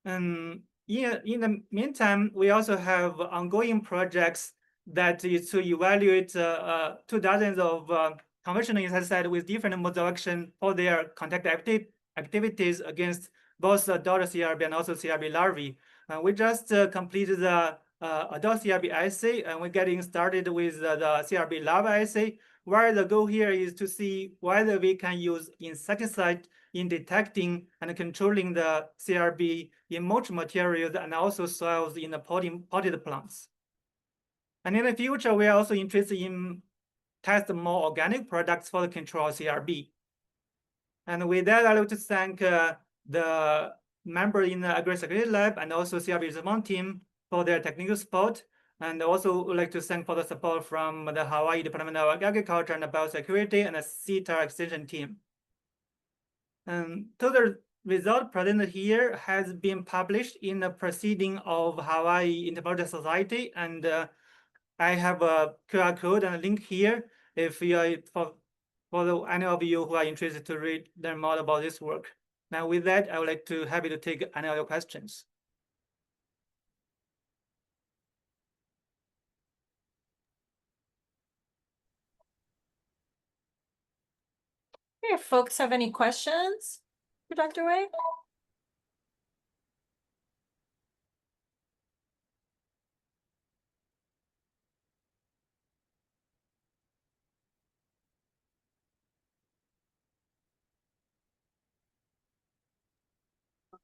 And in the meantime, we also have ongoing projects that is to evaluate 2 dozens of conventional insecticides with different modes of action for their contact activities against both adult CRB and also CRB larvae. We just completed the adult CRB assay, and we're getting started with the CRB larva assay, where the goal here is to see whether we can use insecticide in detecting and controlling the CRB in mulch materials and also soils in the potted plants. And in the future, we are also interested in testing more organic products for the control of CRB. And with that, I'd like to thank the member in the Agri-Security Lab and also CRB response team for their technical support. And also would like to thank for the support from the Hawaii Department of Agriculture and Biosecurity and the CSIRO extension team. And so the result presented here has been published in the Proceeding of Hawaii Entomological Society, and I have a QR code and a link here if you are for any of you who are interested to learn more about this work. Now, with that, I would like to happy to take any of your questions. If folks have any questions for Dr. Wei?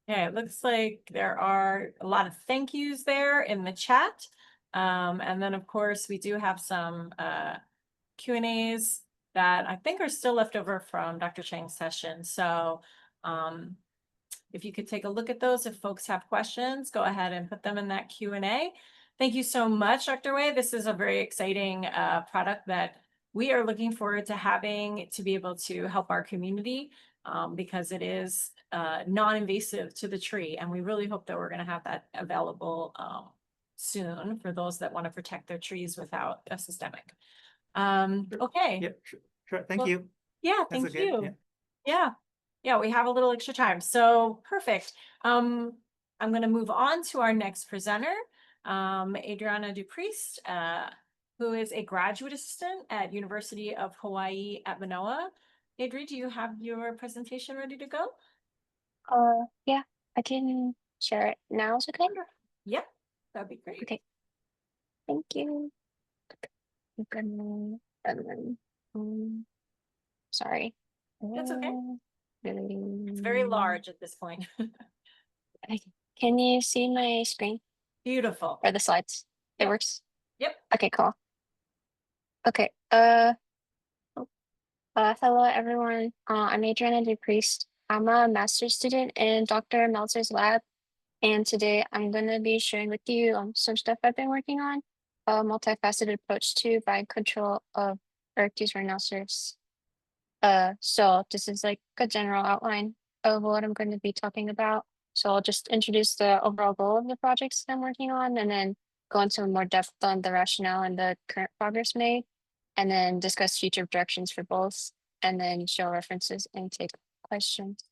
Okay, it looks like there are a lot of thank yous there in the chat. And then, of course, we do have some Q&As that I think are still left over from Dr. Cheng's session. So if you could take a look at those, if folks have questions, go ahead and put them in that Q&A. Thank you so much, Dr. Wei. This is a very exciting product that we are looking forward to having to be able to help our community because it is non-invasive to the tree. And we really hope that we're going to have that available soon for those that want to protect their trees without a systemic. Okay. Yeah, sure. Thank you. Yeah, thank you. Yeah, we have a little extra time. So perfect. I'm going to move on to our next presenter, Adriana Dupriest, who is a graduate assistant at University of Hawaii at Manoa. Adri, do you have your presentation ready to go? Yeah, I can share it now. Is it okay? Yep, that'd be great. Okay. Thank you. Sorry. That's okay. It's very large at this point. Can you see my screen? Beautiful. Or the slides? It Yep. works? Yep. Okay, cool. Okay. Hello everyone. I'm Adriana Dupriest. I'm a master's student in Dr. Meltzer's lab, and today I'm going to be sharing with you some stuff I've been working on, a multifaceted approach to biocontrol of Oryctes rhinoceros. So this is like a general outline of what I'm going to be talking about. So I'll just introduce the overall goal of the projects that I'm working on, and then go into more depth on the rationale and the current progress made, and then discuss future directions for both, and then show references and take questions.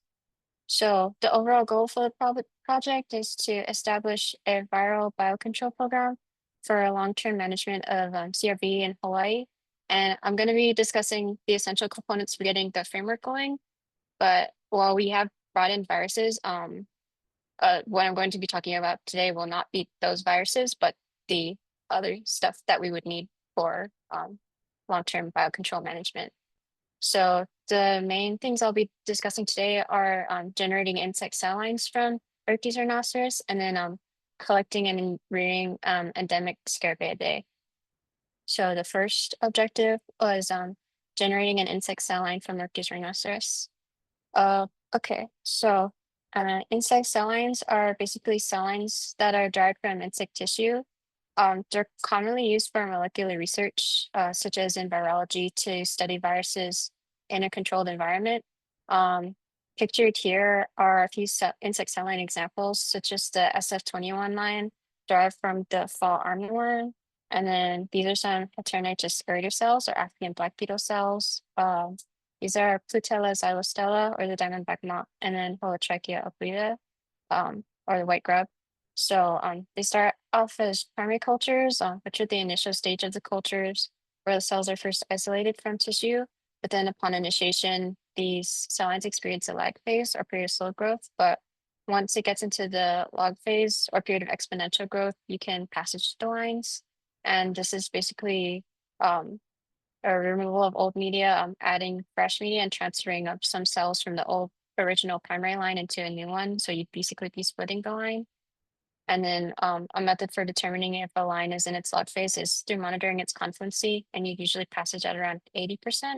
So the overall goal for the project is to establish a viral biocontrol program for long-term management of CRB in Hawaii. And I'm going to be discussing the essential components for getting the framework going. But while we have brought in viruses, what I'm going to be talking about today will not be those viruses, but the other stuff that we would need for long-term biocontrol management. So the main things I'll be discussing today are generating insect cell lines from Oryctes rhinoceros, and then collecting and rearing endemic Scarabaeidae. So the first objective was generating an insect cell line from Oryctes rhinoceros. Okay, so insect cell lines are basically cell lines that are derived from insect tissue. They're commonly used for molecular research, such as in virology to study viruses in a controlled environment. Pictured here are a few insect cell line examples, such as the SF21 line derived from the fall armyworm. And then these are some Heteronychus irido cells or African black beetle cells. These are Plutella xylostella or the diamondback moth, and then Holotrichia oblida, or the white grub. So they start off as primary cultures, which are the initial stage of the cultures where the cells are first isolated from tissue. But then upon initiation, these cell lines experience a lag phase or period of slow growth. But once it gets into the log phase or period of exponential growth, you can passage the lines. And this is basically a removal of old media, adding fresh media and transferring of some cells from the old original primary line into a new one. So you'd basically be splitting the line. And then a method for determining if a line is in its log phase is through monitoring its confluency, and you usually passage at around 80%.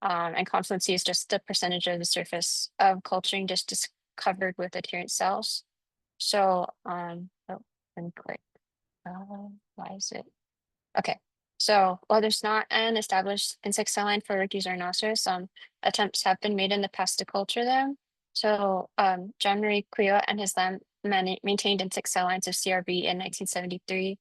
And confluency is just the percentage of the surface of culturing just covered with adherent cells. So, oh, let me click. Why is it? Okay. So while there's not an established insect cell line for Oryctes or Rhinoceros, attempts have been made in the past to culture them. So Jean-Marie Cueillat and his lab maintained insect cell lines of CRB in 1973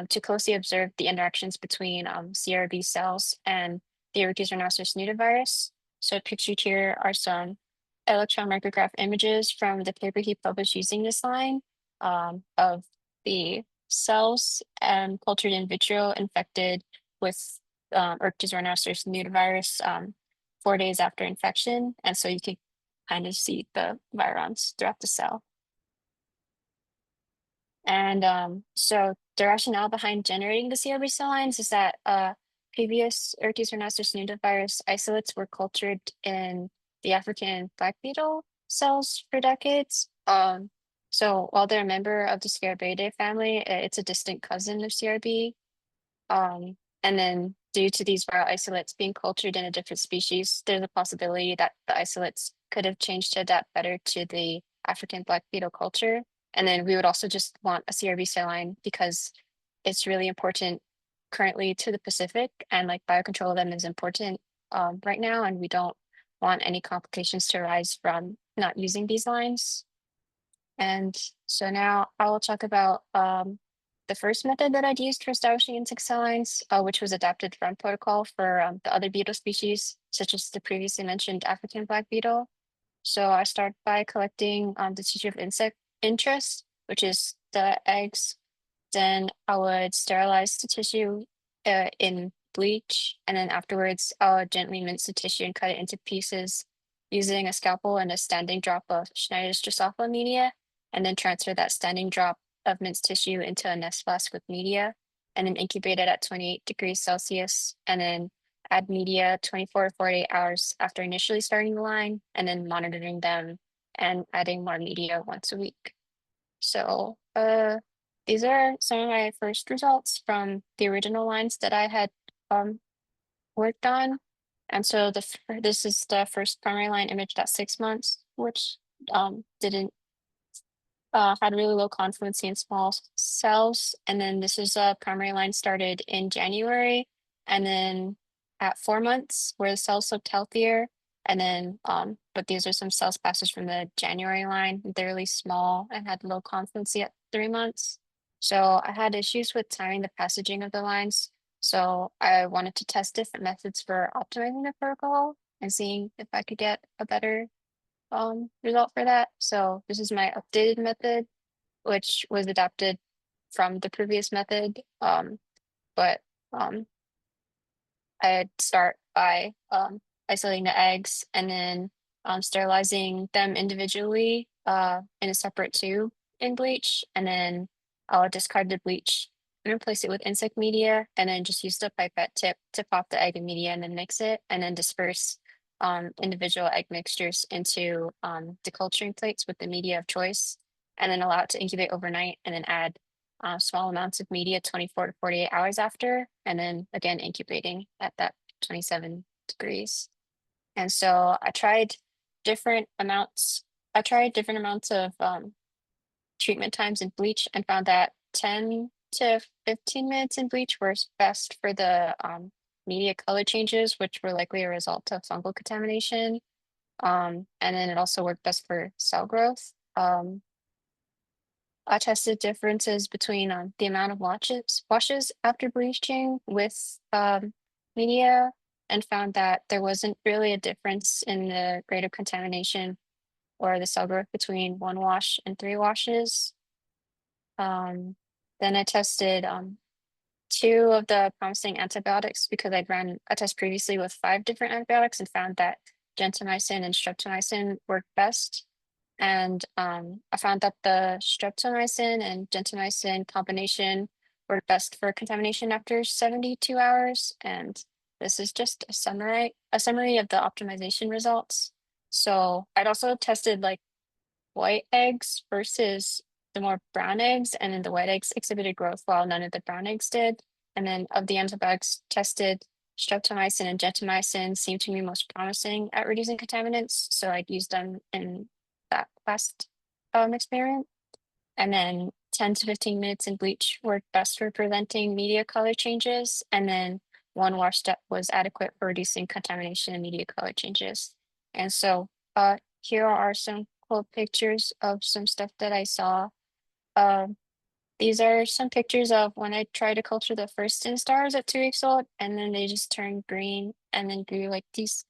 to closely observe the interactions between CRB cells and the Oryctes rhinoceros nudivirus. So pictured here are some electron micrograph images from the paper he published using this line of the cells cultured in vitro infected with Oryctes rhinoceros nudivirus 4 days after infection. And so you can kind of see the virons throughout the cell. And so the rationale behind generating the CRB cell lines is that previous Oryctes rhinoceros nudivirus isolates were cultured in the African black beetle cells for decades. So while they're a member of the Scarabaeidae family, it's a distant cousin of CRB. And then due to these viral isolates being cultured in a different species, there's a possibility that the isolates could have changed to adapt better to the African black beetle culture. And then we would also just want a CRB cell line because it's really important currently to the Pacific, and like biocontrol of them is important right now, and we don't want any complications to arise from not using these lines. And so now I will talk about the first method that I'd used for establishing insect cell lines, which was adapted from protocol for the other beetle species, such as the previously mentioned African black beetle. So I start by collecting the tissue of insect interest, which is the eggs. Then I would sterilize the tissue in bleach, and then afterwards I would gently mince the tissue and cut it into pieces using a scalpel and a standing drop of Schneider's Drosophila media, and then transfer that standing drop of minced tissue into a nest flask with media, and then incubate it at 28 degrees Celsius, and then add media 24 to 48 hours after initially starting the line, and then monitoring them and adding more media once a week. So these are some of my first results from the original lines that I had worked on. And so this is the first primary line imaged at 6 months, which didn't had really low confluency in small cells. And then this is a primary line started in January, and then at 4 months where the cells looked healthier. And then, but these are some cells passage from the January line. They're really small and had low confluency at 3 months. So I had issues with timing the passaging of the lines. So I wanted to test different methods for optimizing the protocol and seeing if I could get a better result for that. So this is my updated method, which was adapted from the previous method. But I'd start by isolating the eggs and then sterilizing them individually in a separate tube in bleach, and then I'll discard the bleach and replace it with insect media, and then just use the pipette tip to pop the egg in media and then mix it, and then disperse individual egg mixtures into deculturing plates with the media of choice, and then allow it to incubate overnight, and then add small amounts of media 24 to 48 hours after, and then again incubating at that 27 degrees. And so I tried different amounts of treatment times in bleach and found that 10 to 15 minutes in bleach works best for the media color changes, which were likely a result of fungal contamination. And then it also worked best for cell growth. I tested differences between the amount of washes after bleaching with media and found that there wasn't really a difference in the rate of contamination or the cell growth between 1 wash and 3 washes. Then I tested 2 of the promising antibiotics because I'd ran a test previously with 5 different antibiotics and found that gentamicin and streptomycin worked best. And I found that the streptomycin and gentamicin combination worked best for contamination after 72 hours. And this is just a summary of the optimization results. So I'd also tested like white eggs versus the more brown eggs, and then the white eggs exhibited growth while none of the brown eggs did. And then of the antibiotics tested, streptomycin and gentamicin seemed to be most promising at reducing contaminants. So I'd used them in that last experiment. And then 10 to 15 minutes in bleach worked best for preventing media color changes. And then 1 wash step was adequate for reducing contamination and media color changes. And so here are some cool pictures of some stuff that I saw. These are some pictures of when I tried to culture the first instars at 2 weeks old, and then they just turned green and then grew like these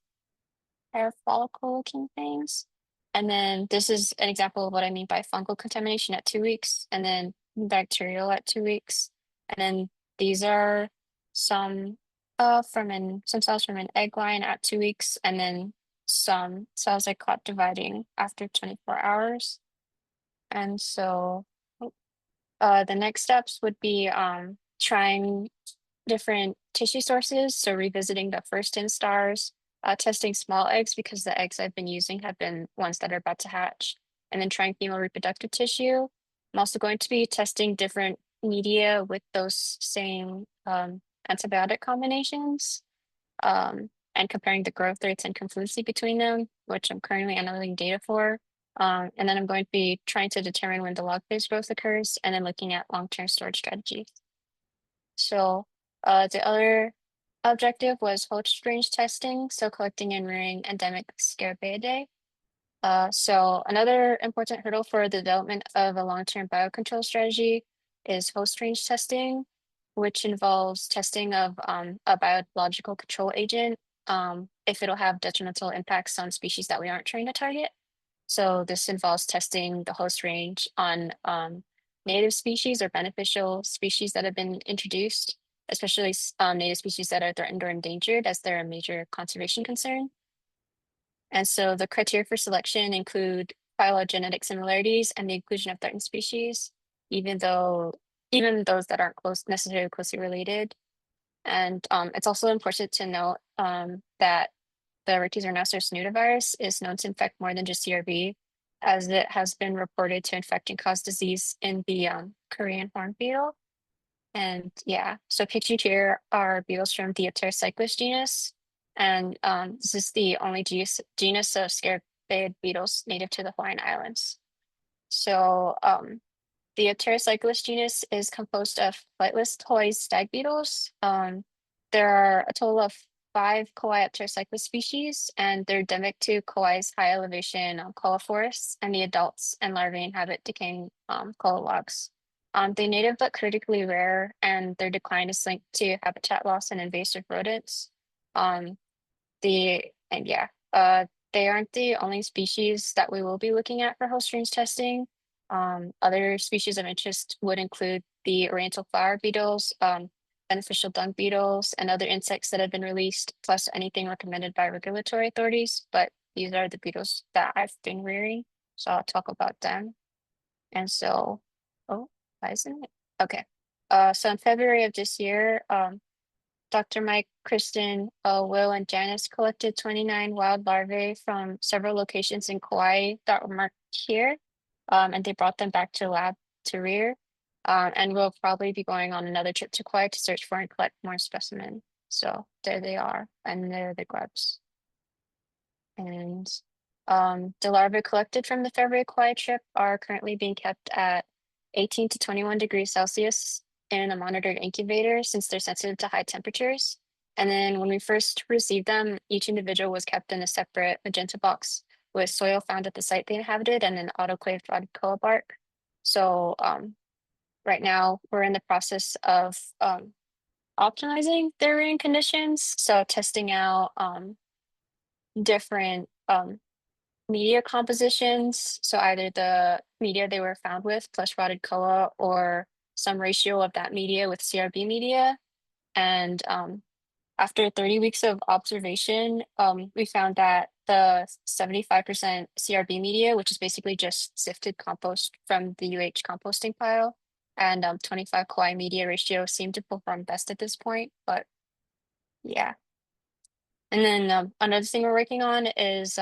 hair follicle looking things. And then this is an example of what I mean by fungal contamination at 2 weeks, and then bacterial at 2 weeks. And then these are some cells from an egg line at 2 weeks, and then some cells I caught dividing after 24 hours. And so the next steps would be trying different tissue sources. So revisiting the first instars, testing small eggs because the eggs I've been using have been ones that are about to hatch, and then trying female reproductive tissue. I'm also going to be testing different media with those same antibiotic combinations and comparing the growth rates and confluency between them, which I'm currently analyzing data for. And then I'm going to be trying to determine when the log phase growth occurs and then looking at long-term storage strategies. So the other objective was host range testing, so collecting and rearing endemic Scarabaeidae. So another important hurdle for the development of a long-term biocontrol strategy is host range testing, which involves testing of a biological control agent if it'll have detrimental impacts on species that we aren't trying to target. So this involves testing the host range on native species or beneficial species that have been introduced, especially native species that are threatened or endangered, as they're a major conservation concern. And so the criteria for selection include phylogenetic similarities and the inclusion of threatened species, even those that aren't necessarily closely related. And it's also important to note that the Oryctes Rhinoceros nudivirus is known to infect more than just CRB, as it has been reported to infect and cause disease in the Korean horned beetle. And yeah, so pictured here are beetles from the Pterocyclus genus. And this is the only genus of scarabaeid beetles native to the Hawaiian Islands. So the Pterocyclus genus is composed of flightless Hawaii stag beetles. There are a total of 5 Kauai Pterocyclus species, and they're endemic to Kauai's high elevation koa forests, and the adults and larvae inhabit decaying koa logs. They're native but critically rare, and their decline is linked to habitat loss and invasive rodents. They aren't the only species that we will be looking at for host range testing. Other species of interest would include the oriental flower beetles, beneficial dung beetles, and other insects that have been released, plus anything recommended by regulatory authorities. But these are the beetles that I've been rearing, so I'll talk about them. And so, why isn't it? Okay. So in February of this year, Dr. Mike, Kristen, Will, and Janice collected 29 wild larvae from several locations in Kauai that were marked here, and they brought them back to the lab to rear. And we'll probably be going on another trip to Kauai to search for and collect more specimens. So there they are, and they're the grubs. And the larvae collected from the February Kauai trip are currently being kept at 18 to 21 degrees Celsius in a monitored incubator since they're sensitive to high temperatures. And then when we first received them, each individual was kept in a separate magenta box with soil found at the site they inhabited and an autoclaved rotted koa bark. So right now we're in the process of optimizing their rearing conditions. So testing out different media compositions. So either the media they were found with plus rotted koa or some ratio of that media with CRB media. And after 30 weeks of observation, we found that the 75% CRB media, which is basically just sifted compost from the UH composting pile, and 25 Kauai media ratio seemed to perform best at this point, but yeah. And then another thing we're working on is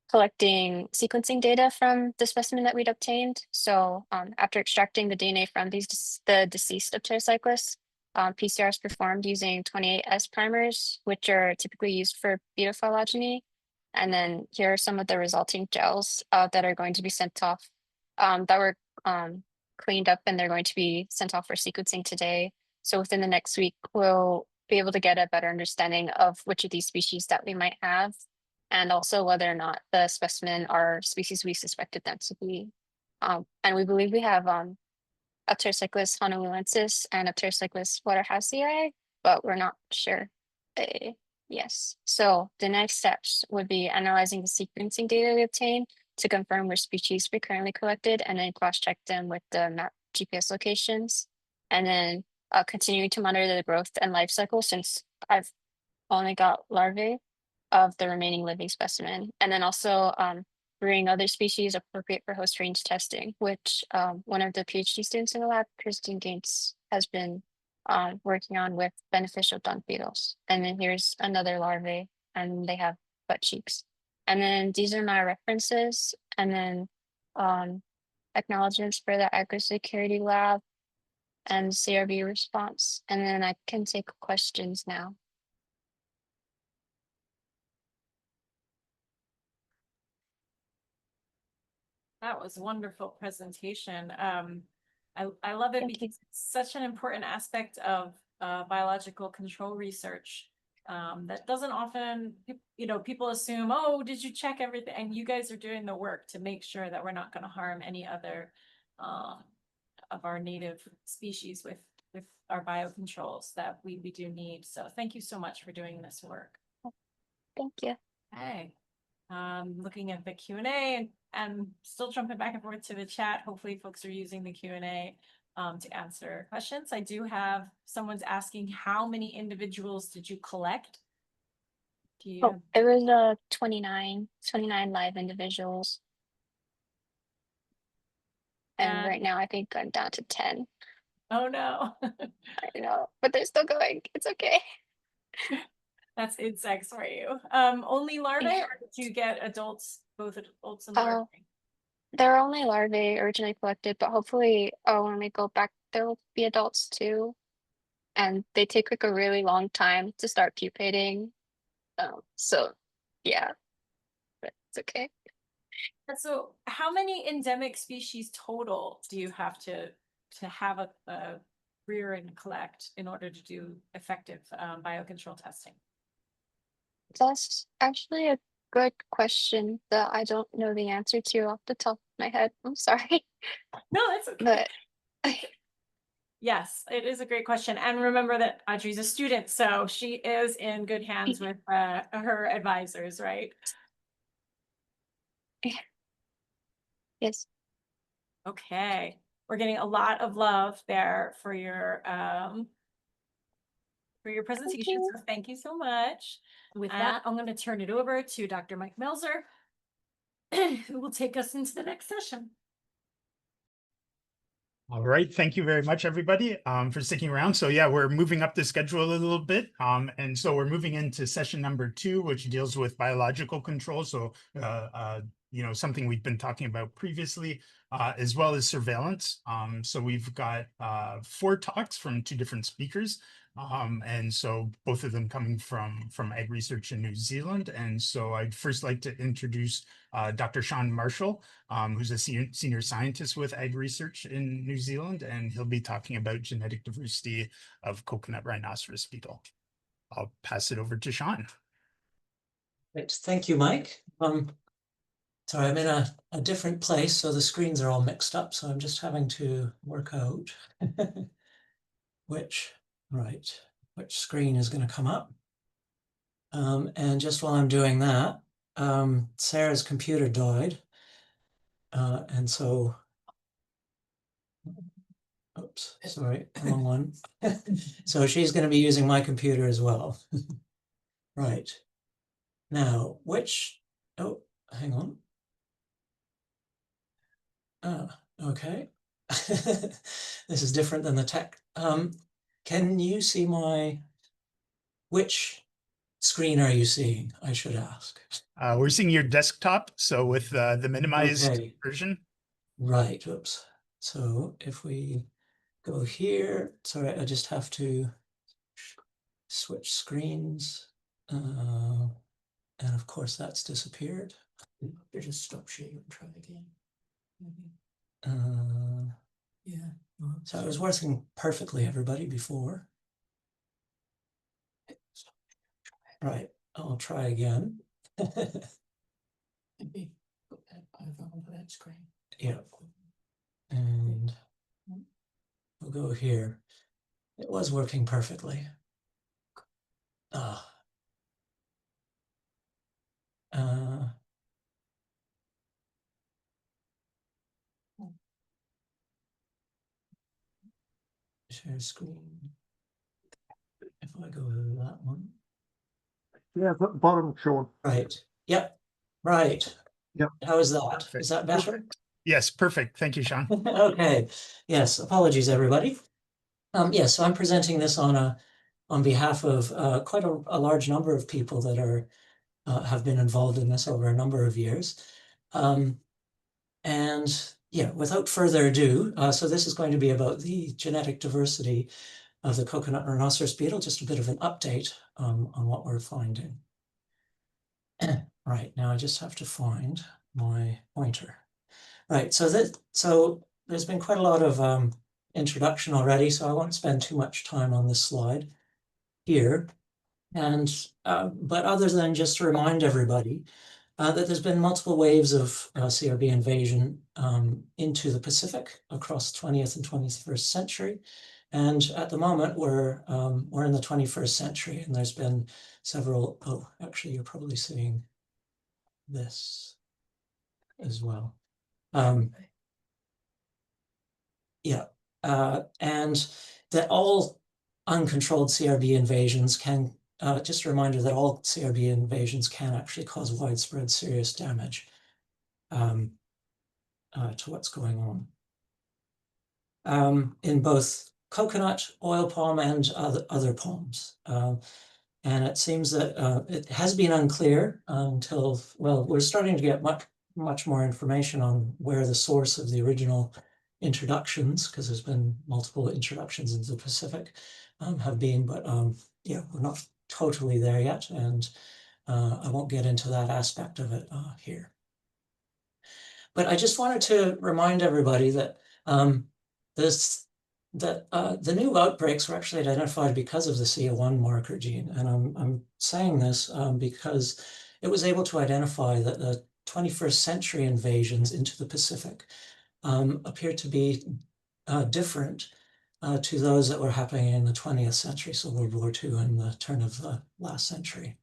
collecting sequencing data from the specimen that we'd obtained. So after extracting the DNA from the deceased pterocyclists, PCR is performed using 28S primers, which are typically used for beta phylogeny. And then here are some of the resulting gels that are going to be sent off, that were cleaned up, and they're going to be sent off for sequencing today. So within the next week, we'll be able to get a better understanding of which of these species that we might have, and also whether or not the specimen are species we suspected them to be. And we believe we have Pterocyclus honoluluensis and Pterocyclus waterhousei, but we're not sure. Yes. So the next steps would be analyzing the sequencing data we obtain to confirm which species we currently collected, and then cross-check them with the map GPS locations, and then continuing to monitor the growth and life cycle, since I've only got larvae of the remaining living specimen, and then also rearing other species appropriate for host range testing, which one of the PhD students in the lab, Kristen Gaines, has been working on with beneficial dung beetles. And then here's another larvae, and they have butt cheeks. And then these are my references, and then acknowledgements for the Agri-Security Lab and CRB response. And then I can take questions now. That was a wonderful presentation. I love it because it's such an important aspect of biological control research that doesn't often, people assume, oh, did you check everything? And you guys are doing the work to make sure that we're not going to harm any other of our native species with our biocontrols that we do need. So thank you so much for doing this work. Thank you. Okay. Looking at the Q&A and still jumping back and forth to the chat. Hopefully folks are using the Q&A to answer questions. I do have someone's asking, how many individuals did you collect? Oh, it was 29 live individuals. And right now I think I'm down to 10. Oh no. I know, but they're still going. It's okay. That's insects for you. Only larvae, or did you get adults, both adults and larvae? They're only larvae originally collected, but hopefully when we go back, there will be adults too. And they take like a really long time to start pupating. So yeah, but it's okay. And so how many endemic species total do you have to have a rear and collect in order to do effective biocontrol testing? That's actually a good question that I don't know the answer to off the top of my head. I'm sorry. No, that's okay. But yes, it is a great question. And remember that Audrey's a student, so she is in good hands with her advisors, right? Yes. Okay. We're getting a lot of love there for your presentation. So thank you so much. With that, I'm going to turn it over to Dr. Mike Melzer, who will take us into the next session. All right, thank you very much, everybody, for sticking around. So yeah, we're moving up the schedule a little bit. And so we're moving into session number 2, which deals with biological control. So, something we've been talking about previously, as well as surveillance. So we've got 4 talks from 2 different speakers. And so both of them coming from ag research in New Zealand. And so I'd first like to introduce Dr. Sean Marshall, who's a senior scientist with ag research in New Zealand, and he'll be talking about genetic diversity of coconut rhinoceros beetle. I'll pass it over to Sean. Great. Thank you, Mike. Sorry, I'm in a different place, so the screens are all mixed up, so I'm just having to work out which screen is going to come up. And just while I'm doing that, Sarah's computer died. And so, oops, sorry, wrong one. So she's going to be using my computer as well. Right. Now, oh, hang on. Okay. This is different than the tech. Can you see which screen are you seeing, I should ask? We're seeing your desktop, so with the minimized version. Right, oops. So if we go here, sorry, I just have to switch screens. And of course that's disappeared. Just stop sharing and try again. Yeah. So it was working perfectly, everybody, before. Right, I'll try again. Maybe put that over on that screen. Yeah. And we'll go here. It was working perfectly. Share screen. If I go to that one. Yeah, at the bottom, Sean. Right. Yep. Right. Yep. How is that? Perfect. Is that better? Perfect. Yes, perfect. Thank you, Sean. Okay. Yes. Apologies, everybody. Yes, so I'm presenting this on behalf of quite a large number of people that have been involved in this over a number of years. And yeah, without further ado, so this is going to be about the genetic diversity of the coconut rhinoceros beetle, just a bit of an update on what we're finding. Right, now I just have to find my pointer. Right, so there's been quite a lot of introduction already, so I won't spend too much time on this slide here. And but other than just to remind everybody that there's been multiple waves of CRB invasion into the Pacific across the 20th and 21st century. And at the moment, we're in the 21st century, and there's been several. Oh, actually, you're probably seeing this as well. Yeah, and that all uncontrolled CRB invasions can, just a reminder that all CRB invasions can actually cause widespread serious damage to what's going on. In both coconut, oil palm, and other palms. And it seems that it has been unclear until, well, we're starting to get much more information on where the source of the original introductions, because there's been multiple introductions into the Pacific, have been, but yeah, we're not totally there yet, and I won't get into that aspect of it here. But I just wanted to remind everybody that the new outbreaks were actually identified because of the CA1 marker gene, and I'm saying this because it was able to identify that the 21st century invasions into the Pacific appear to be different to those that were happening in the 20th century, so World War II and the turn of the last century.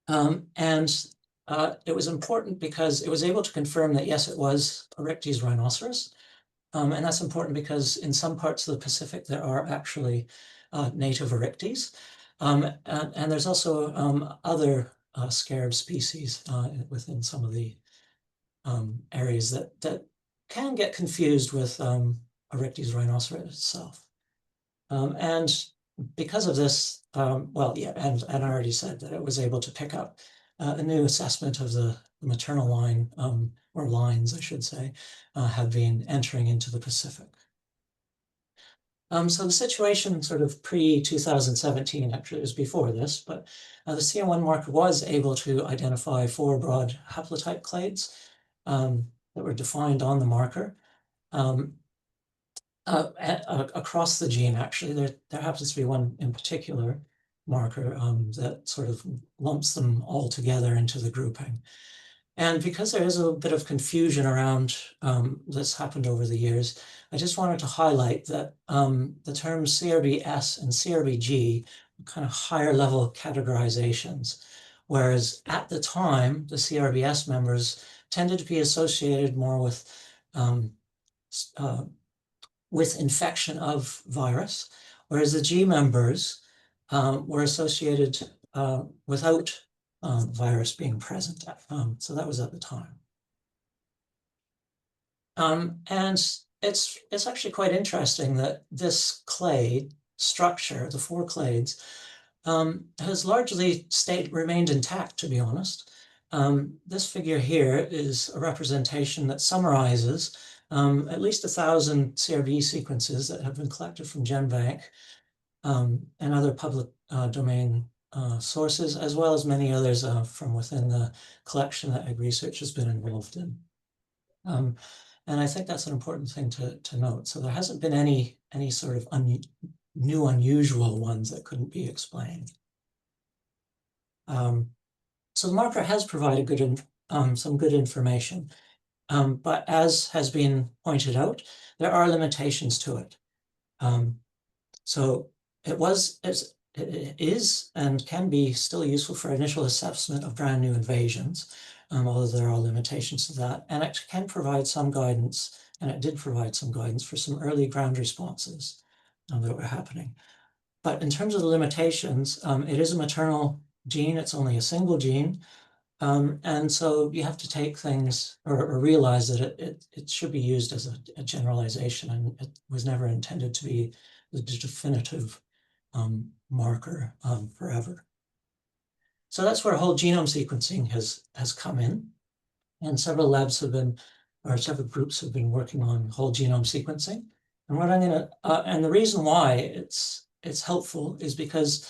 It was important because it was able to confirm that, yes, it was Oryctes rhinoceros. And that's important because in some parts of the Pacific, there are actually native Oryctes. And there's also other scarab species within some of the areas that can get confused with Oryctes rhinoceros itself. And because of this, well, yeah, and I already said that it was able to pick up a new assessment of the maternal line, or lines, I should say, have been entering into the Pacific. So the situation sort of pre-2017, actually it was before this, but the CM1 marker was able to identify 4 broad haplotype clades that were defined on the marker. Across the gene, actually, there happens to be one in particular marker that sort of lumps them all together into the grouping. And because there is a bit of confusion around that's happened over the years, I just wanted to highlight that the terms CRBS and CRBG are kind of higher level categorizations, whereas at the time, the CRBS members tended to be associated more with infection of virus, whereas the G members were associated without virus being present. So that was at the time. And it's actually quite interesting that this clade structure, the 4 clades, has largely remained intact, to be honest. This figure here is a representation that summarizes at least 1,000 CRB sequences that have been collected from GenBank and other public domain sources, as well as many others from within the collection that Ag Research has been involved in. And I think that's an important thing to note. So there hasn't been any sort of new unusual ones that couldn't be explained. So the marker has provided some good information, but as has been pointed out, there are limitations to it. So it is and can be still useful for initial assessment of brand new invasions, although there are limitations to that, and it can provide some guidance, and it did provide some guidance for some early ground responses that were happening. But in terms of the limitations, it is a maternal gene, it's only a single gene, and so you have to take things or realize that it should be used as a generalization, and it was never intended to be the definitive marker forever. So that's where whole genome sequencing has come in, and several labs have been, or several groups have been working on whole genome sequencing. And what I'm gonna, and the reason why it's helpful is because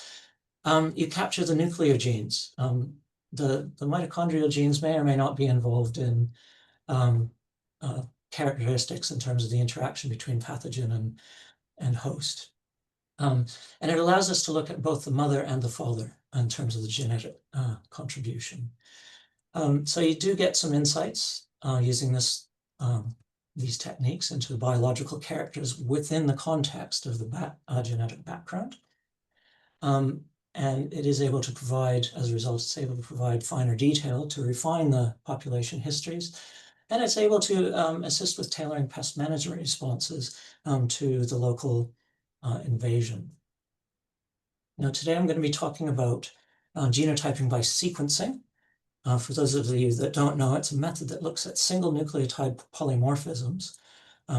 you capture the nuclear genes. The mitochondrial genes may or may not be involved in characteristics in terms of the interaction between pathogen and host. And it allows us to look at both the mother and the father in terms of the genetic contribution. So you do get some insights using these techniques into the biological characters within the context of the genetic background. And it is able to provide, as a result, it's able to provide finer detail to refine the population histories. And it's able to assist with tailoring pest management responses to the local invasion. Now, today I'm going to be talking about genotyping by sequencing. For those of you that don't know, it's a method that looks at single nucleotide polymorphisms,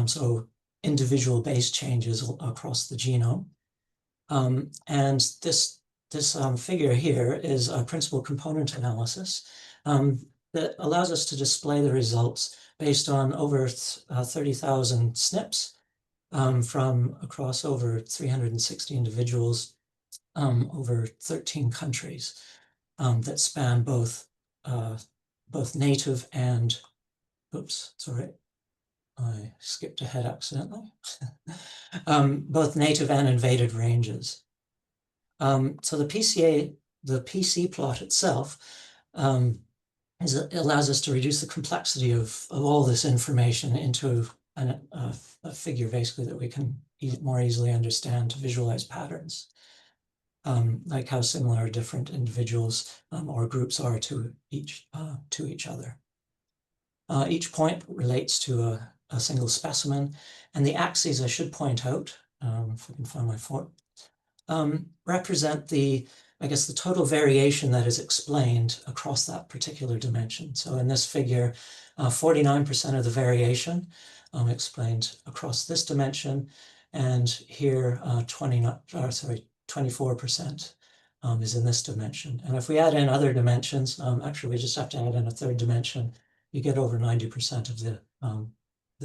so individual base changes across the genome. And this figure here is a principal component analysis that allows us to display the results based on over 30,000 SNPs from across over 360 individuals over 13 countries that span both native and, oops, sorry, I skipped ahead accidentally, both native and invaded ranges. So the PC plot itself allows us to reduce the complexity of all this information into a figure basically that we can more easily understand to visualize patterns, like how similar different individuals or groups are to each other. Each point relates to a single specimen, and the axes, I should point out, if I can find my fork, represent the total variation that is explained across that particular dimension. So in this figure, 49% of the variation explained across this dimension, and here 24% is in this dimension. And if we add in other dimensions, actually we just have to add in a third dimension, you get over 90% of the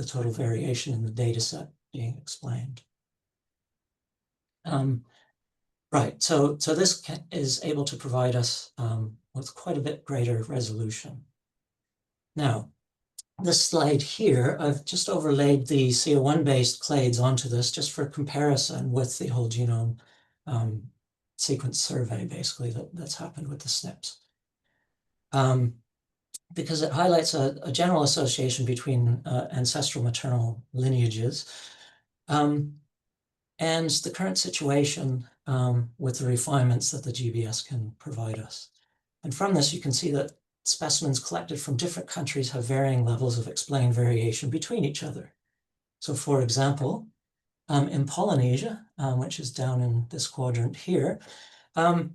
total variation in the data set being explained. Right, so this is able to provide us with quite a bit greater resolution. Now, this slide here, I've just overlaid the CO1-based clades onto this just for comparison with the whole genome sequence survey, basically, that's happened with the SNPs. Because it highlights a general association between ancestral maternal lineages and the current situation with the refinements that the GBS can provide us. And from this, you can see that specimens collected from different countries have varying levels of explained variation between each other. So for example, in Polynesia, which is down in this quadrant here, the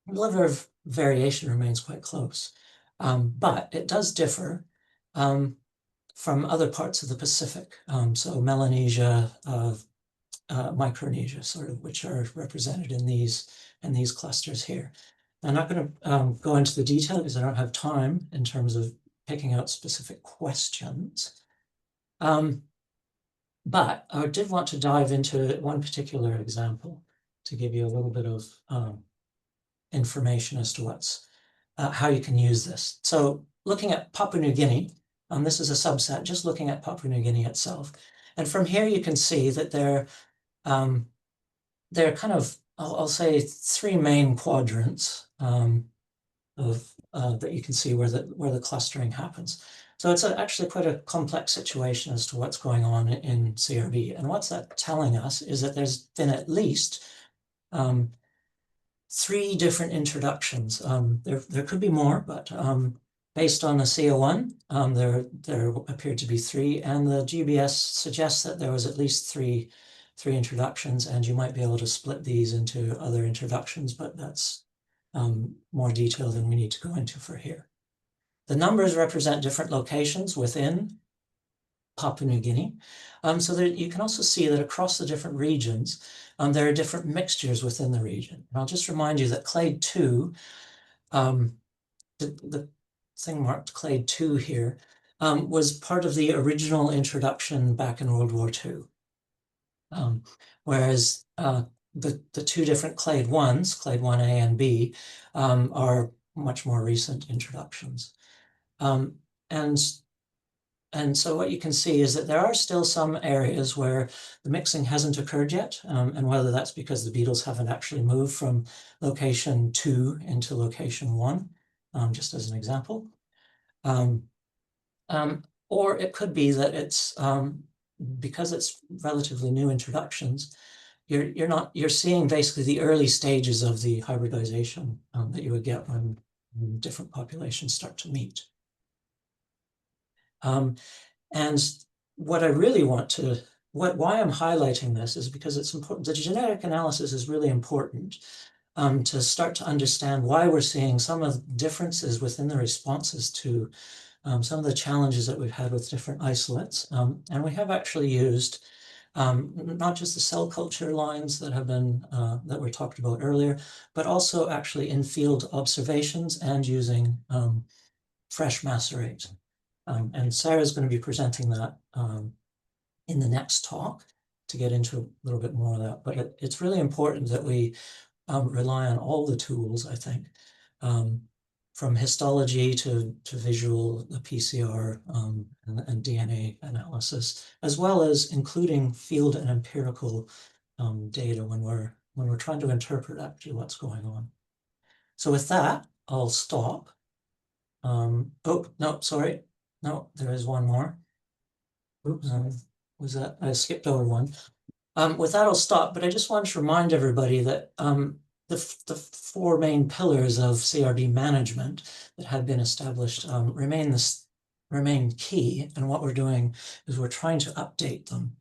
level of variation remains quite close. But it does differ from other parts of the Pacific. So Melanesia, Micronesia, sort of, which are represented in these clusters here. I'm not going to go into the detail because I don't have time in terms of picking out specific questions. But I did want to dive into one particular example to give you a little bit of information as to how you can use this. So looking at Papua New Guinea, this is a subset, just looking at Papua New Guinea itself. And from here, you can see that there are kind of, I'll say, three main quadrants that you can see where the clustering happens. So it's actually quite a complex situation as to what's going on in CRB. And what's that telling us is that there's been at least 3 different introductions. There could be more, but based on the CO1, there appeared to be 3, and the GBS suggests that there was at least three introductions, and you might be able to split these into other introductions, but that's more detail than we need to go into for here. The numbers represent different locations within Papua New Guinea. So that you can also see that across the different regions, there are different mixtures within the region. And I'll just remind you that clade 2, the thing marked clade 2 here, was part of the original introduction back in World War II. Whereas the 2 different clade 1s, clade 1A and B, are much more recent introductions. And so what you can see is that there are still some areas where the mixing hasn't occurred yet, and whether that's because the beetles haven't actually moved from location 2 into location 1, just as an example. Or it could be that it's because it's relatively new introductions, you're seeing basically the early stages of the hybridization that you would get when different populations start to meet. And what I really want to, why I'm highlighting this is because it's important. The genetic analysis is really important to start to understand why we're seeing some of the differences within the responses to some of the challenges that we've had with different isolates. And we have actually used not just the cell culture lines that have been, that were talked about earlier, but also actually in-field observations and using fresh macerate. And Sarah's going to be presenting that in the next talk to get into a little bit more of that. But it's really important that we rely on all the tools, I think, from histology to visual, the PCR and DNA analysis, as well as including field and empirical data when we're trying to interpret actually what's going on. So with that, I'll stop. Oh, no, sorry. No, there is one more. Oops, was that? I skipped over one. With that, I'll stop, but I just wanted to remind everybody that the 4 main pillars of CRB management that have been established remain key, and what we're doing is we're trying to update them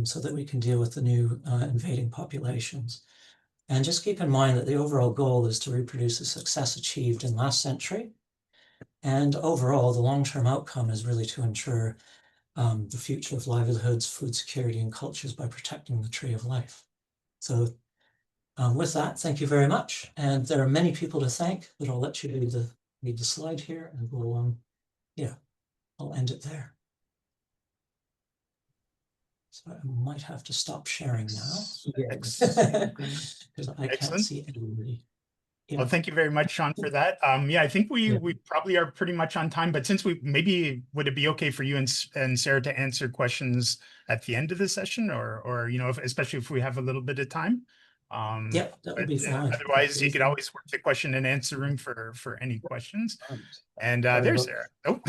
so that we can deal with the new invading populations. And just keep in mind that the overall goal is to reproduce the success achieved in last century. And overall, the long-term outcome is really to ensure the future of livelihoods, food security, and cultures by protecting the tree of life. So with that, thank you very much. And there are many people to thank, but I'll let you read the slide here, and we'll, I'll end it there. So I might have to stop sharing now. Ex- Because I can't Excellent. see everybody. Well, Yeah. thank you very much, Sean, for that. Yeah, I think Yeah. we probably are pretty much on time, but since maybe would it be okay for you and Sarah to answer questions at the end of the session, or especially if we have a little bit of time? Yep, that would be fine. Otherwise, you could always work the question and answer room for any questions. And Sorry, there's look. Sarah. Oh,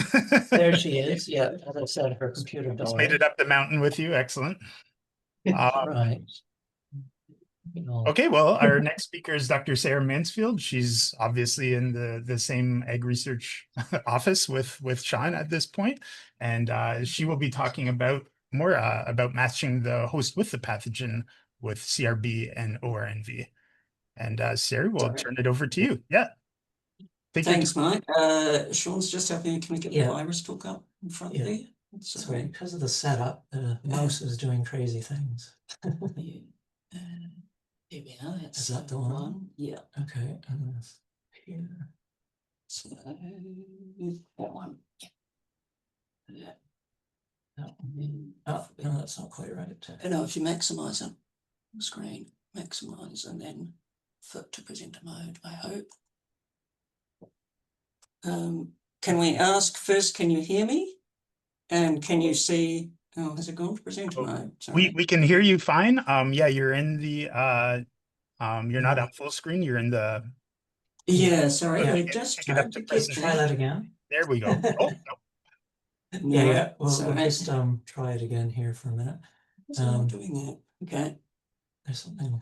There she is. Yeah, as I said, her computer just made it up the mountain with you. Excellent. Right. Okay, well, our next speaker is Dr. Sarah Mansfield. She's obviously in the same ag research office with Sean at this point, and she will be talking about more about matching the host with the pathogen with CRB and OrNV. And Sarah, we'll turn it over to you. Yeah. Thanks, Mike. Sean's just helping. Can we get the virus talk up in front of you? Sorry, because of the setup, the mouse is doing crazy things. Here we are. Is that the one? Yeah. Okay, and here. So that one. Yeah. That one. Oh, no, that's not quite right. No, if you maximize the screen, maximize and then flip to presenter mode, I hope. Can we ask first, can you hear me? And can you see, oh, has it gone to presenter mode? Sorry. We can hear you fine. Yeah, you're in the you're not on full screen, you're in the Yeah, sorry, we just tried to get try that again. There we go. Oh no. Yeah. We'll just try it again here for a minute. It's not doing that. Okay. There's something.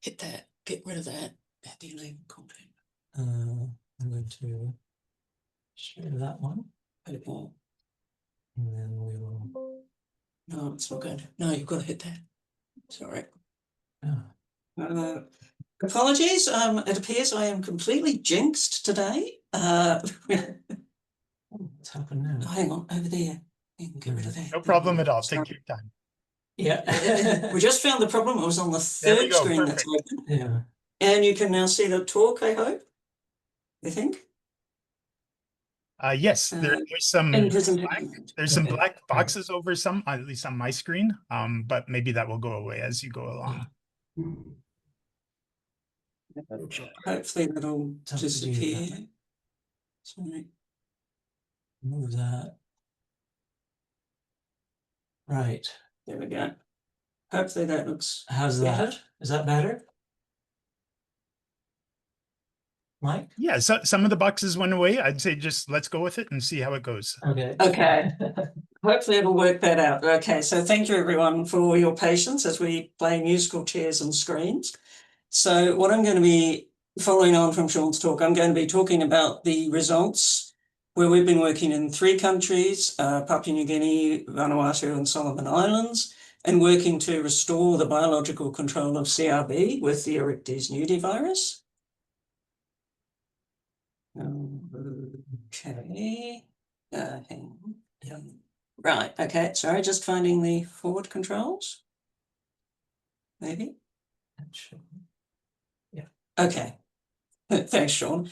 Hit that. Get rid of that. Delete content. I'm going to share that one. Okay. And then we will. No, it's not good. No, you've got to hit that. Sorry. Oh. Apologies. It appears I am completely jinxed today. What's happened now? Hang on, over there. You can get rid of that. No problem at all. Take your time. Yeah. We just found the problem. It was on the third screen that's open. Yeah. And you can now see the talk, I hope. I think. Yes, there's some black boxes over some, at least on my screen. But maybe that will go away as you go along. Hopefully that'll disappear. Sorry. Move that. Right. There we go. Hopefully that looks. How's that? Is that better? Mike? Yeah, so some of the boxes went away. I'd say just let's go with it and see how it goes. Okay. Okay. Hopefully it'll work that out. Okay, so thank you everyone for your patience as we play musical chairs and screens. So what I'm going to be following on from Sean's talk, I'm going to be talking about the results where we've been working in 3 countries, Papua New Guinea, Vanuatu and Solomon Islands, and working to restore the biological control of CRB with the Oryctes nudivirus. Okay. Hang on. Right. Okay. Sorry, just finding the forward controls. Maybe. Yeah. Okay. Thanks, Sean.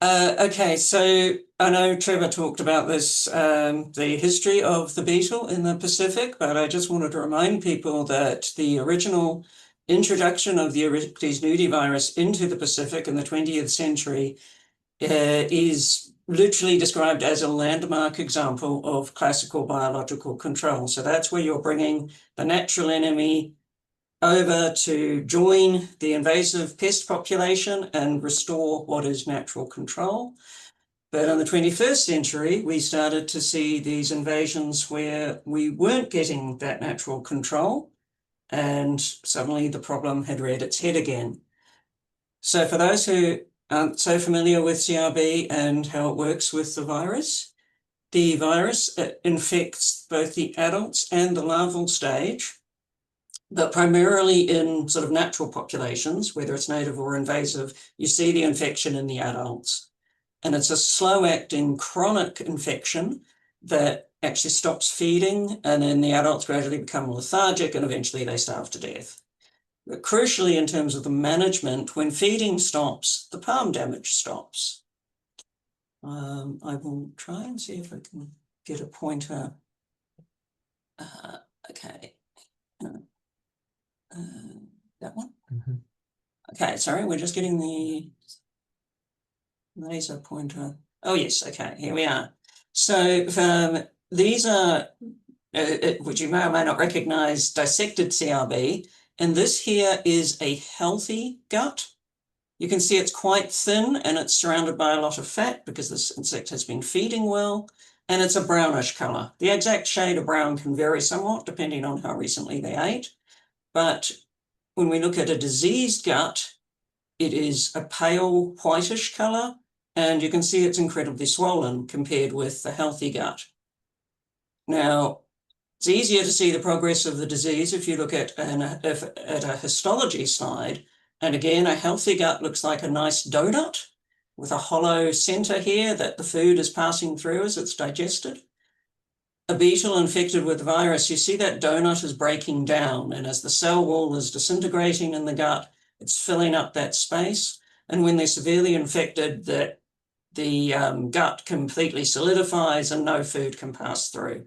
Okay, so I know Trevor talked about this, the history of the beetle in the Pacific, but I just wanted to remind people that the original introduction of the Oryctes nudivirus into the Pacific in the 20th century is literally described as a landmark example of classical biological control. So that's where you're bringing the natural enemy over to join the invasive pest population and restore what is natural control. But in the 21st century, we started to see these invasions where we weren't getting that natural control, and suddenly the problem had reared its head again. So for those who aren't so familiar with CRB and how it works with the virus infects both the adults and the larval stage, but primarily in sort of natural populations, whether it's native or invasive, you see the infection in the adults. And it's a slow-acting chronic infection that actually stops feeding, and then the adults gradually become lethargic and eventually they starve to death. But crucially, in terms of the management, when feeding stops, the palm damage stops. I will try and see if I can get a pointer. Okay, That one? Okay, sorry, we're just getting the laser pointer. Oh, yes, okay, here we are. So these are, which you may or may not recognize, dissected CRB, and this here is a healthy gut. You can see it's quite thin and it's surrounded by a lot of fat because this insect has been feeding well, and it's a brownish color. The exact shade of brown can vary somewhat depending on how recently they ate, but when we look at a diseased gut, it is a pale whitish color, and you can see it's incredibly swollen compared with the healthy gut. Now, it's easier to see the progress of the disease if you look at a histology slide. And again, a healthy gut looks like a nice donut with a hollow center here that the food is passing through as it's digested. A beetle infected with the virus, you see that donut is breaking down, and as the cell wall is disintegrating in the gut, it's filling up that space. And when they're severely infected, the gut completely solidifies and no food can pass through,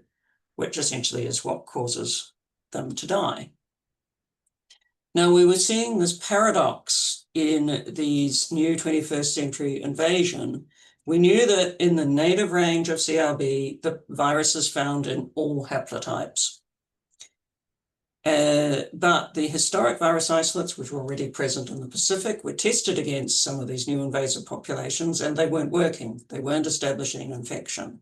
which essentially is what causes them to die. Now, we were seeing this paradox in these new 21st century invasion. We knew that in the native range of CRB, the virus is found in all haplotypes. But the historic virus isolates, which were already present in the Pacific, were tested against some of these new invasive populations, and they weren't working. They weren't establishing infection.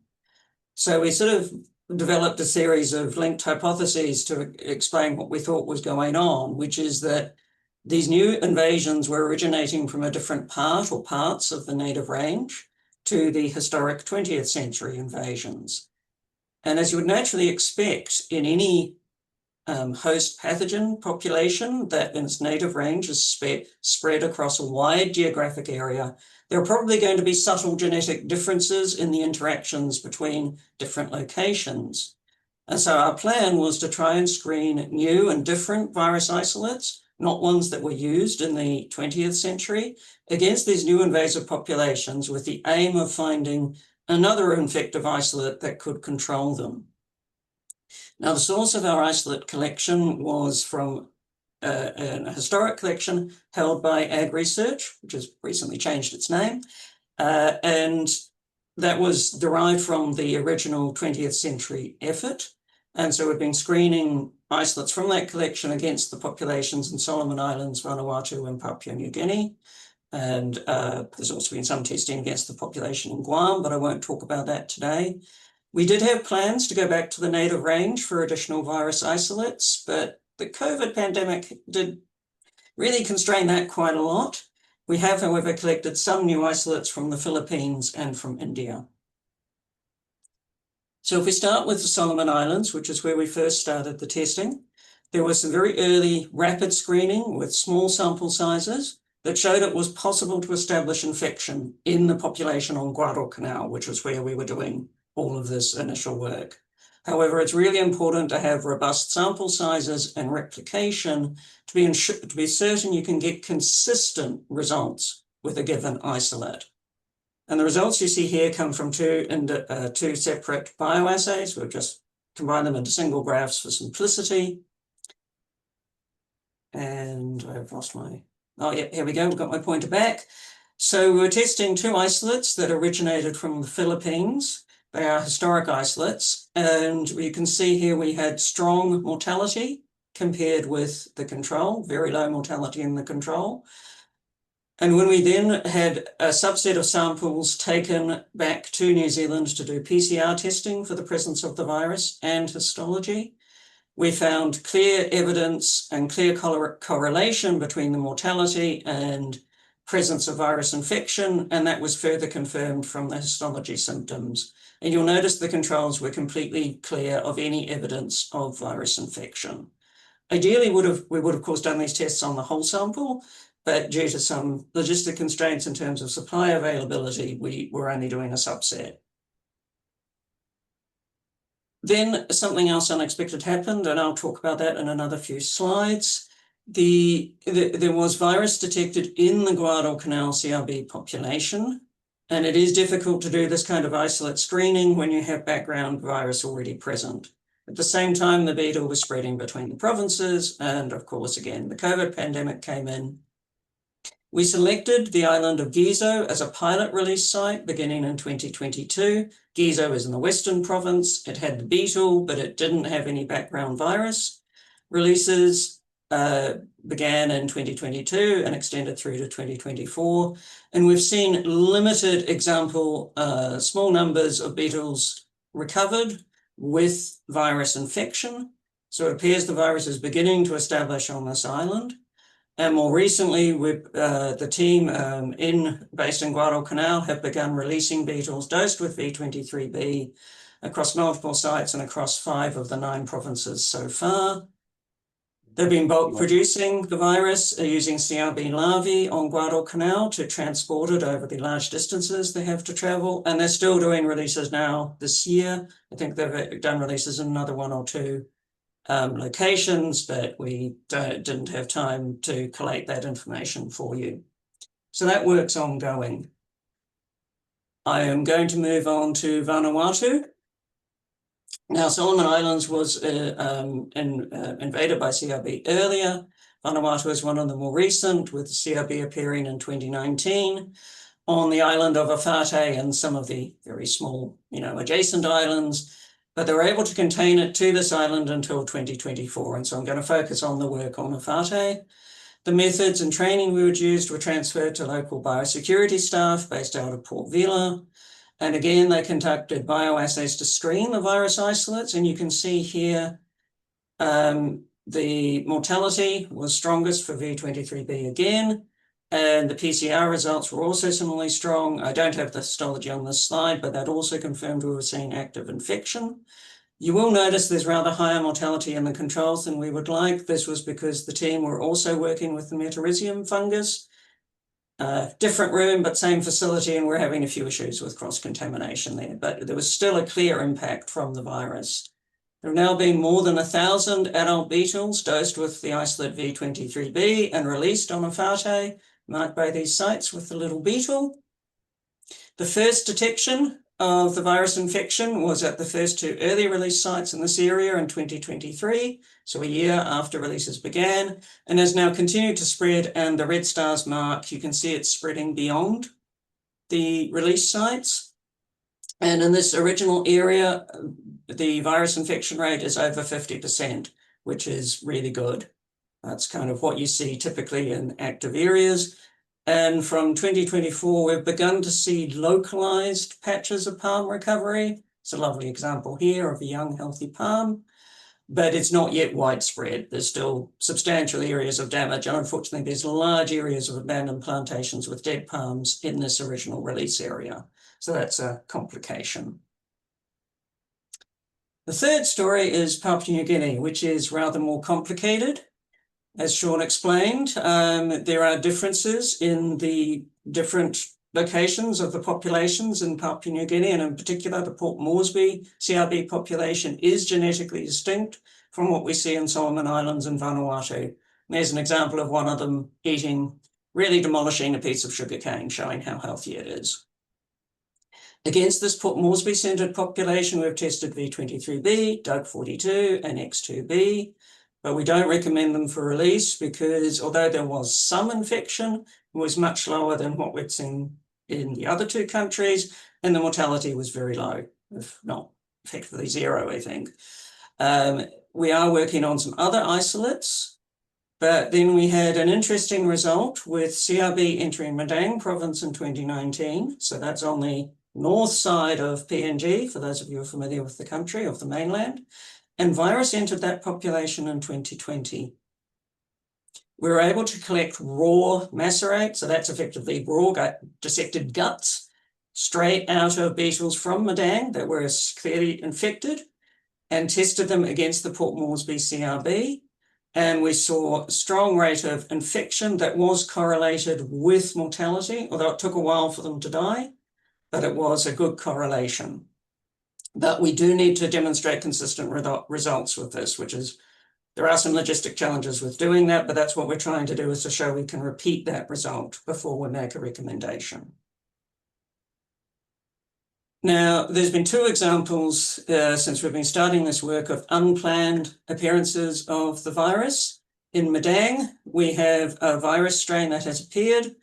So we sort of developed a series of linked hypotheses to explain what we thought was going on, which is that these new invasions were originating from a different part or parts of the native range to the historic 20th century invasions. And as you would naturally expect in any host pathogen population that in its native range is spread across a wide geographic area, there are probably going to be subtle genetic differences in the interactions between different locations. And so our plan was to try and screen new and different virus isolates, not ones that were used in the 20th century, against these new invasive populations with the aim of finding another infective isolate that could control them. Now, the source of our isolate collection was from a historic collection held by Ag Research, which has recently changed its name, and that was derived from the original 20th century effort. And so we've been screening isolates from that collection against the populations in Solomon Islands, Vanuatu, and Papua New Guinea. And there's also been some testing against the population in Guam, but I won't talk about that today. We did have plans to go back to the native range for additional virus isolates, but the COVID pandemic did really constrain that quite a lot. We have, however, collected some new isolates from the Philippines and from India. So if we start with the Solomon Islands, which is where we first started the testing, there was some very early rapid screening with small sample sizes that showed it was possible to establish infection in the population on Guadalcanal, which was where we were doing all of this initial work. However, it's really important to have robust sample sizes and replication to be certain you can get consistent results with a given isolate. And the results you see here come from two separate bioassays. We've just combined them into single graphs for simplicity. And I've lost my, oh yeah, here we go, we've got my pointer back. So we're testing two isolates that originated from the Philippines. They are historic isolates, and you can see here we had strong mortality compared with the control, very low mortality in the control. And when we then had a subset of samples taken back to New Zealand to do PCR testing for the presence of the virus and histology, we found clear evidence and clear correlation between the mortality and presence of virus infection, and that was further confirmed from the histology symptoms. And you'll notice the controls were completely clear of any evidence of virus infection. Ideally, we would of course done these tests on the whole sample, but due to some logistic constraints in terms of supply availability, we were only doing a subset. Then something else unexpected happened, and I'll talk about that in another few slides. There was virus detected in the Guadalcanal CRB population, and it is difficult to do this kind of isolate screening when you have background virus already present. At the same time, the beetle was spreading between the provinces, and of course, again, the COVID pandemic came in. We selected the island of Gizo as a pilot release site beginning in 2022. Gizo is in the Western province. It had the beetle, but it didn't have any background virus. Releases began in 2022 and extended through to 2024. And we've seen limited example, small numbers of beetles recovered with virus infection. So it appears the virus is beginning to establish on this island. And more recently, the team based in Guadalcanal have begun releasing beetles dosed with V23B across multiple sites and across 5 of the 9 provinces so far. They've been bulk producing the virus using CRB larvae on Guadalcanal to transport it over the large distances they have to travel. And they're still doing releases now this year. I think they've done releases in another 1 or 2 locations, but we didn't have time to collate that information for you. So that work's ongoing. I am going to move on to Vanuatu. Now, Solomon Islands was invaded by CRB earlier. Vanuatu is one of the more recent, with CRB appearing in 2019 on the island of Awhate and some of the very small, adjacent islands. But they were able to contain it to this island until 2024. And so I'm going to focus on the work on Awhate. The methods and training we used were transferred to local biosecurity staff based out of Port Vila. And again, they conducted bioassays to screen the virus isolates. And you can see here, the mortality was strongest for V23B again. And the PCR results were also similarly strong. I don't have the histology on this slide, but that also confirmed we were seeing active infection. You will notice there's rather higher mortality in the controls than we would like. This was because the team were also working with the Metarhizium fungus. Different room, but same facility, and we're having a few issues with cross-contamination there. But there was still a clear impact from the virus. There have now been more than 1,000 adult beetles dosed with the isolate V23B and released on Awhate, marked by these sites with the little beetle. The first detection of the virus infection was at the first 2 early release sites in this area in 2023, so a year after releases began, and has now continued to spread, and the red stars mark, you can see it's spreading beyond the release sites. And in this original area, the virus infection rate is over 50%, which is really good. That's kind of what you see typically in active areas. And from 2024, we've begun to see localized patches of palm recovery. It's a lovely example here of a young, healthy palm, but it's not yet widespread. There's still substantial areas of damage. And unfortunately, there's large areas of abandoned plantations with dead palms in this original release area. So that's a complication. The third story is Papua New Guinea, which is rather more complicated. As Sean explained, there are differences in the different locations of the populations in Papua New Guinea, and in particular, the Port Moresby CRB population is genetically distinct from what we see in Solomon Islands and Vanuatu. And there's an example of one of them really demolishing a piece of sugarcane, showing how healthy it is. Against this Port Moresby-centered population, we've tested V23B, DUG42, and X2B. But we don't recommend them for release because although there was some infection, it was much lower than what we'd seen in the other 2 countries, and the mortality was very low, if not effectively 0, I think. We are working on some other isolates, but then we had an interesting result with CRB entering Madang province in 2019. So that's on the north side of PNG, for those of you who are familiar with the country, of the mainland. And virus entered that population in 2020. We were able to collect raw macerate, so that's effectively raw dissected guts, straight out of beetles from Madang that were clearly infected, and tested them against the Port Moresby CRB. And we saw a strong rate of infection that was correlated with mortality, although it took a while for them to die, but it was a good correlation. But we do need to demonstrate consistent results with this, which is, there are some logistic challenges with doing that, but that's what we're trying to do, is to show we can repeat that result before we make a recommendation. Now, there's been two examples since we've been starting this work of unplanned appearances of the virus. In Madang, we have a virus strain that has appeared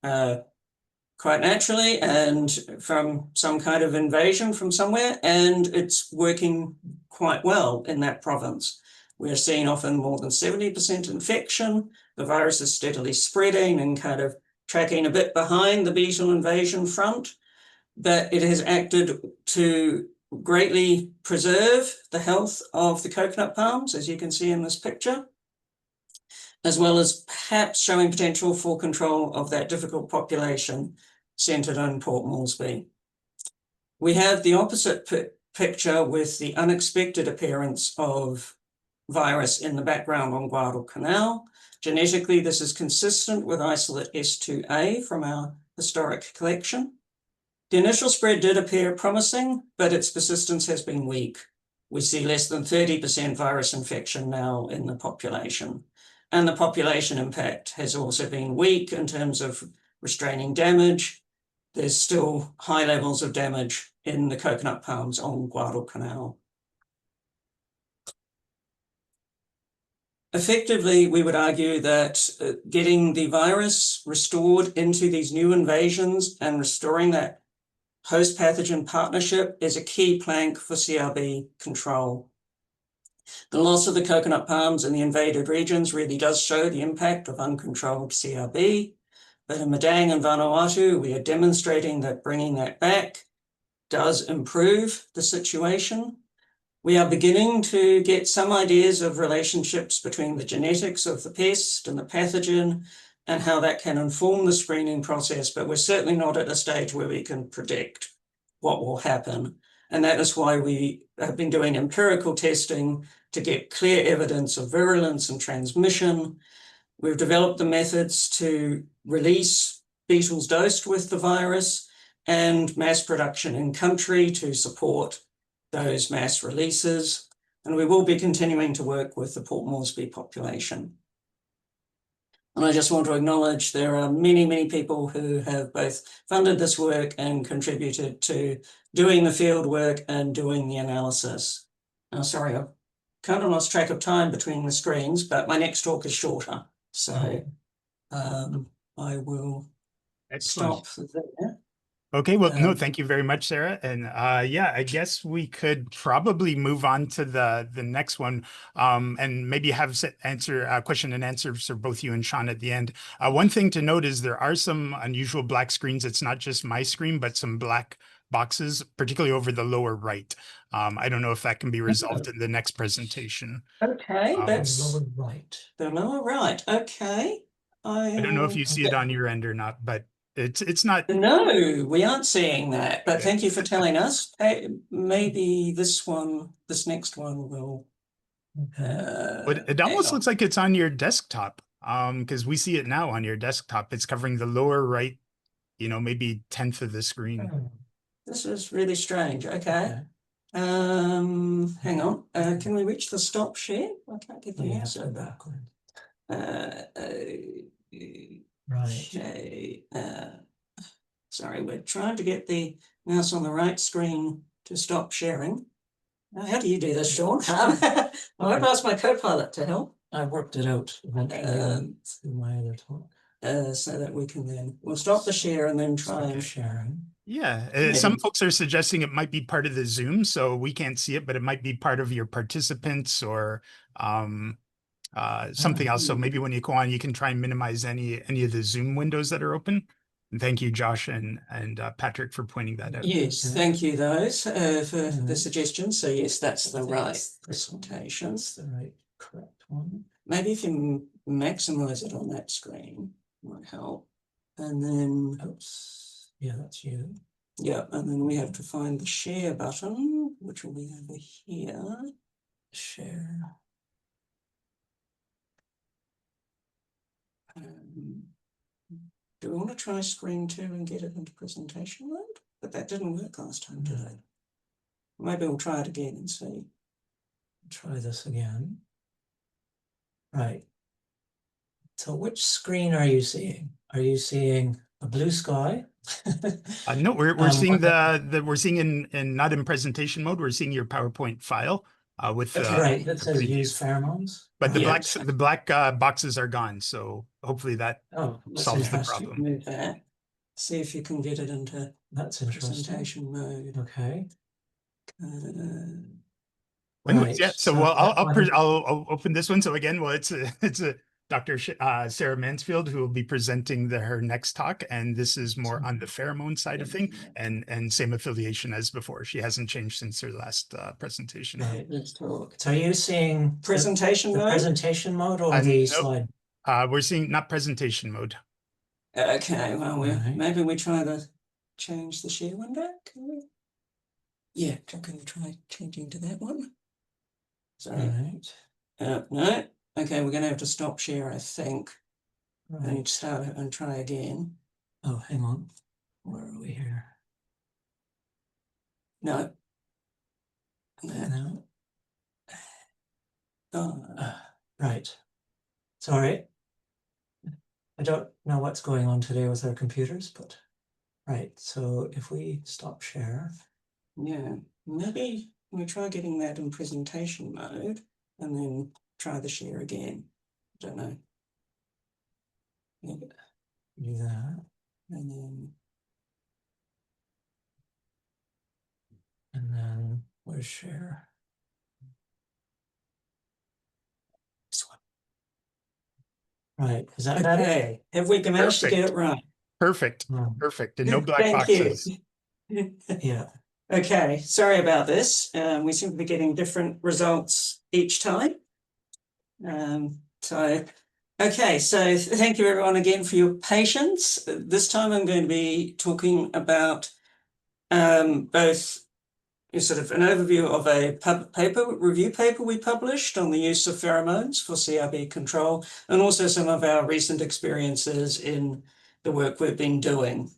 quite naturally and from some kind of invasion from somewhere, and it's working quite well in that province. We're seeing often more than 70% infection. The virus is steadily spreading and kind of tracking a bit behind the beetle invasion front, but it has acted to greatly preserve the health of the coconut palms, as you can see in this picture, as well as perhaps showing potential for control of that difficult population centred on Port Moresby. We have the opposite picture with the unexpected appearance of virus in the background on Guadalcanal. Genetically, this is consistent with isolate S2A from our historic collection. The initial spread did appear promising, but its persistence has been weak. We see less than 30% virus infection now in the population. And the population impact has also been weak in terms of restraining damage. There's still high levels of damage in the coconut palms on Guadalcanal. Effectively, we would argue that getting the virus restored into these new invasions and restoring that host pathogen partnership is a key plank for CRB control. The loss of the coconut palms in the invaded regions really does show the impact of uncontrolled CRB. But in Madang and Vanuatu, we are demonstrating that bringing that back does improve the situation. We are beginning to get some ideas of relationships between the genetics of the pest and the pathogen and how that can inform the screening process, but we're certainly not at a stage where we can predict what will happen. And that is why we have been doing empirical testing to get clear evidence of virulence and transmission. We've developed the methods to release beetles dosed with the virus and mass production in country to support those mass releases. And we will be continuing to work with the Port Moresby population. And I just want to acknowledge there are many, many people who have both funded this work and contributed to doing the field work and doing the analysis. Now, sorry, I've kind of lost track of time between the screens, but my next talk is shorter. So I will stop there. Okay, well, no, thank you very much, Sarah. And yeah, I guess we could probably move on to the next one and maybe have question and answers for both you and Sean at the end. One thing to note is there are some unusual black screens. It's not just my screen, but some black boxes, particularly over the lower right. I don't know if that can be resolved in the next presentation. Okay, that's lower right. The lower right. Okay. I don't know if you see it on your end or not, but it's not. No, we aren't seeing that, but thank you for telling us. Maybe this next one will. But it almost looks like it's on your desktop, because we see it now on your desktop. It's covering the lower right, maybe 1/10 of the screen. This is really strange. Okay. Hang on. Can we reach the stop share? I can't get the answer backward. Right. Okay. Sorry, we're trying to get the mouse on the right screen to stop sharing. Now, how do you do this, Sean? I've asked my co-pilot to help. I worked it out eventually through my other talk. So that we can we'll stop the share and then try and sharing. Yeah, some folks are suggesting it might be part of the Zoom, so we can't see it, but it might be part of your participants or something else. So maybe when you go on, you can try and minimize any of the Zoom windows that are open. And thank you, Josh and Patrick, for pointing that out. Yes, thank you those for the suggestions. So yes, that's the right presentation. That's the right correct one. Maybe if you maximize it on that screen might help. And then oops, yeah, that's you. Yeah, and then we have to find the share button, which will be over here. Share. Do we want to try screen 2 and get it into presentation mode? But that didn't work last time, did it? Maybe we'll try it again and see. Try this again. Right. So which screen are you seeing? Are you seeing a blue sky No, we're seeing Okay. we're seeing in not in presentation mode. We're seeing your PowerPoint file with Right, that the says preview. use pheromones. But the Right. black boxes are gone, so hopefully that Oh, that's solves the interesting. problem. Move that. See if you can get it into That's interesting. presentation mode. Okay. Anyways, Right. yeah. So So well, that one- I'll open this one. So again, well, it's a Dr. Sarah Mansfield who will be presenting her next talk, and this is more on the pheromone side of thing, and same affiliation as before. She hasn't changed since her last presentation. Right. Let's talk. So are you seeing Presentation the mode? presentation mode or Nope. the slide? We're seeing not presentation mode. Okay, well, Right. maybe we try to change the share window. Can we? Yeah, can we try changing to that one? Sorry. Right. No. Okay, we're going to have to stop share, I think. I need Right. to start it and try again. Oh, hang on. Where are we here? No. No. Oh. Right. Sorry. I don't know what's going on today with our computers, but right. So if we stop share. Yeah, maybe we try getting that in presentation mode and then try the share again. I don't know. Yeah. Do that. And then where's share? this one. Right. Is that better? Okay, have we managed to get it right? Perfect. Oh. Perfect. And no black Thank boxes. you. Yeah. Okay, sorry about this. We seem to be getting different results each time. Okay, so thank you everyone again for your patience. This time I'm going to be talking about both sort of an overview of a review paper we published on the use of pheromones for CRB control, and also some of our recent experiences in the work we've been doing.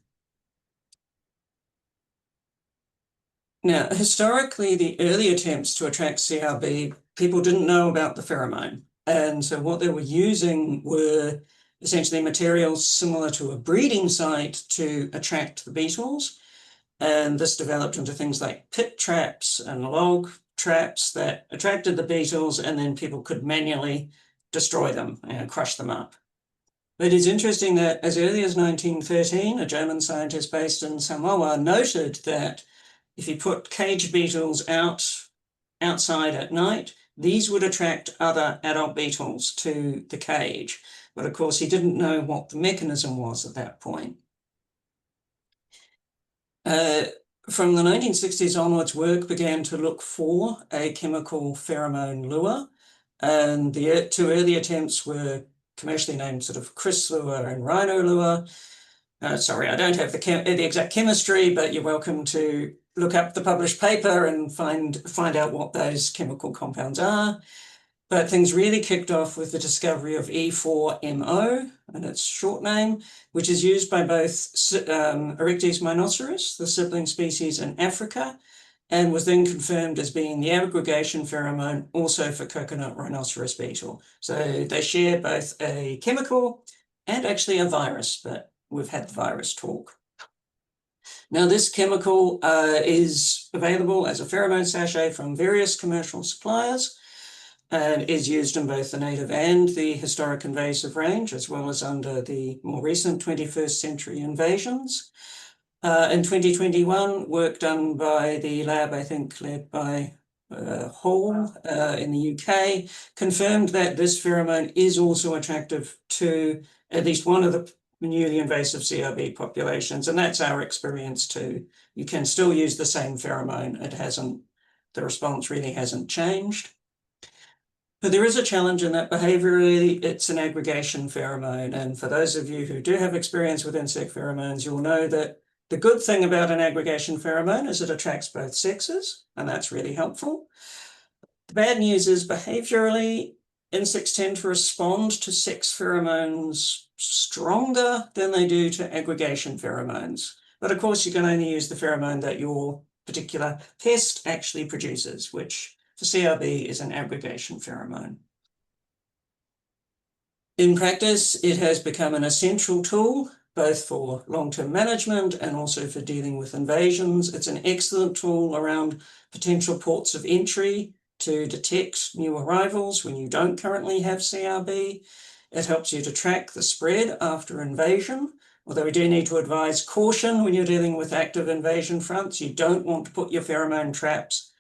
Now, historically, the early attempts to attract CRB, people didn't know about the pheromone. And so what they were using were essentially materials similar to a breeding site to attract the beetles. And this developed into things like pit traps and log traps that attracted the beetles, and then people could manually destroy them and crush them up. But it's interesting that as early as 1913, a German scientist based in Samoa noted that if you put cage beetles outside at night, these would attract other adult beetles to the cage. But of course, he didn't know what the mechanism was at that point. From the 1960s onwards, work began to look for a chemical pheromone lure. And the two early attempts were commercially named sort of Chris lure and Rhino lure. Sorry, I don't have the exact chemistry, but you're welcome to look up the published paper and find out what those chemical compounds are. But things really kicked off with the discovery of E4MO, and its short name, which is used by both Oryctes Rhinoceros, the sibling species in Africa, and was then confirmed as being the aggregation pheromone also for coconut rhinoceros beetle. So they share both a chemical and actually a virus, but we've had the virus talk. Now, this chemical is available as a pheromone sachet from various commercial suppliers and is used in both the native and the historic invasive range, as well as under the more recent 21st century invasions. In 2021, work done by the lab, I think led by Hall in the UK, confirmed that this pheromone is also attractive to at least one of the newly invasive CRB populations, and that's our experience too. You can still use the same pheromone. The response really hasn't changed. But there is a challenge in that behaviorally it's an aggregation pheromone. And for those of you who do have experience with insect pheromones, you'll know that the good thing about an aggregation pheromone is it attracts both sexes, and that's really helpful. The bad news is behaviorally, insects tend to respond to sex pheromones stronger than they do to aggregation pheromones. But of course, you can only use the pheromone that your particular pest actually produces, which for CRB is an aggregation pheromone. In practice, it has become an essential tool both for long-term management and also for dealing with invasions. It's an excellent tool around potential ports of entry to detect new arrivals when you don't currently have CRB. It helps you to track the spread after invasion, although we do need to advise caution when you're dealing with active invasion fronts. You don't want to put your pheromone traps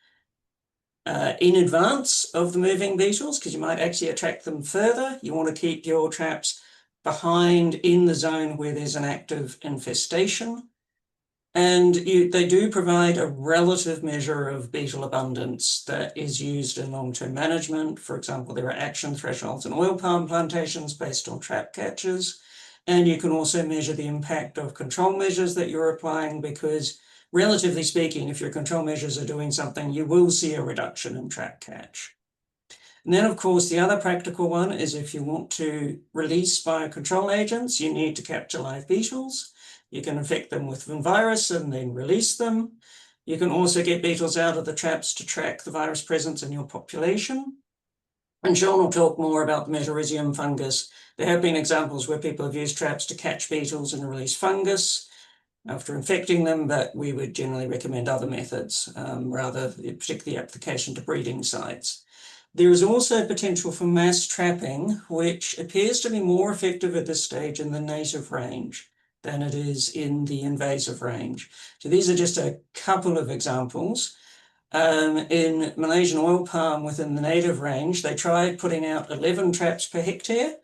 in advance of the moving beetles, because you might actually attract them further. You want to keep your traps behind in the zone where there's an active infestation. And they do provide a relative measure of beetle abundance that is used in long-term management. For example, there are action thresholds in oil palm plantations based on trap catches. And you can also measure the impact of control measures that you're applying, because relatively speaking, if your control measures are doing something, you will see a reduction in trap catch. And then, of course, the other practical one is if you want to release biocontrol agents, you need to capture live beetles. You can infect them with virus and then release them. You can also get beetles out of the traps to track the virus presence in your population. And Sean will talk more about the Metarhizium fungus. There have been examples where people have used traps to catch beetles and release fungus after infecting them, but we would generally recommend other methods, particularly application to breeding sites. There is also potential for mass trapping, which appears to be more effective at this stage in the native range than it is in the invasive range. So these are just a couple of examples. In Malaysian oil palm within the native range, they tried putting out 11 traps per hectare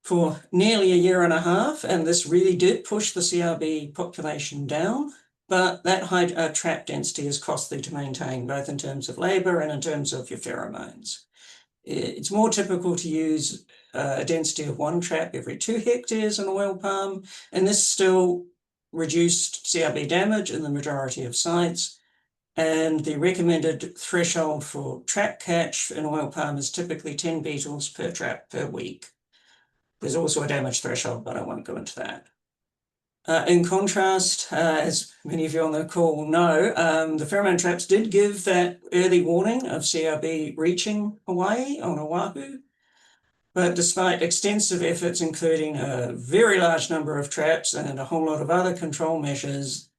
for nearly a year and a half, and this really did push the CRB population down. But that high trap density is costly to maintain, both in terms of labor and in terms of your pheromones. It's more typical to use a density of 1 trap every 2 hectares in oil palm, and this still reduced CRB damage in the majority of sites. And the recommended threshold for trap catch in oil palm is typically 10 beetles per trap per week. There's also a damage threshold, but I won't go into that. In contrast, as many of you on the call will know, the pheromone traps did give that early warning of CRB reaching Hawaii on Oahu. But despite extensive efforts, including a very large number of traps and a whole lot of other control measures,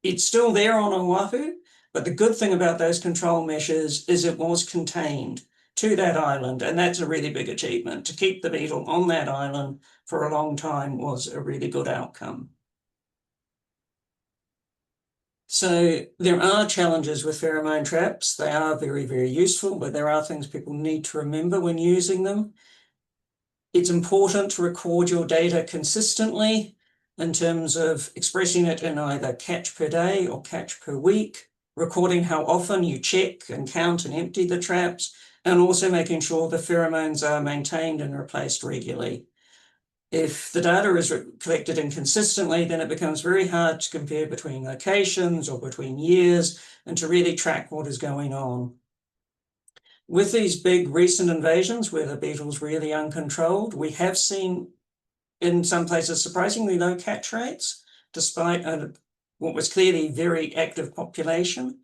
it's still there on Oahu. But the good thing about those control measures is it was contained to that island, and that's a really big achievement. To keep the beetle on that island for a long time was a really good outcome. So there are challenges with pheromone traps. They are very, very useful, but there are things people need to remember when using them. It's important to record your data consistently in terms of expressing it in either catch per day or catch per week, recording how often you check and count and empty the traps, and also making sure the pheromones are maintained and replaced regularly. If the data is collected inconsistently, then it becomes very hard to compare between locations or between years and to really track what is going on. With these big recent invasions where the beetle's really uncontrolled, we have seen in some places surprisingly low catch rates, despite what was clearly very active population.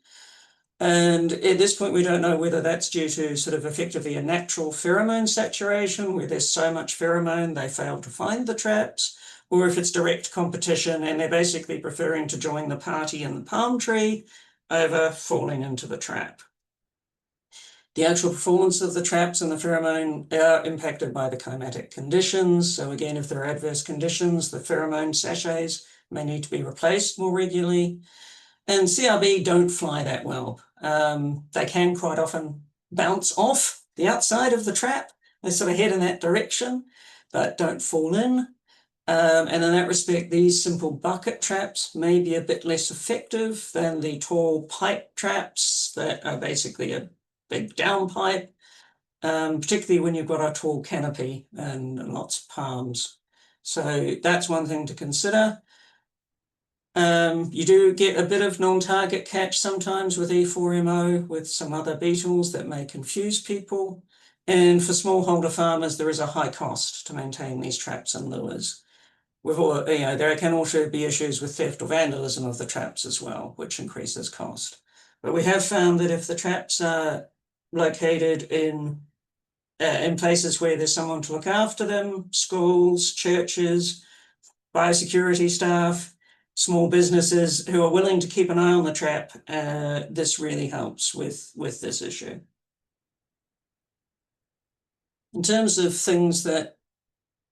And at this point, we don't know whether that's due to sort of effectively a natural pheromone saturation, where there's so much pheromone they fail to find the traps, or if it's direct competition and they're basically preferring to join the party in the palm tree over falling into the trap. The actual performance of the traps and the pheromone are impacted by the climatic conditions. So again, if there are adverse conditions, the pheromone sachets may need to be replaced more regularly. And CRB don't fly that well. They can quite often bounce off the outside of the trap. They sort of head in that direction, but don't fall in. And in that respect, these simple bucket traps may be a bit less effective than the tall pipe traps that are basically a big downpipe, particularly when you've got a tall canopy and lots of palms. So that's one thing to consider. You do get a bit of non-target catch sometimes with E4MO with some other beetles that may confuse people. And for smallholder farmers, there is a high cost to maintain these traps and lures. There can also be issues with theft or vandalism of the traps as well, which increases cost. But we have found that if the traps are located in places where there's someone to look after them, schools, churches, biosecurity staff, small businesses who are willing to keep an eye on the trap, this really helps with this issue. In terms of things that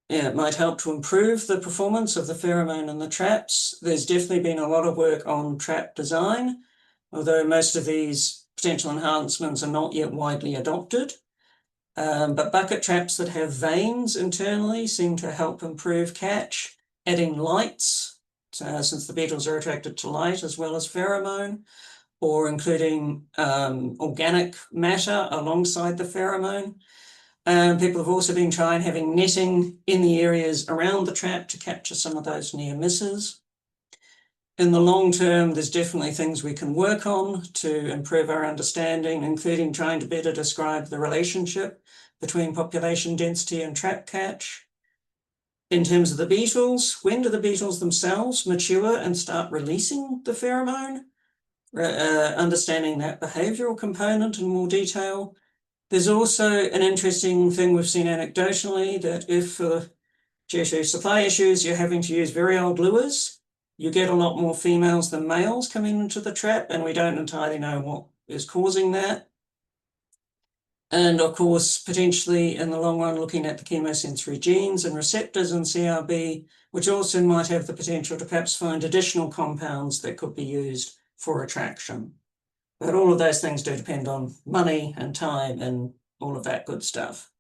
might help to improve the performance of the pheromone and the traps, there's definitely been a lot of work on trap design, although most of these potential enhancements are not yet widely adopted. But bucket traps that have vanes internally seem to help improve catch. Adding lights, since the beetles are attracted to light as well as pheromone, or including organic matter alongside the pheromone. People have also been trying having netting in the areas around the trap to capture some of those near misses. In the long term, there's definitely things we can work on to improve our understanding, including trying to better describe the relationship between population density and trap catch. In terms of the beetles, when do the beetles themselves mature and start releasing the pheromone? Understanding that behavioral component in more detail. There's also an interesting thing we've seen anecdotally, that if due to supply issues, you're having to use very old lures, you get a lot more females than males coming into the trap, and we don't entirely know what is causing that. And of course, potentially in the long run, looking at the chemosensory genes and receptors in CRB, which also might have the potential to perhaps find additional compounds that could be used for attraction. But all of those things do depend on money and time and all of that good stuff.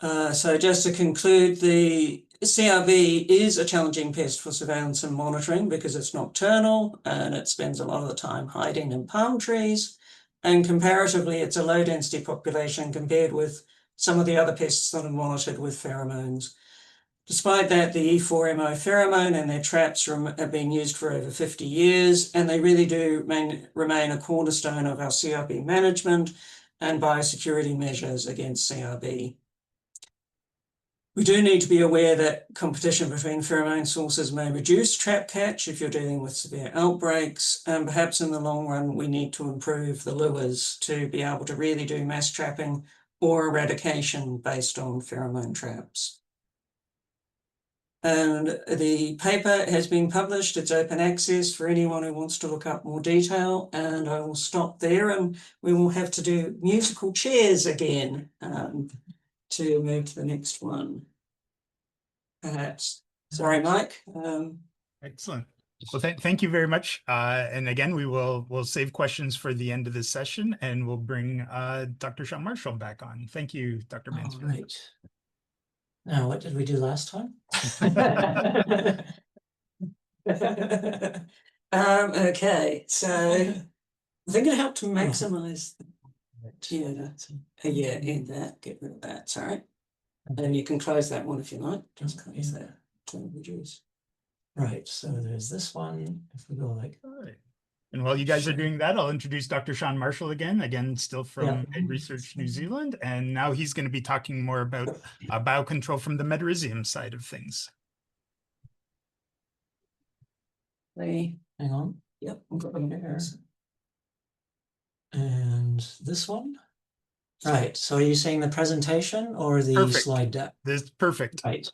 So just to conclude, the CRB is a challenging pest for surveillance and monitoring because it's nocturnal and it spends a lot of the time hiding in palm trees. And comparatively, it's a low density population compared with some of the other pests that are monitored with pheromones. Despite that, the E4MO pheromone and their traps have been used for over 50 years, and they really do remain a cornerstone of our CRB management and biosecurity measures against CRB. We do need to be aware that competition between pheromone sources may reduce trap catch if you're dealing with severe outbreaks, and perhaps in the long run we need to improve the lures to be able to really do mass trapping or eradication based on pheromone traps. And the paper has been published, it's open access for anyone who wants to look up more detail, and I will stop there and we will have to do musical chairs again to move to the next one. Perhaps. Sorry, Mike. Excellent. Well, thank you very much. And again, we'll save questions for the end of this session, and we'll bring Dr. Sean Marshall back on. Thank you, Dr. Mansfield. All right. Now, what did we do last time? Okay, so I think it helped to maximize. In that, get rid of that, sorry. And then you can close that one if you like. Just close that to reduce. Right, so there's this one. If we go like. And while you guys are doing that, I'll introduce Dr. Sean Marshall again, still from Ed Research New Zealand. And now he's going to be talking more about biocontrol from the Metarhizium side of things. Hang on. Yep, I'm going there. And this one. Right, so are you saying the presentation or the slide deck? This is perfect. Right.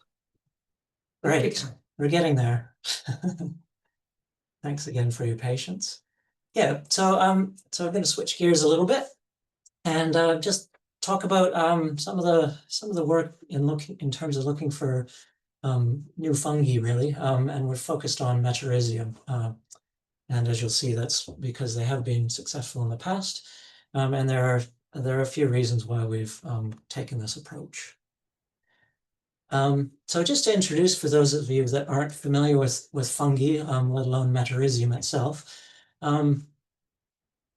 Great, we're getting there. Thanks again for your patience. Yeah, so I'm going to switch gears a little bit and just talk about some of the work in terms of looking for new fungi, really, and we're focused on Metarhizium. And as you'll see, that's because they have been successful in the past, and there are a few reasons why we've taken this approach. So just to introduce, for those of you that aren't familiar with fungi, let alone Metarhizium itself,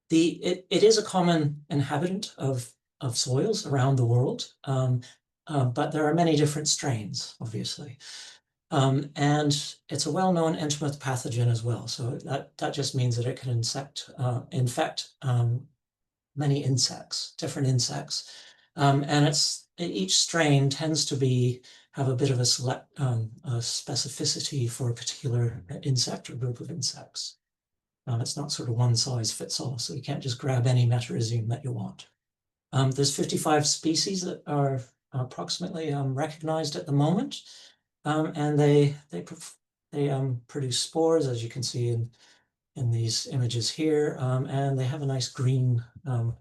it is a common inhabitant of soils around the world, but there are many different strains, obviously. And it's a well-known entomorph pathogen as well. So that just means that it can infect many insects, different insects. And each strain tends to have a bit of a specificity for a particular insect or group of insects. It's not sort of one size fits all, so you can't just grab any Metarhizium that you want. There's 55 species that are approximately recognized at the moment. and they produce spores, as you can see in these images here, and they have a nice green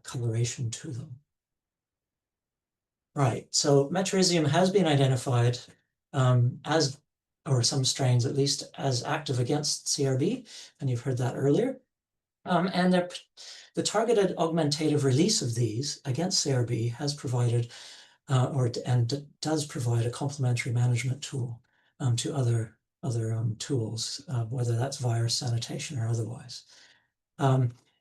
coloration to them. Right, so Metarhizium has been identified as, or some strains at least, as active against CRB, and you've heard that earlier. And the targeted augmentative release of these against CRB has provided, and does provide a complementary management tool to other tools, whether that's virus sanitation or otherwise.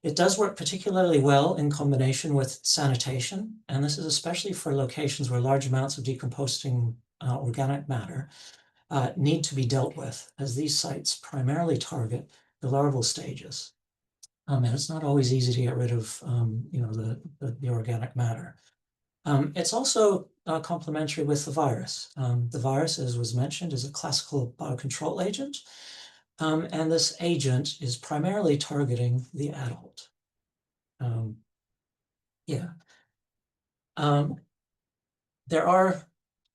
It does work particularly well in combination with sanitation, and this is especially for locations where large amounts of decomposing organic matter need to be dealt with, as these sites primarily target the larval stages. And it's not always easy to get rid of the organic matter. It's also complementary with the virus. The virus, as was mentioned, is a classical biocontrol agent. And this agent is primarily targeting the adult. There are,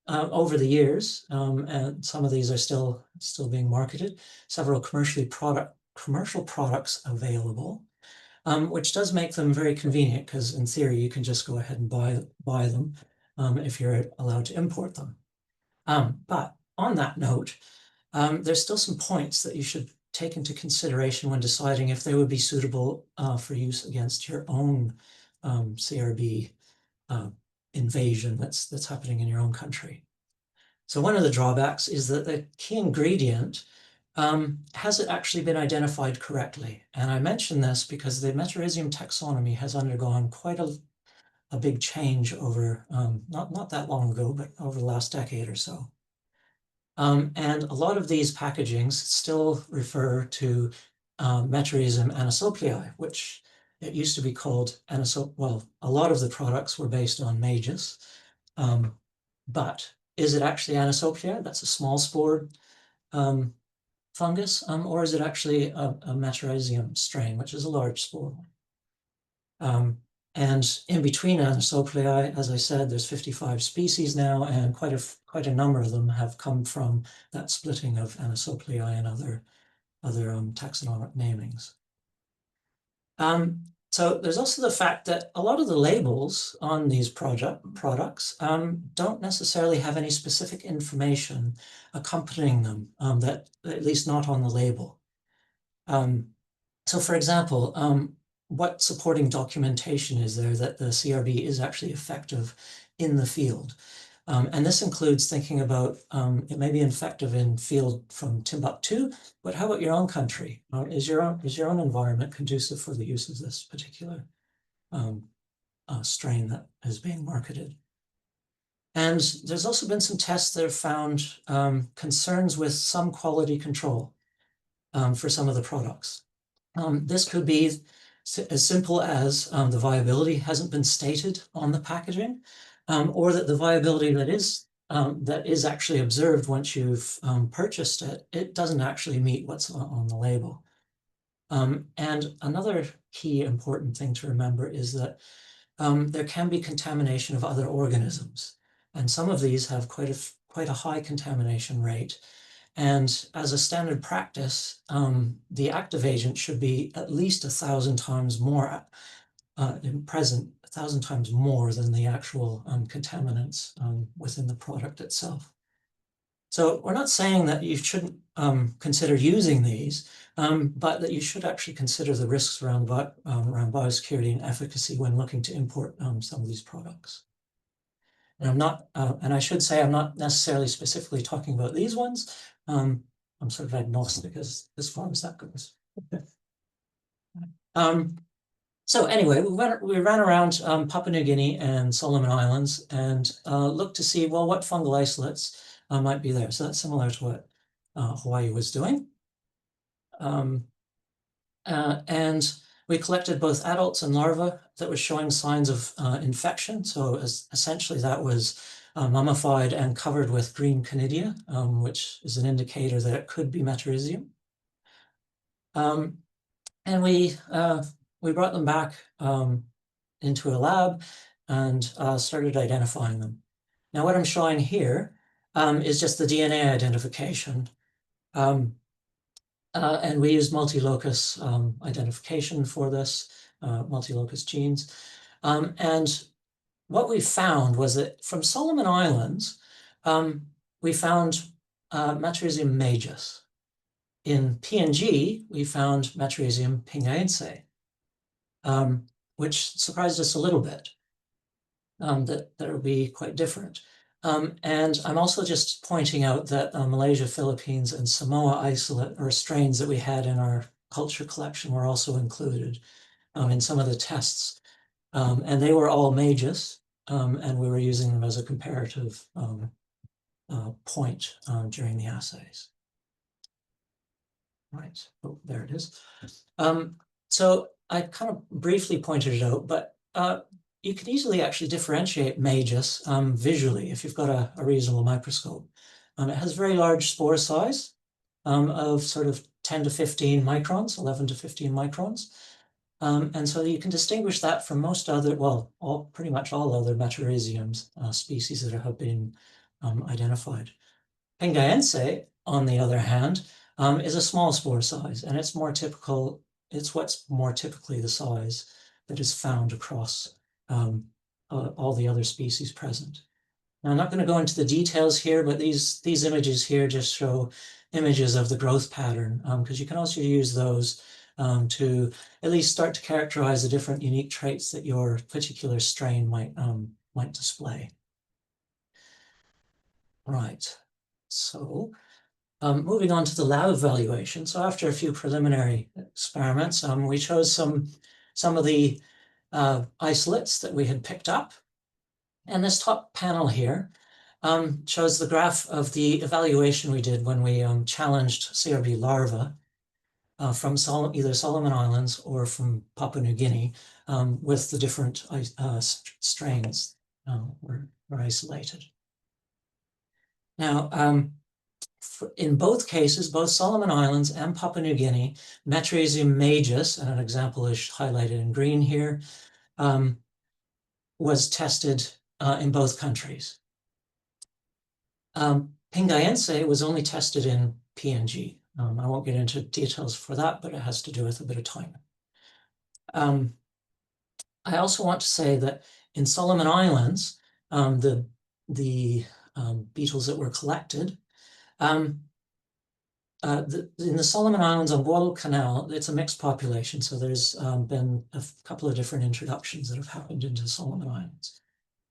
over the years, and some of these are still being marketed, several commercial products available, which does make them very convenient, because in theory you can just go ahead and buy them if you're allowed to import them. But on that note, there's still some points that you should take into consideration when deciding if they would be suitable for use against your own CRB invasion that's happening in your own country. So one of the drawbacks is that the key ingredient hasn't actually been identified correctly. And I mention this because the Metarhizium taxonomy has undergone quite a big change over, not that long ago, but over the last decade or so. And a lot of these packagings still refer to Metarhizium anisopliae, which it used to be called well, a lot of the products were based on Magus, but is it actually anisopliae? That's a small spored fungus, or is it actually a Metarhizium strain, which is a large spore? And in between anisopliae, as I said, there's 55 species now, and quite a number of them have come from that splitting of anisopliae and other taxonomic namings. So there's also the fact that a lot of the labels on these products don't necessarily have any specific information accompanying them, that at least not on the label. So for example, what supporting documentation is there that the CRB is actually effective in the field? And this includes thinking about it may be effective in field from Timbuktu, but how about your own country? Is your own environment conducive for the use of this particular strain that is being marketed? And there's also been some tests that have found concerns with some quality control for some of the products. This could be as simple as the viability hasn't been stated on the packaging, or that the viability that is actually observed once you've purchased it, it doesn't actually meet what's on the label. And another key important thing to remember is that there can be contamination of other organisms, and some of these have quite a high contamination rate. And as a standard practice, the active agent should be at least 1,000 times more present, 1,000 times more than the actual contaminants within the product itself. So we're not saying that you shouldn't consider using these, but that you should actually consider the risks around biosecurity and efficacy when looking to import some of these products. And I'm not, and I should say I'm not necessarily specifically talking about these ones. I'm sort of agnostic as far as that goes. So anyway, we ran around Papua New Guinea and Solomon Islands and looked to see, well, what fungal isolates might be there. So that's similar to what Hawaii was doing. And we collected both adults and larvae that were showing signs of infection. So essentially that was mummified and covered with green conidia, which is an indicator that it could be Metarhizium. And we brought them back into a lab and started identifying them. Now what I'm showing here is just the DNA identification. And we use multi-locus identification for this, multi-locus genes. And what we found was that from Solomon Islands, we found Metarhizium majus. In PNG, we found Metarhizium pingaense, which surprised us a little bit, that it would be quite different. And I'm also just pointing out that Malaysia, Philippines, and Samoa isolate or strains that we had in our culture collection were also included in some of the tests. And they were all majus, and we were using them as a comparative point during the assays. Right, oh, there it is. So I kind of briefly pointed it out, but you can easily actually differentiate majus visually if you've got a reasonable microscope. It has very large spore size of sort of 10 to 15 microns, 11 to 15 microns. And so you can distinguish that from most other, well, pretty much all other Metarhiziums species that have been identified. Pingaense, on the other hand, is a small spore size, and it's more typical. It's what's more typically the size that is found across all the other species present. Now, I'm not going to go into the details here, but these images here just show images of the growth pattern, because you can also use those to at least start to characterize the different unique traits that your particular strain might display. Right. So moving on to the lab evaluation. So after a few preliminary experiments, we chose some of the isolates that we had picked up. And this top panel here shows the graph of the evaluation we did when we challenged CRB larvae from either Solomon Islands or from Papua New Guinea with the different strains were isolated. Now, in both cases, both Solomon Islands and Papua New Guinea, Metarhizium majus, and an example is highlighted in green here, was tested in both countries. Pingaense was only tested in PNG. I won't get into details for that, but it has to do with a bit of timing. I also want to say that in Solomon Islands, the beetles that were collected, in the Solomon Islands on Guadalcanal, it's a mixed population. So there's been a couple of different introductions that have happened into Solomon Islands.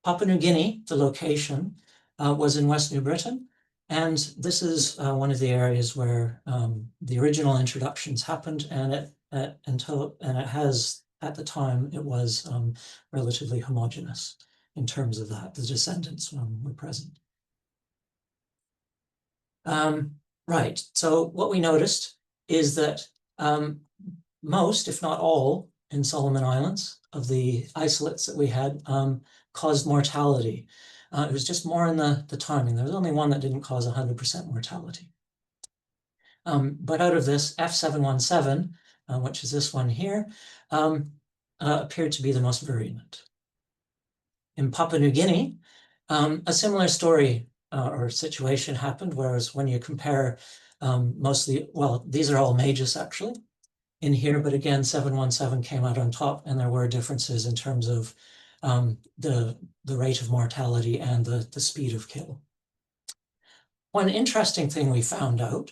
Papua New Guinea, the location, was in West New Britain. And this is one of the areas where the original introductions happened, and it has, at the time, it was relatively homogeneous in terms of that. The descendants were present. Right, so what we noticed is that most, if not all, in Solomon Islands of the isolates that we had caused mortality. It was just more in the timing. There was only one that didn't cause 100% mortality. But out of this, F717, which is this one here, appeared to be the most virulent. In Papua New Guinea, a similar story or situation happened, whereas when you compare mostly, well, these are all majus actually in here, but again, 717 came out on top, and there were differences in terms of the rate of mortality and the speed of kill. One interesting thing we found out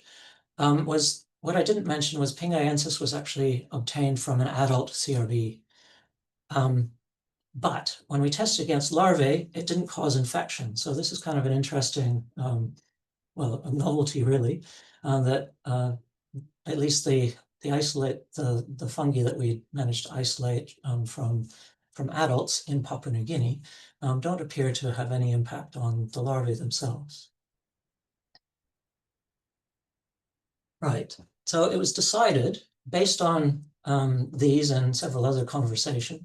was, what I didn't mention was pingaensis was actually obtained from an adult CRB. But when we tested against larvae, it didn't cause infection. So this is kind of an interesting, well, a novelty really, that at least the fungi that we managed to isolate from adults in Papua New Guinea don't appear to have any impact on the larvae themselves. Right, so it was decided based on these and several other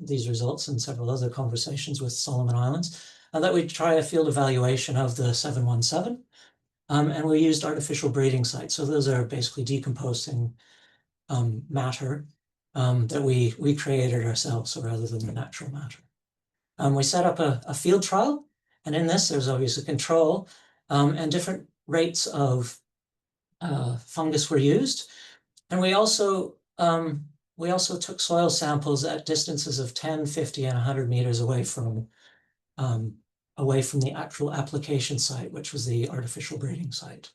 these results and several other conversations with Solomon Islands, that we'd try a field evaluation of the 717, and we used artificial breeding sites. So those are basically decomposing matter that we created ourselves, so rather than the natural matter. We set up a field trial, and in this there's obviously control, and different rates of fungus were used. And we also took soil samples at distances of 10, 50, and 100 meters away from the actual application site, which was the artificial breeding site.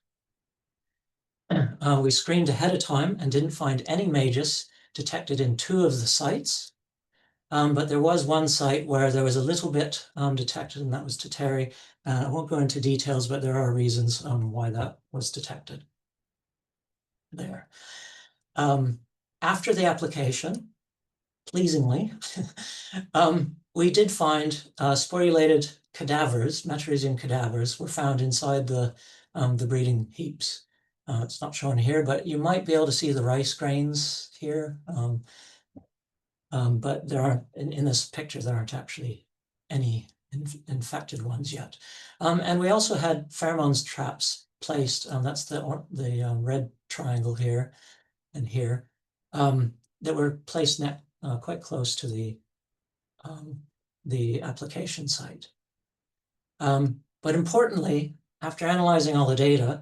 We screened ahead of time and didn't find any magus detected in 2 of the sites. But there was one site where there was a little bit detected, and that was Tek Tay. I won't go into details, but there are reasons why that was detected there. After the application, pleasingly, we did find sporulated cadavers, Metarhizium cadavers, were found inside the breeding heaps. It's not shown here, but you might be able to see the rice grains here. But there aren't, in this picture, there aren't actually any infected ones yet. And we also had pheromones traps placed. That's the red triangle here and here, that were placed quite close to the application site. But importantly, after analyzing all the data,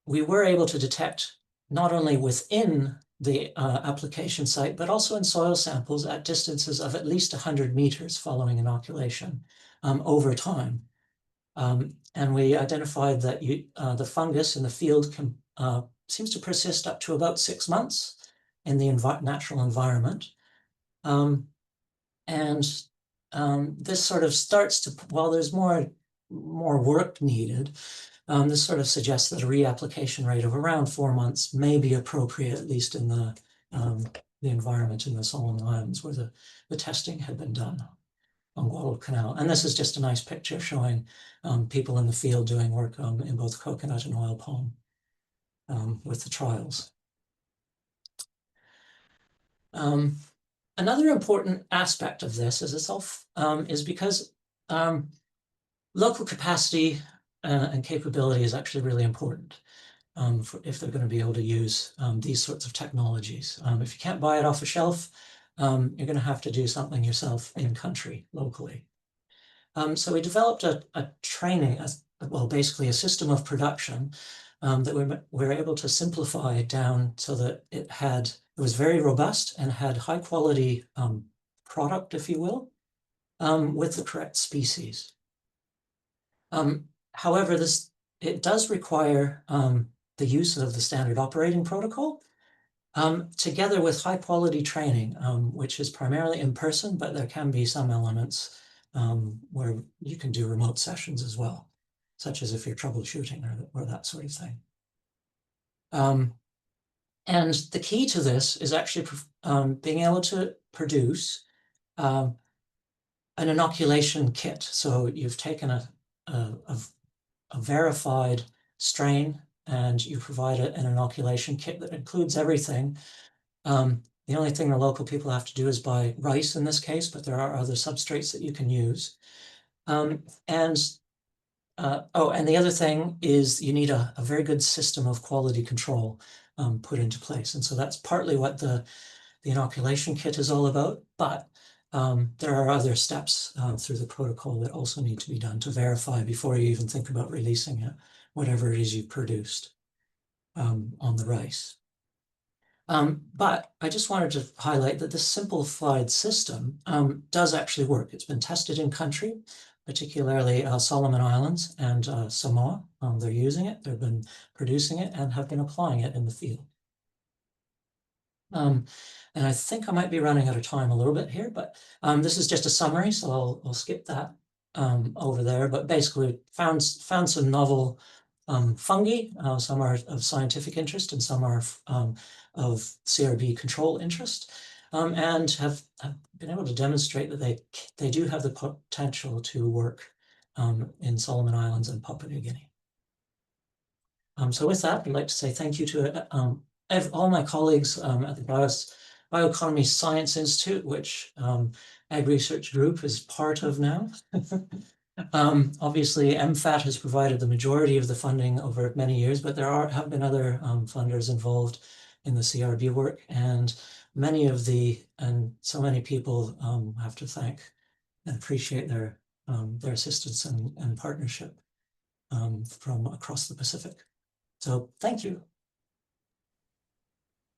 we were able to detect not only within the application site, but also in soil samples at distances of at least 100 meters following inoculation over time. And we identified that the fungus in the field seems to persist up to about 6 months in the natural environment. This sort of starts to, while there's more work needed, this sort of suggests that a reapplication rate of around 4 months may be appropriate, at least in the environment in the Solomon Islands where the testing had been done on Guadalcanal. And this is just a nice picture showing people in the field doing work in both coconut and oil palm with the trials. Another important aspect of this is because local capacity and capability is actually really important if they're going to be able to use these sorts of technologies. If you can't buy it off a shelf, you're going to have to do something yourself in country, locally. So we developed a training, basically a system of production that we were able to simplify down so that it was very robust and had high quality product, if you will, with the correct species. However, it does require the use of the standard operating protocol together with high quality training, which is primarily in person, but there can be some elements where you can do remote sessions as well, such as if you're troubleshooting or that sort of thing. And the key to this is actually being able to produce an inoculation kit. So you've taken a verified strain and you provide an inoculation kit that includes everything. The only thing the local people have to do is buy rice in this case, but there are other substrates that you can use. And the other thing is you need a very good system of quality control put into place. And so that's partly what the inoculation kit is all about, but there are other steps through the protocol that also need to be done to verify before you even think about releasing it, whatever it is you've produced on the rice. But I just wanted to highlight that this simplified system does actually work. It's been tested in country, particularly Solomon Islands and Samoa. They're using it, they've been producing it and have been applying it in the field. And I think I might be running out of time a little bit here, but this is just a summary, so I'll skip that over there. But basically found some novel fungi. Some are of scientific interest and some are of CRB control interest, and have been able to demonstrate that they do have the potential to work in Solomon Islands and Papua New Guinea. So with that, I'd like to say thank you to all my colleagues at the Bioeconomy Science Institute, which Ag Research Group is part of now. Obviously, MFAT has provided the majority of the funding over many years, but there have been other funders involved in the CRB work, and so many people have to thank and appreciate their assistance and partnership from across the Pacific. So thank you.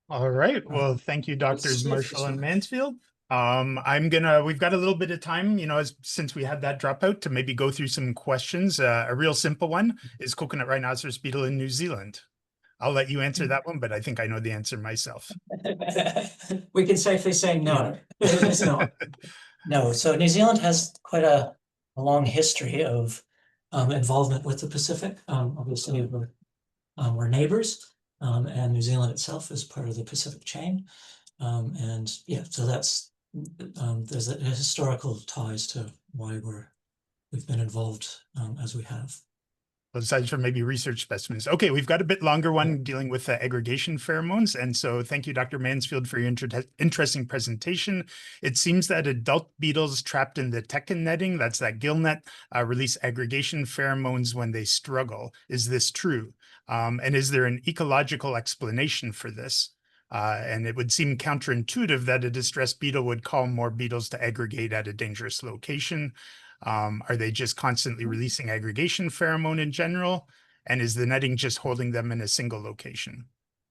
All right. Well, thank you, Doctors Marshall and Mansfield. We've got a little bit of time, since we had that dropout, to maybe go through some questions. A real simple one is coconut rhinoceros beetle in New Zealand. I'll let you answer that one, but I think I know the answer myself. We can safely say no. It's not. No. So New Zealand has quite a long history of involvement with the Pacific. Obviously, we're neighbors, and New Zealand itself is part of the Pacific chain. And yeah, so that's there's a historical ties to why we've been involved as we have. Aside from maybe research specimens. Okay, we've got a bit longer one dealing with aggregation pheromones. And so thank you, Dr. Mansfield, for your interesting presentation. It seems that adult beetles trapped in the Tekken netting, that's that gill net, release aggregation pheromones when they struggle. Is this true? And is there an ecological explanation for this? And it would seem counterintuitive that a distressed beetle would call more beetles to aggregate at a dangerous location. Are they just constantly releasing aggregation pheromone in general? And is the netting just holding them in a single location?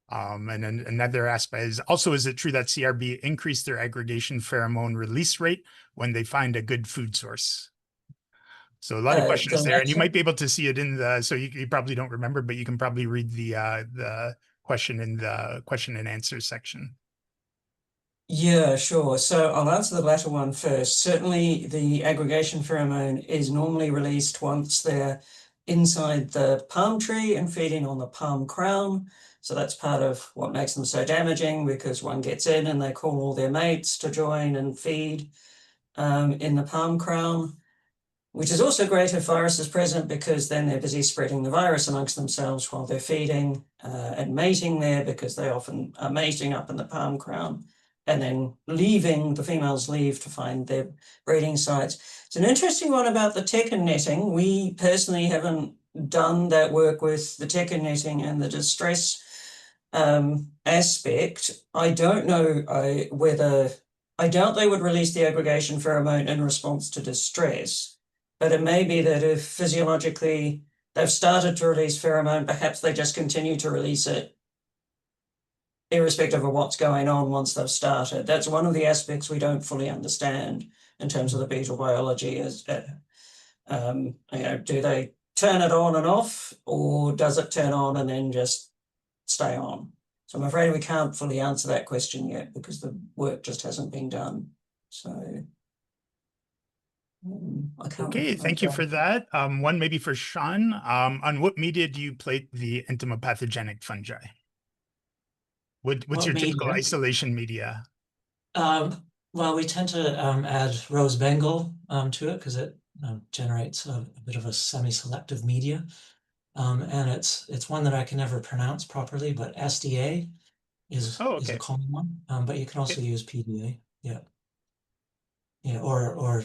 And then another aspect is also, is it true that CRB increase their aggregation pheromone release rate when they find a good food source? So a lot of questions there, and you might be able to see it in the, so you probably don't remember, but you can probably read the question in the question and answer section. Yeah, sure. So I'll answer the latter one first. Certainly the aggregation pheromone is normally released once they're inside the palm tree and feeding on the palm crown. So that's part of what makes them so damaging, because one gets in and they call all their mates to join and feed in the palm crown, which is also great if virus is present, because then they're busy spreading the virus amongst themselves while they're feeding and mating there, because they often are mating up in the palm crown. And then the females leave to find their breeding sites. It's an interesting one about the Tekken netting. We personally haven't done that work with the Tekken netting and the distress aspect. I don't know I doubt they would release the aggregation pheromone in response to distress, but it may be that if physiologically they've started to release pheromone, perhaps they just continue to release it irrespective of what's going on once they've started. That's one of the aspects we don't fully understand in terms of the beetle biology is, do they turn it on and off, or does it turn on and then just stay on? So I'm afraid we can't fully answer that question yet because the work just hasn't been done. So I can't. Okay, thank you for that. One maybe for Sean. On what media do you plate the entomopathogenic fungi? What's your typical isolation media? Well, we tend to add rose bengal to it because it generates a bit of a semi-selective media. And it's one that I can never pronounce properly, but SDA is a common one. But you can also use PDA. Yeah. Yeah, or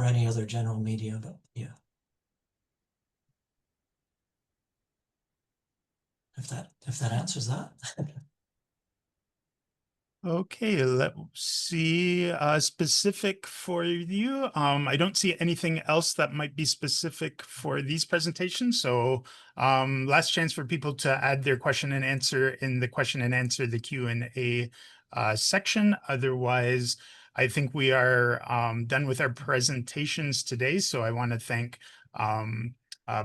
any other general media, but yeah. If that answers that. Okay, let's see. Specific for you. I don't see anything else that might be specific for these presentations. So last chance for people to add their question and answer in the question and answer, the Q&A section. Otherwise, I think we are done with our presentations today. So I want to thank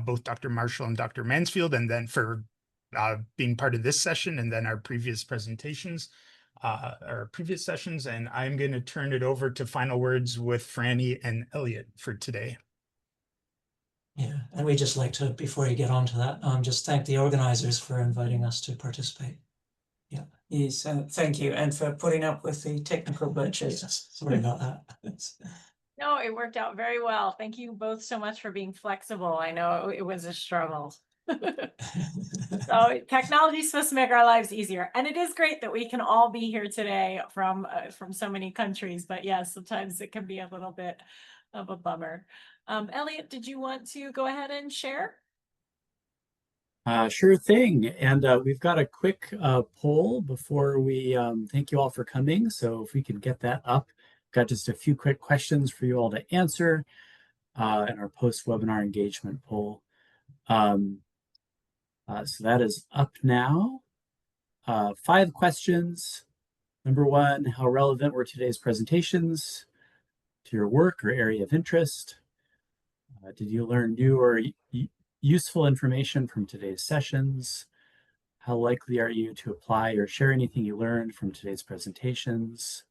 both Dr. Marshall and Dr. Mansfield, and then for being part of this session and then our previous presentations. Our previous sessions, and I'm going to turn it over to final words with Franny and Elliot for today. Yeah, and we just like to, before you get on to that, just thank the organizers for inviting us to participate. Yeah. Yes, thank you, and for putting up with the technical glitches. Sorry about that. No, it worked out very well. Thank you both so much for being flexible. I know it was a struggle. So technology is supposed to make our lives easier, and it is great that we can all be here today from so many countries, but yes, sometimes it can be a little bit of a bummer. Elliot, did you want to go ahead and share? Sure thing. And we've got a quick poll before we thank you all for coming. So if we could get that up, got just a few quick questions for you all to answer in our post-webinar engagement poll. So that is up now. 5 questions. Number 1, how relevant were today's presentations to your work or area of interest? Did you learn new or useful information from today's sessions? How likely are you to apply or share anything you learned from today's presentations?